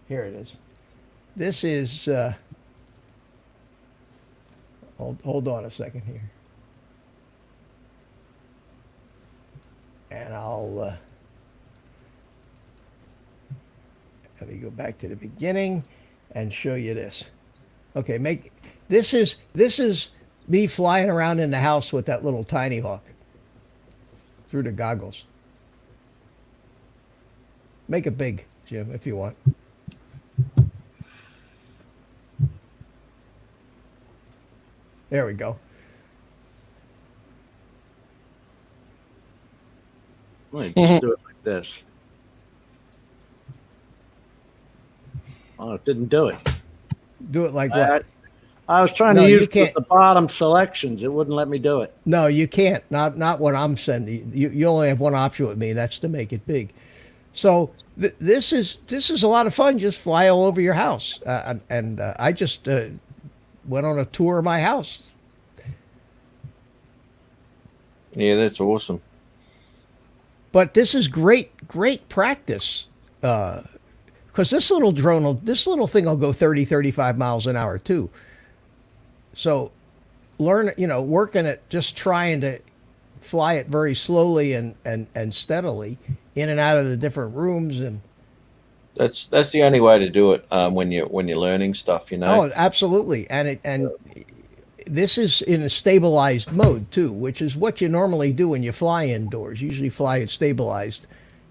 Here it is. This is. Hold on a second here. And I'll let me go back to the beginning and show you this. Okay, this is me flying around in the house with that little tiny hawk through the goggles. Make it big, Jim, if you want. There we go. Just do it like this. Oh, it didn't do it. Do it like what? I was trying to use the bottom selections. It wouldn't let me do it. No, you can't. Not what I'm sending. You only have one option with me. That's to make it big. So this is a lot of fun. Just fly all over your house. I just went on a tour of my house. Yeah, that's awesome. But this is great practice, because this little thing will go 30, 35 miles an hour too. So working it, just trying to fly it very slowly and steadily in and out of the different rooms, and that's the only way to do it when you're learning stuff, Oh, absolutely, and this is in a stabilized mode too, which is what you normally do when you fly indoors. You usually fly it stabilized.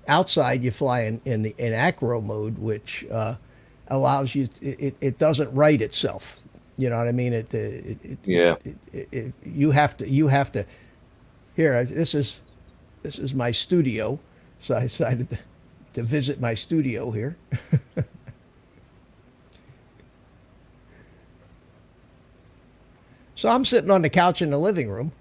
Outside, you fly in acro mode, which allows you. It doesn't right itself. You know what I mean? You have to. Here, this is my studio, so I decided to visit my studio here. So I'm sitting on the couch in the living room,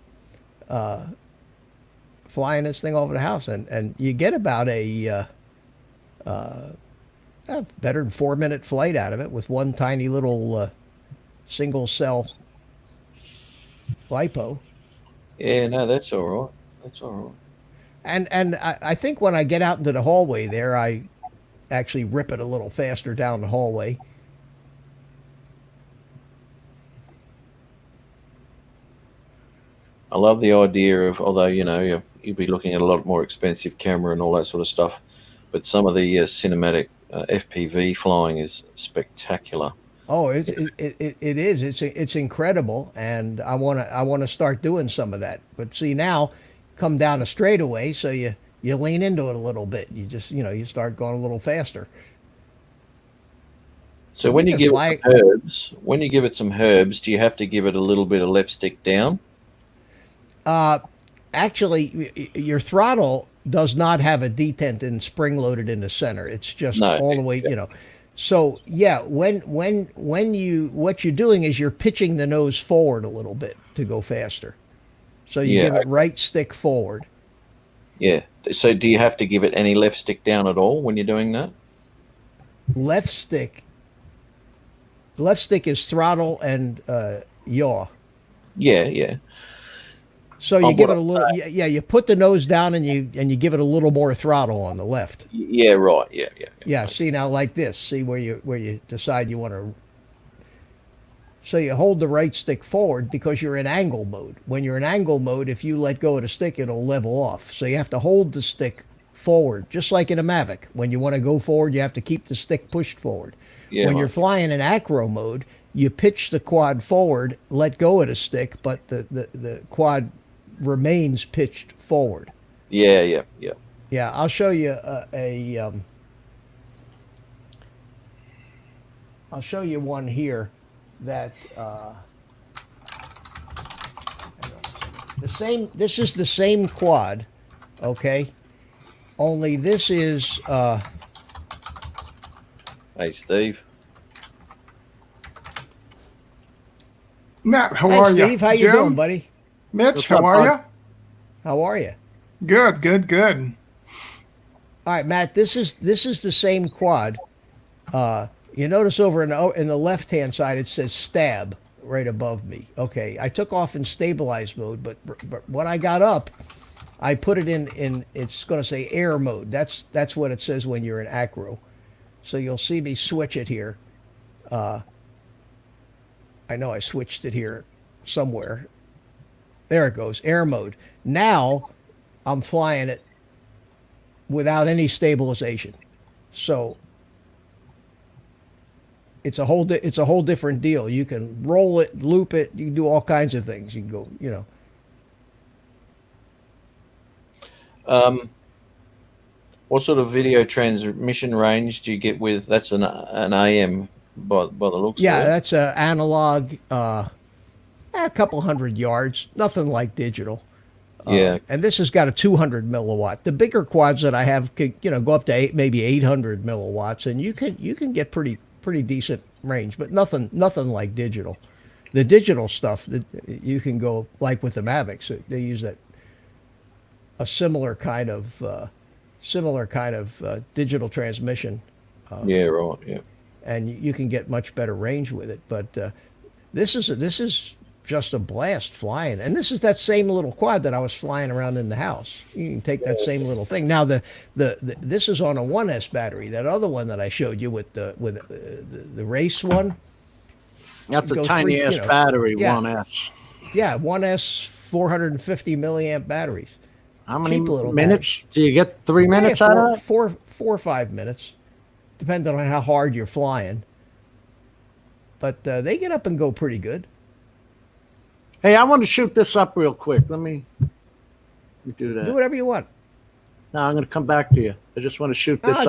flying this thing over the house, and you get about a better than 4-minute flight out of it with one tiny little single cell LiPo. Yeah, no, that's all right. That's all right. And I think when I get out into the hallway there, I actually rip it a little faster down the hallway. I love the idea of, although, you know, you'd be looking at a lot more expensive camera and all that sort of stuff, but some of the cinematic FPV flying is spectacular. Oh, it is. It's incredible, and I wanna start doing some of that. But see, now, come down a straightaway, so you lean into it a little bit. You just, you know, you start going a little faster. So when you give it some herbs, do you have to give it a little bit of left stick down? Actually, your throttle does not have a detent and spring loaded in the center. It's just all the way, you know. So yeah, what you're doing is you're pitching the nose forward a little bit to go faster. So you give it right stick forward. Yeah. So do you have to give it any left stick down at all when you're doing that? Left stick is throttle and yaw. Yeah. So you give it a little, you put the nose down and you give it a little more throttle on the left. Yeah, right. Yeah. Yeah. See, now like this. See where you decide you want to. So you hold the right stick forward because you're in angle mode. When you're in angle mode, if you let go of the stick, it'll level off. So you have to hold the stick forward, just like in a Mavic. When you want to go forward, you have to keep the stick pushed forward. Yeah, when you're flying in acro mode, you pitch the quad forward, let go of the stick, but the quad remains pitched forward. Yeah. Yeah, I'll show you I'll show you one here that this is the same quad, okay? Only this is Hey, Steve. Matt, how Hi, are you? Steve, how you doing, buddy? Mitch, how are you? How are you? Good. All right, Matt, this is the same quad. You notice over in the left-hand side it says stab right above me. Okay, I took off in stabilize mode, but when I got up, I put it in it's going to say air mode. That's what it says when you're in acro. So you'll see me switch it here. I know I switched it here somewhere. There it goes, air mode. Now I'm flying it without any stabilization. So it's a whole different deal. You can roll it, loop it, you can do all kinds of things. You can go, you know. What sort of video transmission range do you get with? That's an AM by the looks of it. Yeah, that's an analog, a couple 100 yards, nothing like digital. Yeah. And this has got a 200 milliwatt. The bigger quads that I have could, you know, go up to maybe 800 milliwatts, and you can get pretty decent range, but nothing like digital. The digital stuff that you can go like with the Mavics. They use a similar kind of digital transmission. Yeah, right. Yeah. And you can get much better range with it. But this is just a blast flying. And this is that same little quad that I was flying around in the house. You can take that same little thing. Now this is on a 1S battery. That other one that I showed you with the race one. That's a tiny ass battery, yeah, 1S. Yeah, 1S 450 milliamp batteries. How many minutes do you get? 3 minutes out of it? 4 or 5 minutes, depending on how hard you're flying. But they get up and go pretty good. Hey, I want to shoot this up real quick. Let me do that. Do whatever you want. No, I'm going to come back to you. I just want to shoot this up.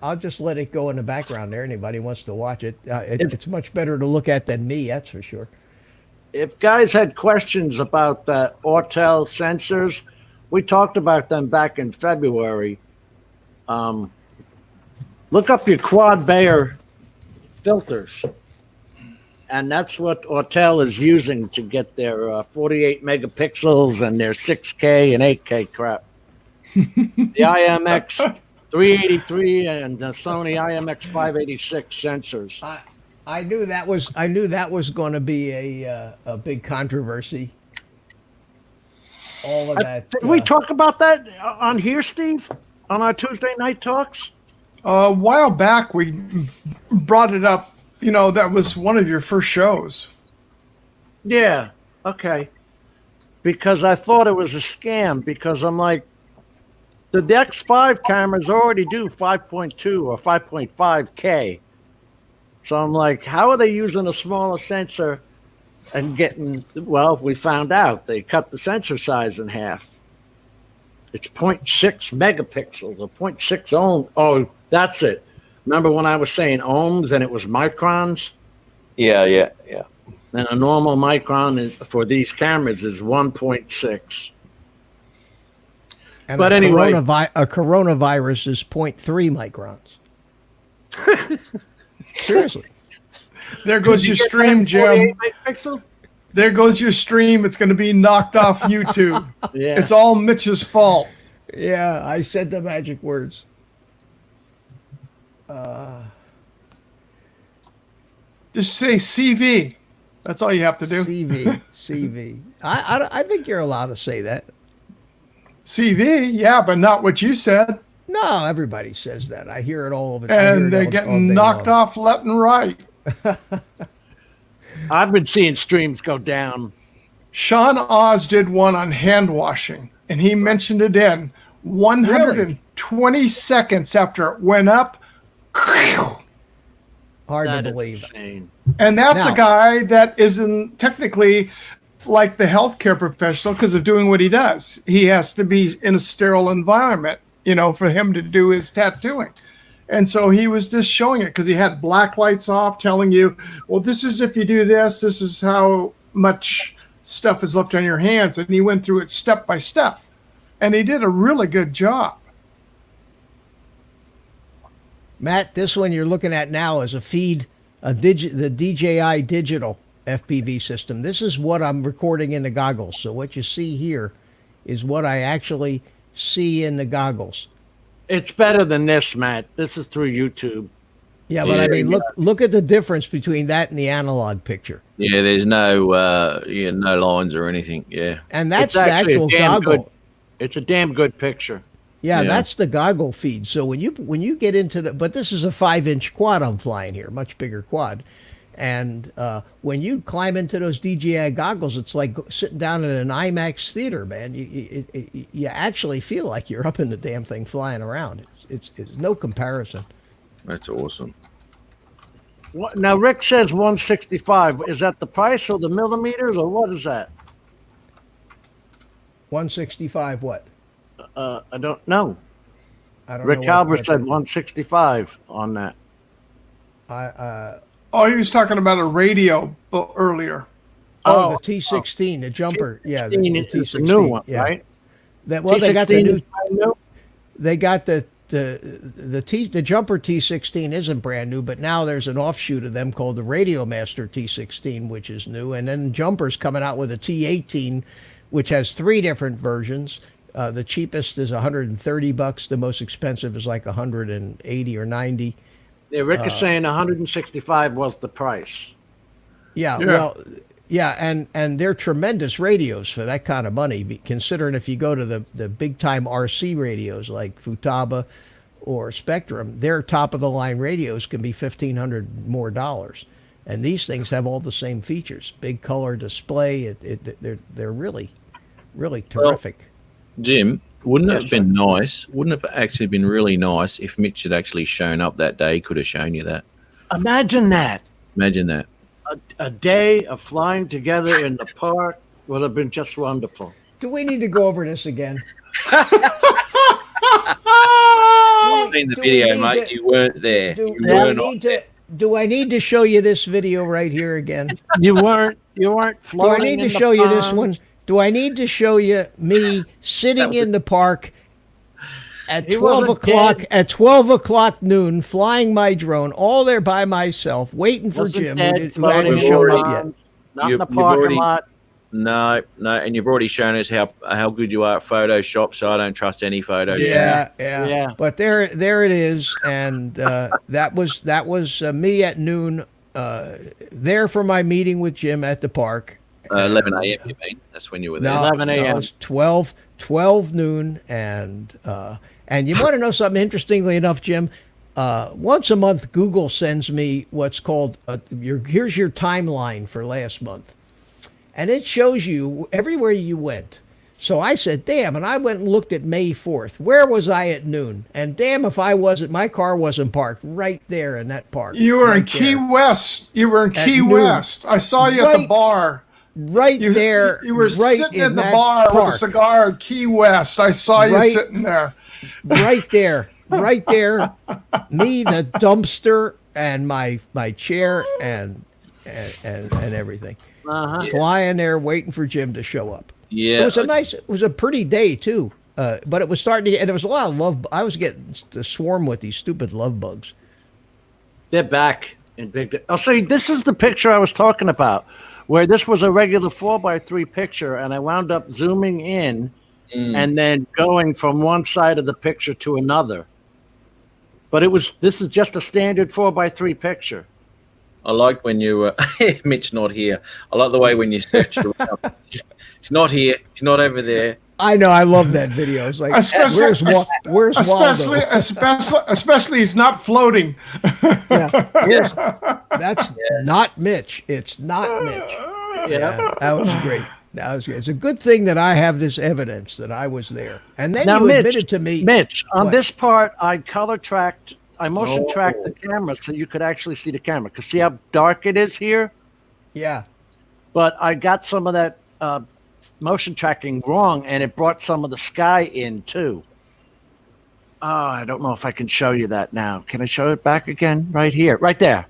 I'll just let it go in the background there. Anybody wants to watch it. It's much better to look at than me, that's for sure. If guys had questions about the Autel sensors, we talked about them back in February. Look up your quad Bayer filters. And that's what Autel is using to get their 48 megapixels and their 6K and 8K crap. The IMX 383 and the Sony IMX 586 sensors. I knew that was going to be a big controversy. all of that. Did we talk about that on here, Steve? On our Tuesday night talks? A while back, we brought it up. You know, that was one of your first shows. Yeah. Okay. Because I thought it was a scam. Because I'm like, the X5 cameras already do 5.2 or 5.5K. So I'm like, how are they using a smaller sensor and getting? Well, we found out they cut the sensor size in half. It's 0.6 megapixels or 0.6 ohm. Oh, that's it. Remember when I was saying ohms and it was microns? Yeah. And a normal micron for these cameras is 1.6. And but a anyway, a coronavirus is 0.3 microns. Seriously. There goes your stream, Jim. Megapixel? There goes your stream. It's going to be knocked off YouTube. Yeah. It's all Mitch's fault. Yeah, I said the magic words. Just say CV. That's all you have to do. CV. I think you're allowed to say that. CV, yeah, but not what you said. No, everybody says that. I hear it all over. And they're getting knocked off left and right. I've been seeing streams go down. Sean Oz did one on hand washing, and he mentioned it in 120 seconds after it went up. Hard to believe. Insane. And that's Now- a guy that isn't technically like the healthcare professional because of doing what he does. He has to be in a sterile environment, you know, for him to do his tattooing. And so he was just showing it because he had black lights off telling you, well, this is if you do this, this is how much stuff is left on your hands. And he went through it step by step. And he did a really good job. Matt, this one you're looking at now is a feed, the DJI digital FPV system. This is what I'm recording in the goggles. So what you see here is what I actually see in the goggles. It's better than this, Matt. This is through YouTube. Yeah, but I mean, look at the difference between that and the analog picture. Yeah, there's no no lines or anything. Yeah, And that's It's the actually a actual damn goggle. good- It's a damn good picture. Yeah, Yeah. that's the goggle feed. So when you get into but this is a 5-inch quad I'm flying here, much bigger quad. And when you climb into those DJI goggles, it's like sitting down in an IMAX theater, man. You actually feel like you're up in the damn thing flying around. It's no comparison. that's awesome. What, now, Rick says 165. Is that the price or the millimeters or what is that? 165 what? I don't know. I don't Rick know. Halber said 165 on that. Oh, he was talking about a radio earlier. Oh, the T16, the jumper. Yeah, the T16 T16. is the new one, yeah. right? They got the T16 new. is brand new? They got the jumper T16 isn't brand new, but now there's an offshoot of them called the Radio Master T16, which is new, and then Jumper's coming out with a T18, which has 3 different versions. The cheapest is $130. The most expensive is like 180 or 90. Yeah, Rick is saying 165 was the price. Yeah, Yeah. well, yeah, and they're tremendous radios for that kind of money. Considering if you go to the big time RC radios like Futaba or Spectrum, their top of the line radios can be $1,500 more dollars, and these things have all the same features: big color display. They're really terrific. Jim, wouldn't it have been nice? Wouldn't it have actually been really nice if Mitch had actually shown up that day? Could have shown you that. Imagine that. Imagine that. A day of flying together in the park would have been just wonderful. Do we need to go over this again? I've seen the do we video, need mate. to- You weren't there. Do, You do were I not. need to? Do I need to show you this video right here again? You weren't Do I floating. need to in the show you this pond. one? Do I need to show you me sitting in the park at He 12 wasn't o'clock dead. at 12 o'clock noon, flying my drone, all there by myself, waiting for Wasn't Jim, dead, who floating hadn't in shown the up yet. pond, Not in You've- the you've parking already- lot. No, and you've already shown us how good you are at Photoshop, so I don't trust any Photoshop. Yeah. But there it is, and that was me at noon, there for my meeting with Jim at the park, 11 a.m. You mean? That's when you were there. No, 11 a.m. No, it was 12 noon, and you want to know something? Interestingly enough, Jim, once a month Google sends me what's called here's your timeline for last month, and it shows you everywhere you went. So I said, damn, and I went and looked at May 4th. Where was I at noon? And damn if I wasn't, my car wasn't parked right there in that park. You were right in Key there. West. You were in At Key noon. West. I saw you at the bar. Right there. You were right sitting in in the that bar with park. a cigar at Key West. I saw you Right. sitting there. Right there. Right there. Me, the dumpster, and my chair and everything. Uh-huh. Flying there waiting for Jim to show up. Yeah. It was a pretty day too. But it was starting to, and there was a lot of love. I was getting swarmed with these stupid love bugs. They're back in big. I'll say this is the picture I was talking about, where this was a regular 4x3 picture, and I wound up zooming in and then going from one side of the picture to another. But this is just a standard 4x3 picture. I like when you, Mitch not here. I like the way when you search around. He's not here. He's not over there. I know. I love that video. It's like, where's especially, Waldo? especially he's not floating. Yeah. That's not Mitch. It's not Mitch. Yeah, that was great. That was great. It's a good thing that I have this evidence that I was there. And then Now, you Mitch, admitted to me. Mitch, on What? this part, I motion tracked the camera so you could actually see the camera. Because see how dark it is here? Yeah. But I got some of that motion tracking wrong, and it brought some of the sky in too. Oh, I don't know if I can show you that now. Can I show it back again? Right here, right there.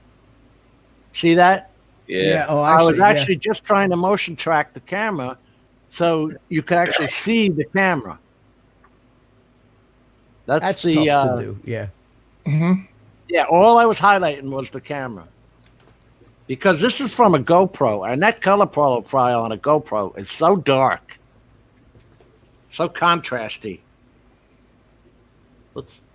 See that? Yeah. Oh, I was yeah. actually just trying to motion track the camera so you could actually see the camera. That's the tough to do. Yeah. yeah. All I was highlighting was the camera. Because this is from a GoPro, and that color profile on a GoPro is so dark, so contrasty.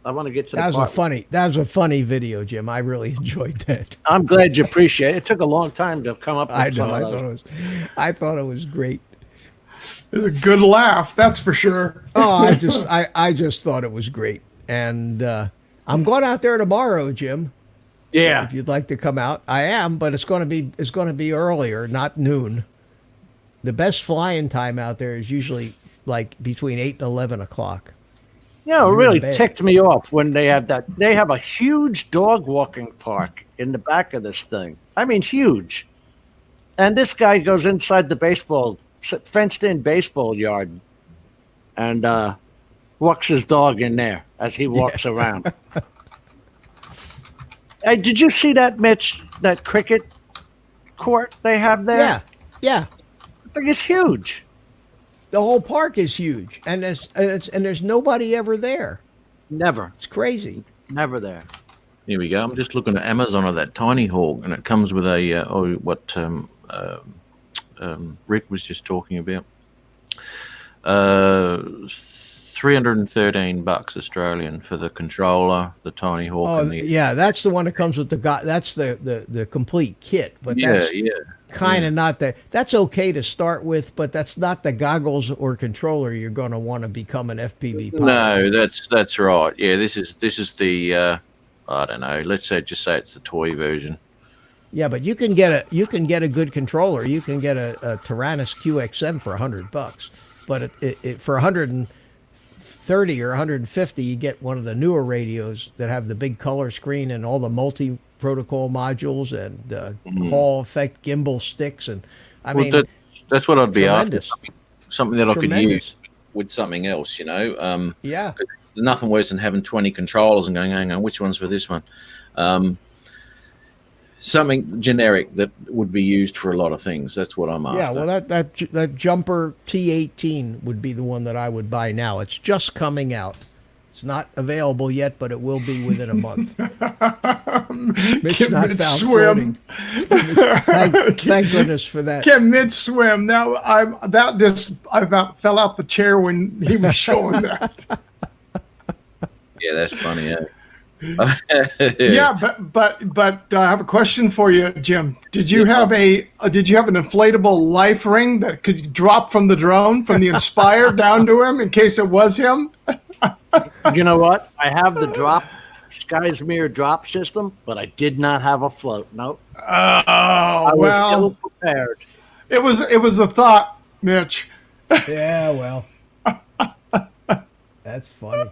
I want to get to That the was part. that was a funny video, Jim. I really enjoyed that. I'm glad you appreciate it. It took a long time to come up with I know. some of those. I thought it was great. It was a good laugh, that's for sure. Oh, I just thought it was great. And I'm going out there tomorrow, Jim. Yeah. If you'd like to come out, I am, but it's going to be earlier, not noon. The best flying time out there is usually like between 8 and 11 o'clock. You know, it You're really in bed. ticked me off when they have that. They have a huge dog walking park in the back of this thing. I mean, huge. And this guy goes inside the fenced in baseball yard and walks his dog in there as he walks around. Hey, did you see that, Mitch? That cricket court they have there? Yeah. Yeah. I think it's huge. The whole park is huge, and there's nobody ever there. Never. It's crazy. Never there. Here we go. I'm just looking at Amazon of that tiny hawk, and it comes with a Rick was just talking about. $313 Australian for the controller, the tiny hawk. Oh, and the, yeah, that's the one that comes with the that's the complete kit. But that's kind of not that. That's okay to start with, but that's not the goggles or controller you're going to want to become an FPV pilot. No, that's right. Yeah, this is the I don't know. Let's just say it's the toy version. Yeah, but you can get a good controller. You can get a Tyrannus QXM for $100, but it for 130 or 150, you get one of the newer radios that have the big color screen and all the multi-protocol modules and Hall effect gimbal sticks. And I mean, that's what I'd be tremendous. after. Something that I could Tremendous. use with something else, you know. Yeah. There's nothing worse than having 20 controllers and going, hang on, which one's for this one? Something generic that would be used for a lot of things. That's what I'm after. Yeah, well, that Jumper T18 would be the one that I would buy now. It's just coming out. It's not available yet, but it will be within a month. Mitch Can not Mitch found swim? Thank goodness for that. Can Mitch swim? Now I about fell out the chair when he was showing that. Yeah, that's funny. Yeah. Yeah, but I have a question for you, Jim. Did you have an inflatable life ring that could drop from the drone from the Inspire down to him in case it was him? You know what? I have the Sky's Mirror drop system, but I did not have a float. Nope. Oh, I was ill prepared. It was a thought, Mitch. Yeah, well, that's funny.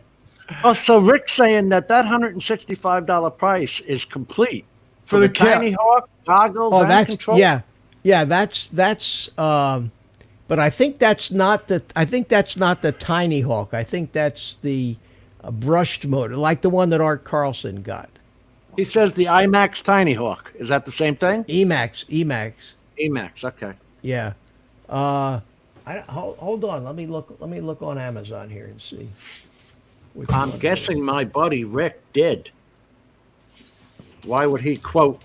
Oh, so Rick's saying that $165 price is complete for the Tiny Hawk goggles. Oh, and that's control? yeah. That's. But I think that's not the. I think that's not the Tiny Hawk. I think that's the brushed motor, like the one that Art Carlson got. He says the IMAX Tiny Hawk. Is that the same thing? Emax. IMAX. Okay. Yeah. Hold on. Let me look on Amazon here and see. I'm guessing my buddy Rick did. Why would he quote?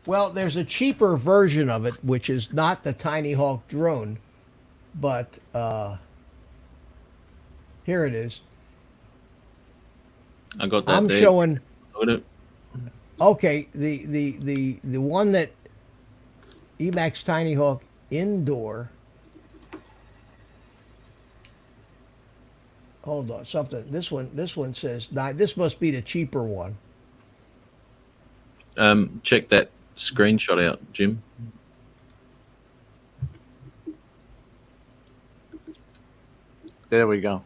Well, there's a cheaper version of it, which is not the Tiny Hawk drone, but here it is. I got that. I'm there. showing. Got it. Okay, the one that Emax Tiny Hawk indoor. Hold on, something. This one says this must be the cheaper one. Check that screenshot out, Jim. There we go.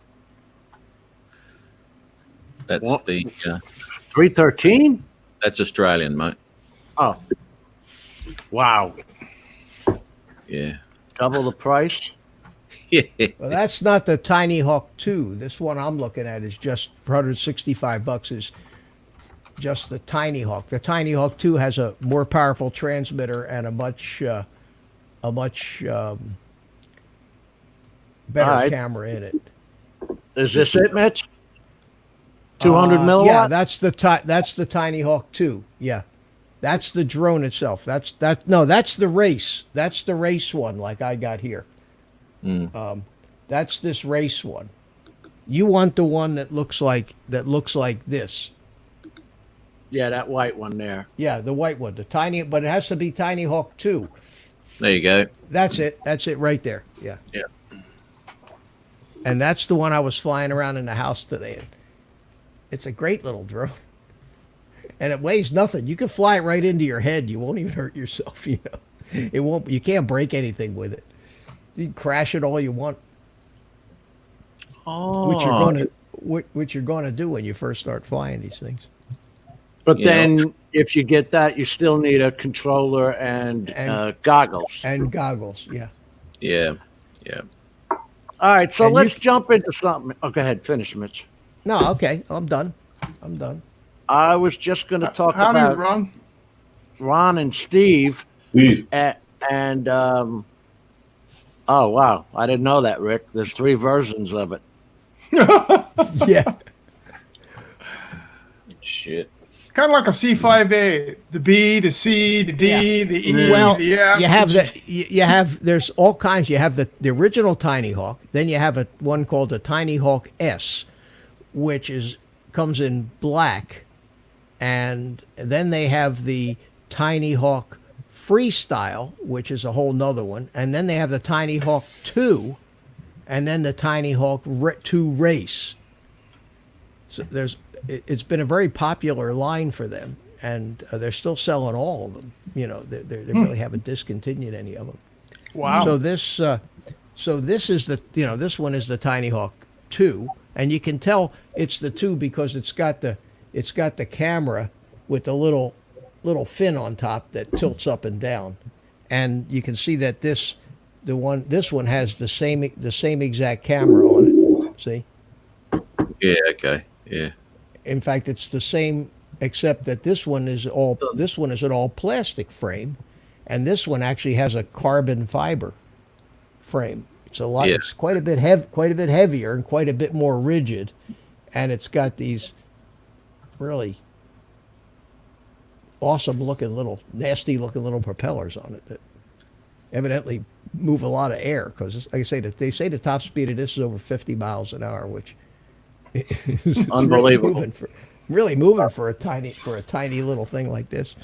That's What? the 313. that's Australian, mate. Oh, wow! Yeah. Double the price. Yeah. Well, that's not the Tiny Hawk 2. This one I'm looking at is just for $165. Is just the Tiny Hawk. The Tiny Hawk 2 has a more powerful transmitter and a much better All right. camera in it. Is this it, Mitch? 200 milliwatt. Yeah, that's the Tiny Hawk 2. Yeah, that's the drone itself. That's the race. That's the race one, like I got here. That's this race one. You want the one that looks like this. Yeah, that white one there. Yeah, the white one, the tiny, but it has to be Tiny Hawk 2. There you go. That's it right there. Yeah. Yeah. And that's the one I was flying around in the house today. And it's a great little drone. And it weighs nothing. You can fly it right into your head. You won't even hurt yourself, you know. You can't break anything with it. You can crash it all you want. Oh. Which you're gonna do when you first start flying these things. But then, if you get that, you still need a controller and goggles. And goggles, yeah. Yeah. Yeah. All right, so And let's jump into something. Oh, go ahead, finish, Mitch. No, okay, I'm done. I was just going to talk Howdy, about Ron and Steve. And oh wow, I didn't know that, Rick. There's 3 versions of it. Yeah. Shit. Kind of like a C5A, the B, the C, the D, the E, Well, the F. you have you have there's all kinds. You have the original Tiny Hawk. Then you have one called the Tiny Hawk S, which comes in black, and then they have the Tiny Hawk Freestyle, which is a whole nother one, and then they have the Tiny Hawk 2, and then the Tiny Hawk 2 Race. So it's been a very popular line for them, and they're still selling all of them. You know, they really haven't discontinued any of them. Wow. So this is this one is the Tiny Hawk 2, and you can tell it's the 2 because it's got the camera with the little fin on top that tilts up and down, and you can see that this one has the same exact camera on it. See? Yeah. Okay. Yeah. In fact, it's the same, except that this one is an all plastic frame, and this one actually has a carbon fiber frame. It's a lot. Yeah. It's quite a bit heavier and quite a bit more rigid, and it's got these really awesome looking nasty looking little propellers on it that evidently move a lot of air, because they say the top speed of this is over 50 miles an hour, which is Unbelievable. Really really moving for a tiny little thing like this.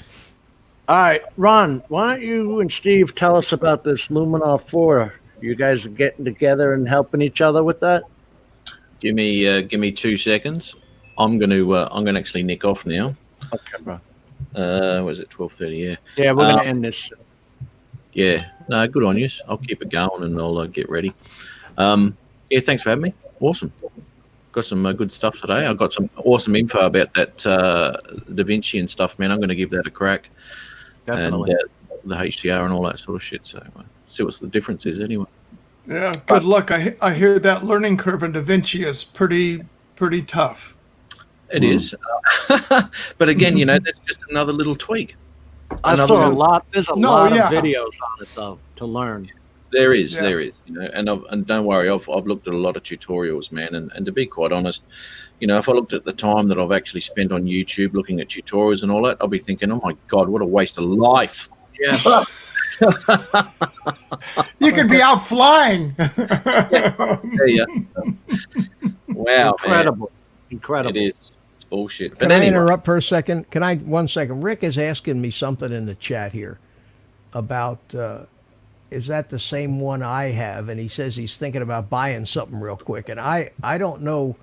All right, Ron, why don't you and Steve tell us about this Luminar 4? You guys are getting together and helping each other with that? Give me 2 seconds. I'm gonna actually nick off now. Okay, bro. Was it 12:30? Yeah. Yeah, we're gonna end this. Yeah. No, good on you. I'll keep it going and I'll get ready. Yeah, thanks for having me. Awesome. Got some good stuff today. I got some awesome info about that Davinci and stuff, man. I'm going to give that a crack. Definitely. And the HDR and all that sort of shit. So see what the difference is anyway. Yeah, good luck. I hear that learning curve in DaVinci is pretty tough. It is. But again, you know, that's just another little tweak. I saw a lot. There's a lot of videos on it though to learn. There is, you know, and don't worry, I've looked at a lot of tutorials, man, and to be quite honest, you know, if I looked at the time that I've actually spent on YouTube looking at tutorials and all that, I'll be thinking, oh my God, what a waste of life. Yes. You could be out flying. Yeah. Wow, incredible, man. incredible. It is. It's bullshit. Can But I anyway, interrupt for a second? 1 second? Rick is asking me something in the chat here about. Is that the same one I have? And he says he's thinking about buying something real quick. And I don't know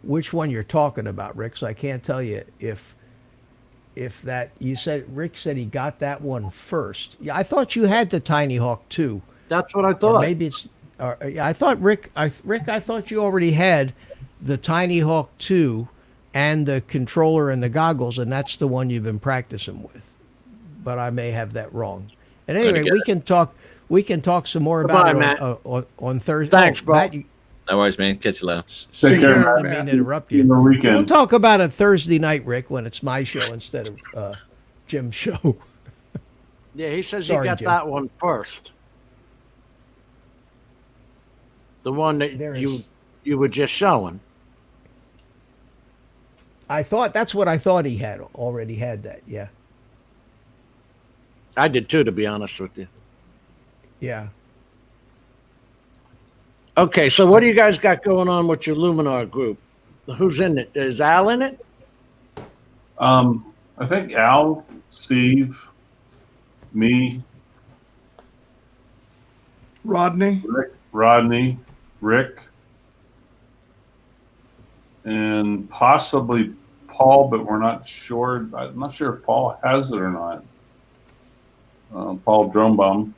which one you're talking about, Rick. So I can't tell you if that Rick said he got that one first. Yeah, I thought you had the Tiny Hawk 2. That's what I thought. Or maybe it's. I thought Rick. I thought you already had the Tiny Hawk 2 and the controller and the goggles, and that's the one you've been practicing with. But I may have that wrong. And anyway, we can talk. We can talk some more about it on Thursday. Thanks, bro. Matt, no worries, man. Catch you later. Take care, I Matt. mean to interrupt you. We'll talk about it Thursday night, Rick, when it's my show instead of Jim's show. Yeah, he says Sorry, he got Jim. that one first. The one that you were just showing. I thought that's what I thought he had already had that. Yeah. I did too, to be honest with you. Yeah. Okay, so what do you guys got going on with your Luminar group? Who's in it? Is Al in it? I think Al, Steve, me, Rodney, Rick, and possibly Paul, but we're not sure. I'm not sure if Paul has it or not. Paul Drumbaum.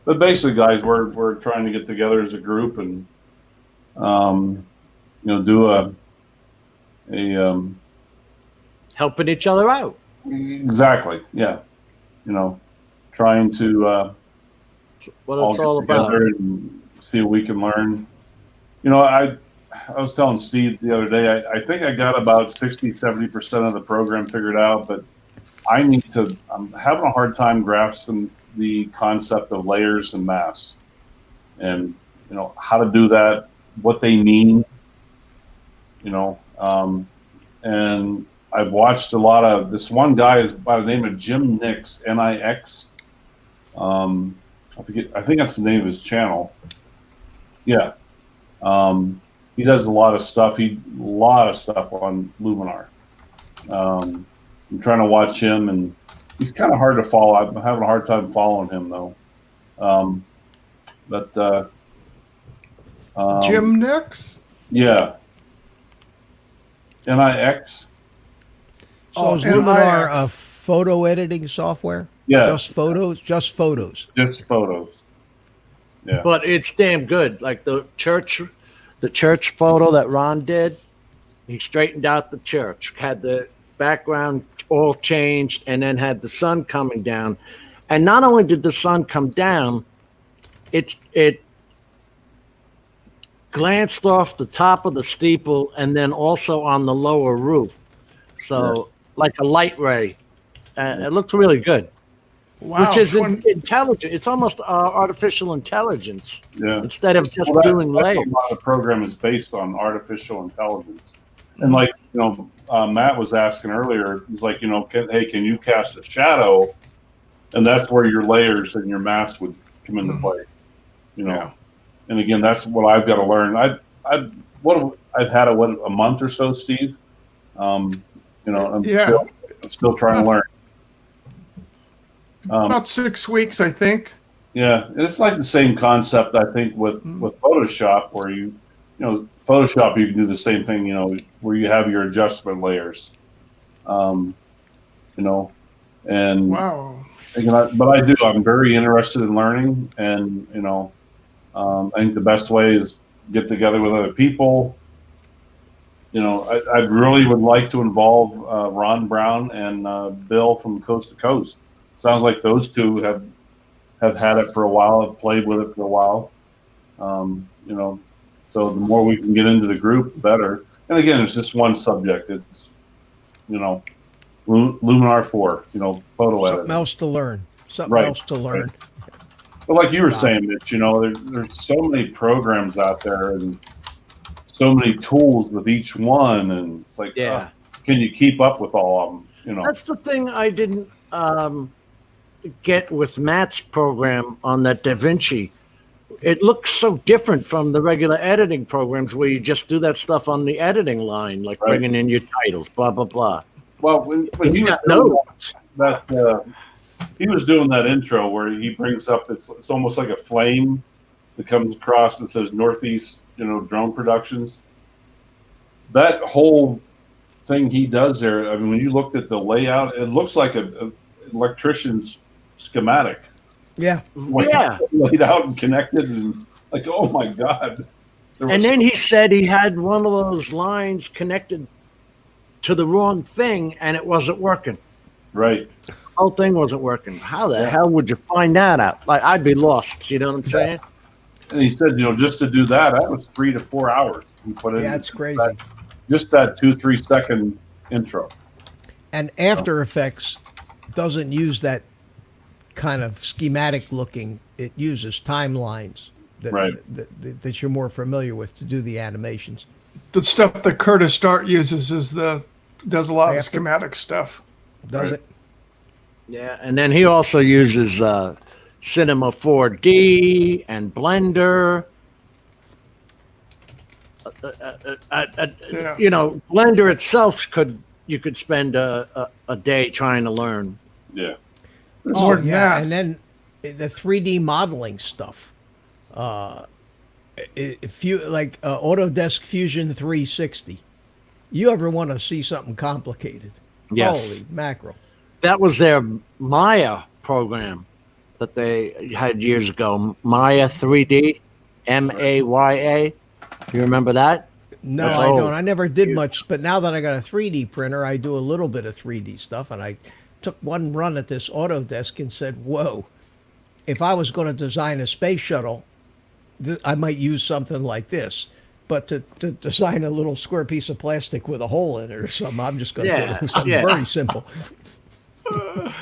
But basically, guys, we're trying to get together as a group and do a helping each other out. Exactly. Yeah. Trying to what it's all about and see what we can learn. I was telling Steve the other day, I think I got about 60-70% of the program figured out, but I'm having a hard time grasping the concept of layers and masks and, how to do that, what they mean, and I've watched a lot of this one guy is by the name of Jim Nix, Nix. I think that's the name of his channel. Yeah. He does a lot of stuff. A lot of stuff on Luminar. I'm trying to watch him, and he's kind of hard to follow. I'm having a hard time following him, though. Jim Nix? Yeah. Nix. So is Luminar a photo editing software? Yeah. Just photos? Just photos. Just photos. Yeah. But it's damn good. Like the church photo that Ron did, he straightened out the church, had the background all changed, and then had the sun coming down. And not only did the sun come down, it glanced off the top of the steeple and then also on the lower roof. So like a light ray. It looked really good. Wow. Which is intelligent. It's almost artificial intelligence. Yeah. Instead of just doing layers. The program is based on artificial intelligence. And Matt was asking earlier, he's like, can you cast a shadow? And that's where your layers and your mask would come into play. Yeah. And again, that's what I've got to learn. I've had a month or so, Steve. You know, I'm Yeah. still trying to learn. About 6 weeks, I think. Yeah, it's like the same concept, I think, with Photoshop, where you know, Photoshop, you can do the same thing, you know, where you have your adjustment layers, you know, and Wow. but I'm very interested in learning, and you know, I think the best way is get together with other people. You know, I really would like to involve Ron Brown and Bill from Coast to Coast. Sounds like those two have had it for a while, have played with it for a while. You know, so the more we can get into the group, the better. And again, it's just one subject. It's, you know, Luminar 4, you know, photo editing. Something else to learn. Something else to learn. Right. But like you were saying, Mitch, you know, there's so many programs out there and so many tools with each one, and it's like, can you keep up with all of them? You know, that's the thing I didn't get with Matt's program on that Davinci. It looks so different from the regular editing programs where you just do that stuff on the editing line, like bringing in your titles, blah blah blah. Well, when he was doing that, he was doing that intro where he brings up it's almost like a flame that comes across and says Northeast, you know, Drone Productions. That whole thing he does there, I mean, when you looked at the layout, it looks like a electrician's schematic. Yeah. Laid out and connected, and like, oh my God. And then he said he had one of those lines connected to the wrong thing and it wasn't working. Right. The whole thing wasn't working. How the hell would you find that out? Like, I'd be lost. You know what I'm saying? And he said, you know, just to do that was 3 to 4 hours. He put in that's crazy. Just that 2-3 second intro. And After Effects doesn't use that kind of schematic looking. It uses timelines that you're more familiar with to do the animations. The stuff that Curtis Dart uses does a lot of schematic stuff. Does it? Yeah, and then he also uses Cinema 4D and Blender. You know, Blender itself you could spend a day trying to learn. Yeah. And then the 3D modeling stuff. If you like Autodesk Fusion 360, you ever want to see something complicated? Yes. Holy mackerel! That was their Maya program that they had years ago. Maya 3D, MAYA. You remember that? No, I don't. I never did much, but now that I got a 3D printer, I do a little bit of 3D stuff, and I took one run at this Autodesk and said, whoa, if I was going to design a space shuttle, I might use something like this. But to design a little square piece of plastic with a hole in it or something, I'm just going to do something very simple. You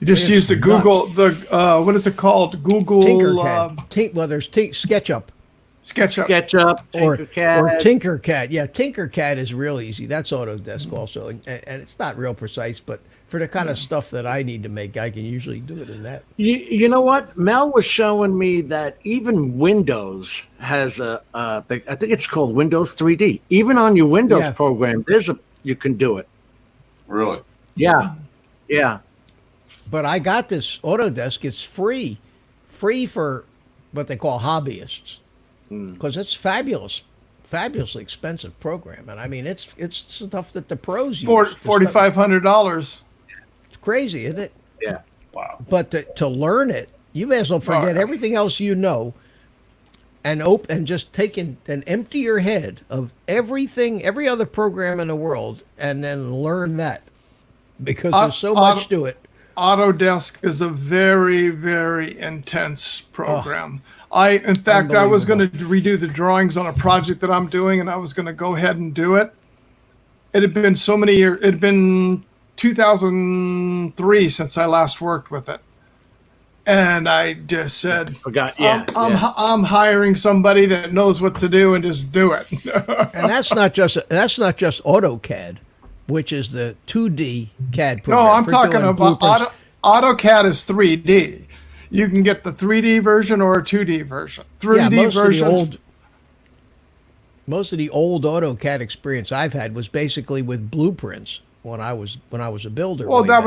just use the Google, what is it called? Google. Tinkercad. There's SketchUp. SketchUp. Or Tinkercad. Yeah, Tinkercad is real easy. That's Autodesk also. And it's not real precise, but for the kind of stuff that I need to make, I can usually do it in that. You know what? Mel was showing me that even Windows has I think it's called Windows 3D. Even on your Windows program, you can do it. Really? Yeah. Yeah. But I got this Autodesk. It's free for what they call hobbyists. Because it's fabulously expensive program, and I mean it's stuff that the pros use. $4,500. It's crazy, isn't it? Yeah. Wow. But to learn it, you may as well forget everything else you know, and just take and empty your head of every other program in the world, and then learn that, because there's so much to it. Autodesk is a very, very intense program. In fact, I was going to redo the drawings on a project that I'm doing, and I was going to go ahead and do it. It had been so many years. It had been 2003 since I last worked with it. And I just said, I'm hiring somebody that knows what to do and just do it. And that's not just AutoCAD, which is the 2D CAD program. No, I'm talking about AutoCAD is 3D. You can get the 3D version or a 2D version. 3D version. Most of the old AutoCAD experience I've had was basically with blueprints when I was a builder. Well, way that back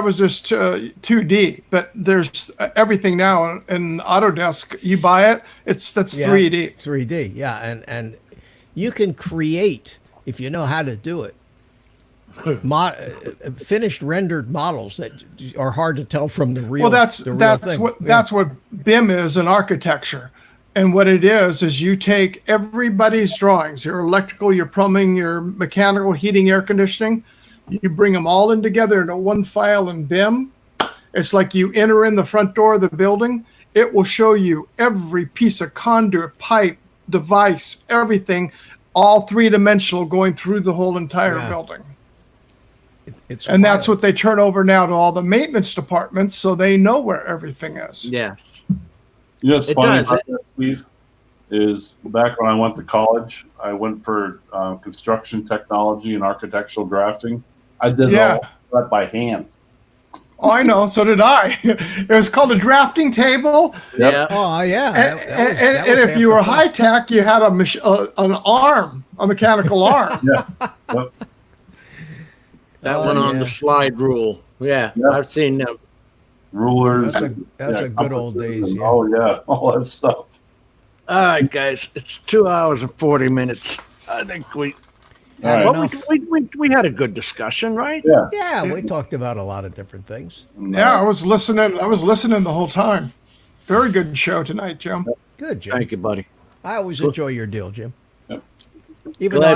was just 2D, but there's everything now in Autodesk. You buy it, that's 3D. 3D, yeah, and you can create, if you know how to do it, finished rendered models that are hard to tell from the real. Well, that's thing. that's what BIM is in architecture. And what it is you take everybody's drawings, your electrical, your plumbing, your mechanical, heating, air conditioning, you bring them all in together into one file in BIM. It's like you enter in the front door of the building. It will show you every piece of conduit, pipe, device, everything, all three-dimensional going through the whole entire building. And that's what they turn over now to all the maintenance departments, so they know where everything is. Yeah. You know what's funny about that, Steve, is back when I went to college, I went for construction technology and architectural drafting. I did all that by hand. Oh, I know. So did I. It was called a drafting table. Yep. Oh, yeah. And if you were high tech, you had an arm, a mechanical arm. Yep. That one on the slide rule. Yeah, I've seen them. Rulers. That's a good old days. Yeah. Oh, yeah. All that stuff. All right, guys. It's 2 hours and 40 minutes. I think we had a good discussion, right? Yeah. Yeah, we talked about a lot of different things. Yeah, I was listening the whole time. Very good show tonight, Jim. Good, Jim. Thank you, buddy. I always enjoy your deal, Jim. Yep. Even though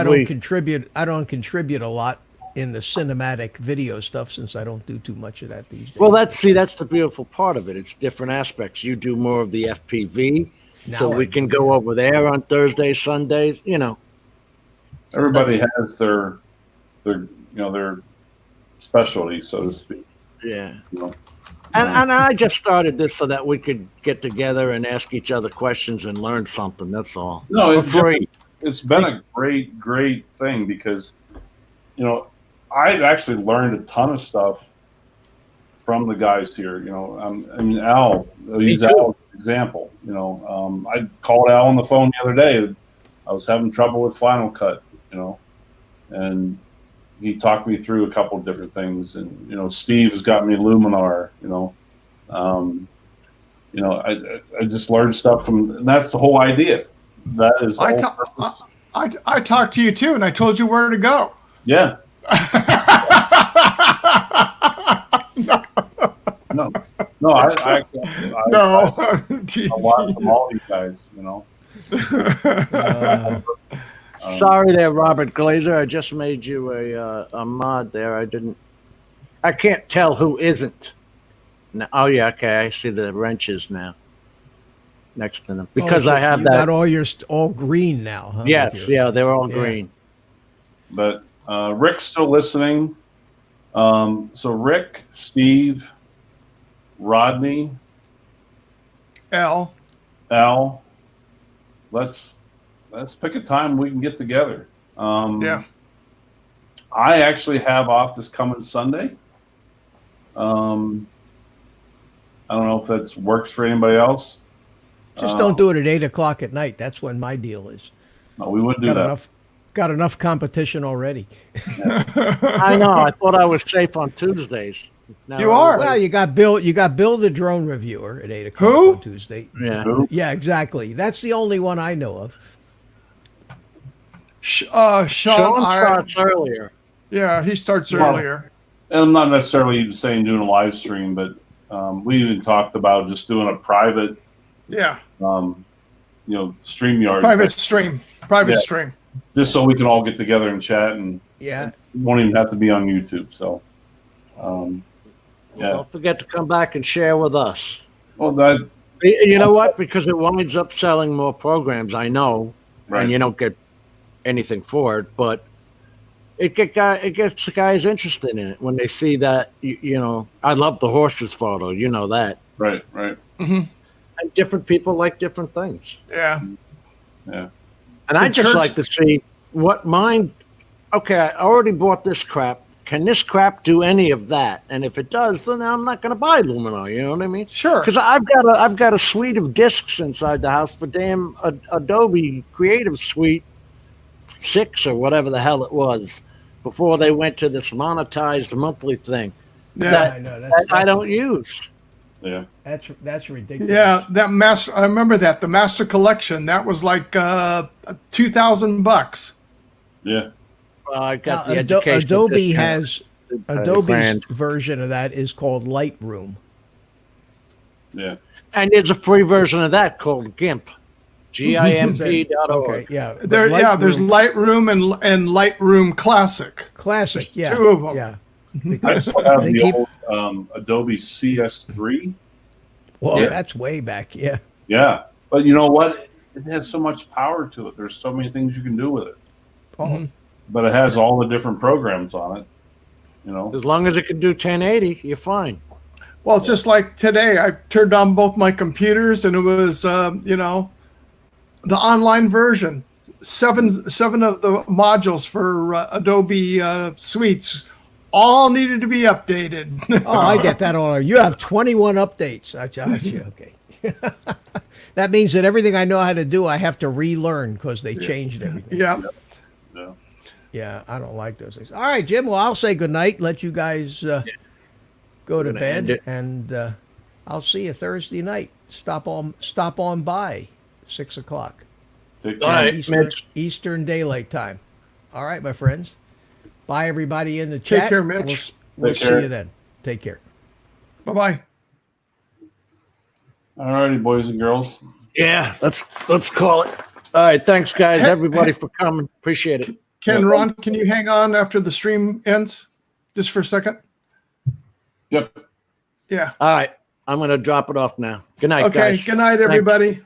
I don't contribute a lot in the cinematic video stuff, since I don't do too much of that these days. Well, that's the beautiful part of it. It's different aspects. You do more of the FPV, so we can go over there on Thursdays, Sundays. Everybody has their specialty, so to speak. Yeah. And I just started this so that we could get together and ask each other questions and learn something. That's all. No, for free. It's been a great thing because, I actually learned a ton of stuff from the guys here. Al, I'll use Al as an example. I called Al on the phone the other day. I was having trouble with Final Cut, and he talked me through a couple of different things. And, Steve has got me Luminar, I just learned stuff from, and that's the whole idea. That is, I talked to you too, and I told you where to go. Yeah. No, I watch from all these guys, Sorry there, Robert Glazer. I just made you a mod there. I can't tell who isn't. No, oh yeah, okay. I see the wrenches now next to them because I have you that. Got all green now, huh? Yes, yeah, they're all green. But Rick's still listening. So Rick, Steve, Rodney, Al, let's pick a time we can get together. Yeah. I actually have off this coming Sunday. I don't know if that works for anybody else. Just don't do it at 8:00 at night. That's when my deal is. No, we wouldn't do that. Got enough competition already. I know. I thought I was safe on Tuesdays. Now you are. Well, you got Bill the drone reviewer at 8:00 on Tuesday. Yeah. Yeah, exactly. That's the only one I know of. Sean starts earlier. Yeah, he starts earlier. And I'm not necessarily saying doing a live stream, but we even talked about just doing a private. Yeah. StreamYard. Private stream. Just so we can all get together and chat, and it won't even have to be on YouTube. So, Don't forget to come back and share with us. Well, you know what? Because it winds up selling more programs. I know, right. And you don't get anything for it, but it gets the guys interested in it when they see that. I love the horses photo. You know that, right? Mm-hmm. And different people like different things. Yeah. And I just like to see what mine. Okay, I already bought this crap. Can this crap do any of that? And if it does, then I'm not going to buy Luminar. You know what I mean? Sure. Because I've got a suite of discs inside the house for damn Adobe Creative Suite 6 or whatever the hell it was before they went to this monetized monthly thing. Yeah, that, I know, that I don't use. Yeah. That's ridiculous. Yeah, that master. I remember that the master collection. That was like $2,000. Yeah. Well, I got Now, the education. Adobe has Adobe's grand. version of that is called Lightroom. Yeah. And there's a free version of that called GIMP. GIMP.org. Okay, yeah. but There's Lightroom and Lightroom Classic. Classic, There's yeah. two of them. Yeah. I Because still have they the keep, old Adobe CS3. well, Yeah. that's way back, yeah. Yeah. But you know what? It has so much power to it. There's so many things you can do with it. Oh, But it has all the different programs on it. You know? As long as it can do 1080, you're fine. Well, it's just like today. I turned on both my computers, and it was the online version. Seven of the modules for Adobe Suites all needed to be updated. oh, I get that all. You have 21 updates. Okay. That means that everything I know how to do, I have to relearn because they changed everything. Yeah. Yeah. Yeah, I don't like those things. All right, Jim. Well, I'll say goodnight. Let you guys go to Gonna end bed, it. and I'll see you Thursday night. Stop on by 6 o'clock Take All care. right, Mitch. Eastern Daylight Time. All right, my friends. Bye, everybody in the chat. Take care, Mitch. We'll Take see care. you then. Take care. Bye-bye. All righty, boys and girls. Yeah, let's call it. All right, thanks, guys, everybody, for coming. Appreciate it. Ron, can you hang on after the stream ends just for a second? Yep. Yeah. All right, I'm going to drop it off now. Good night, Okay. guys. Good night, Thanks. everybody.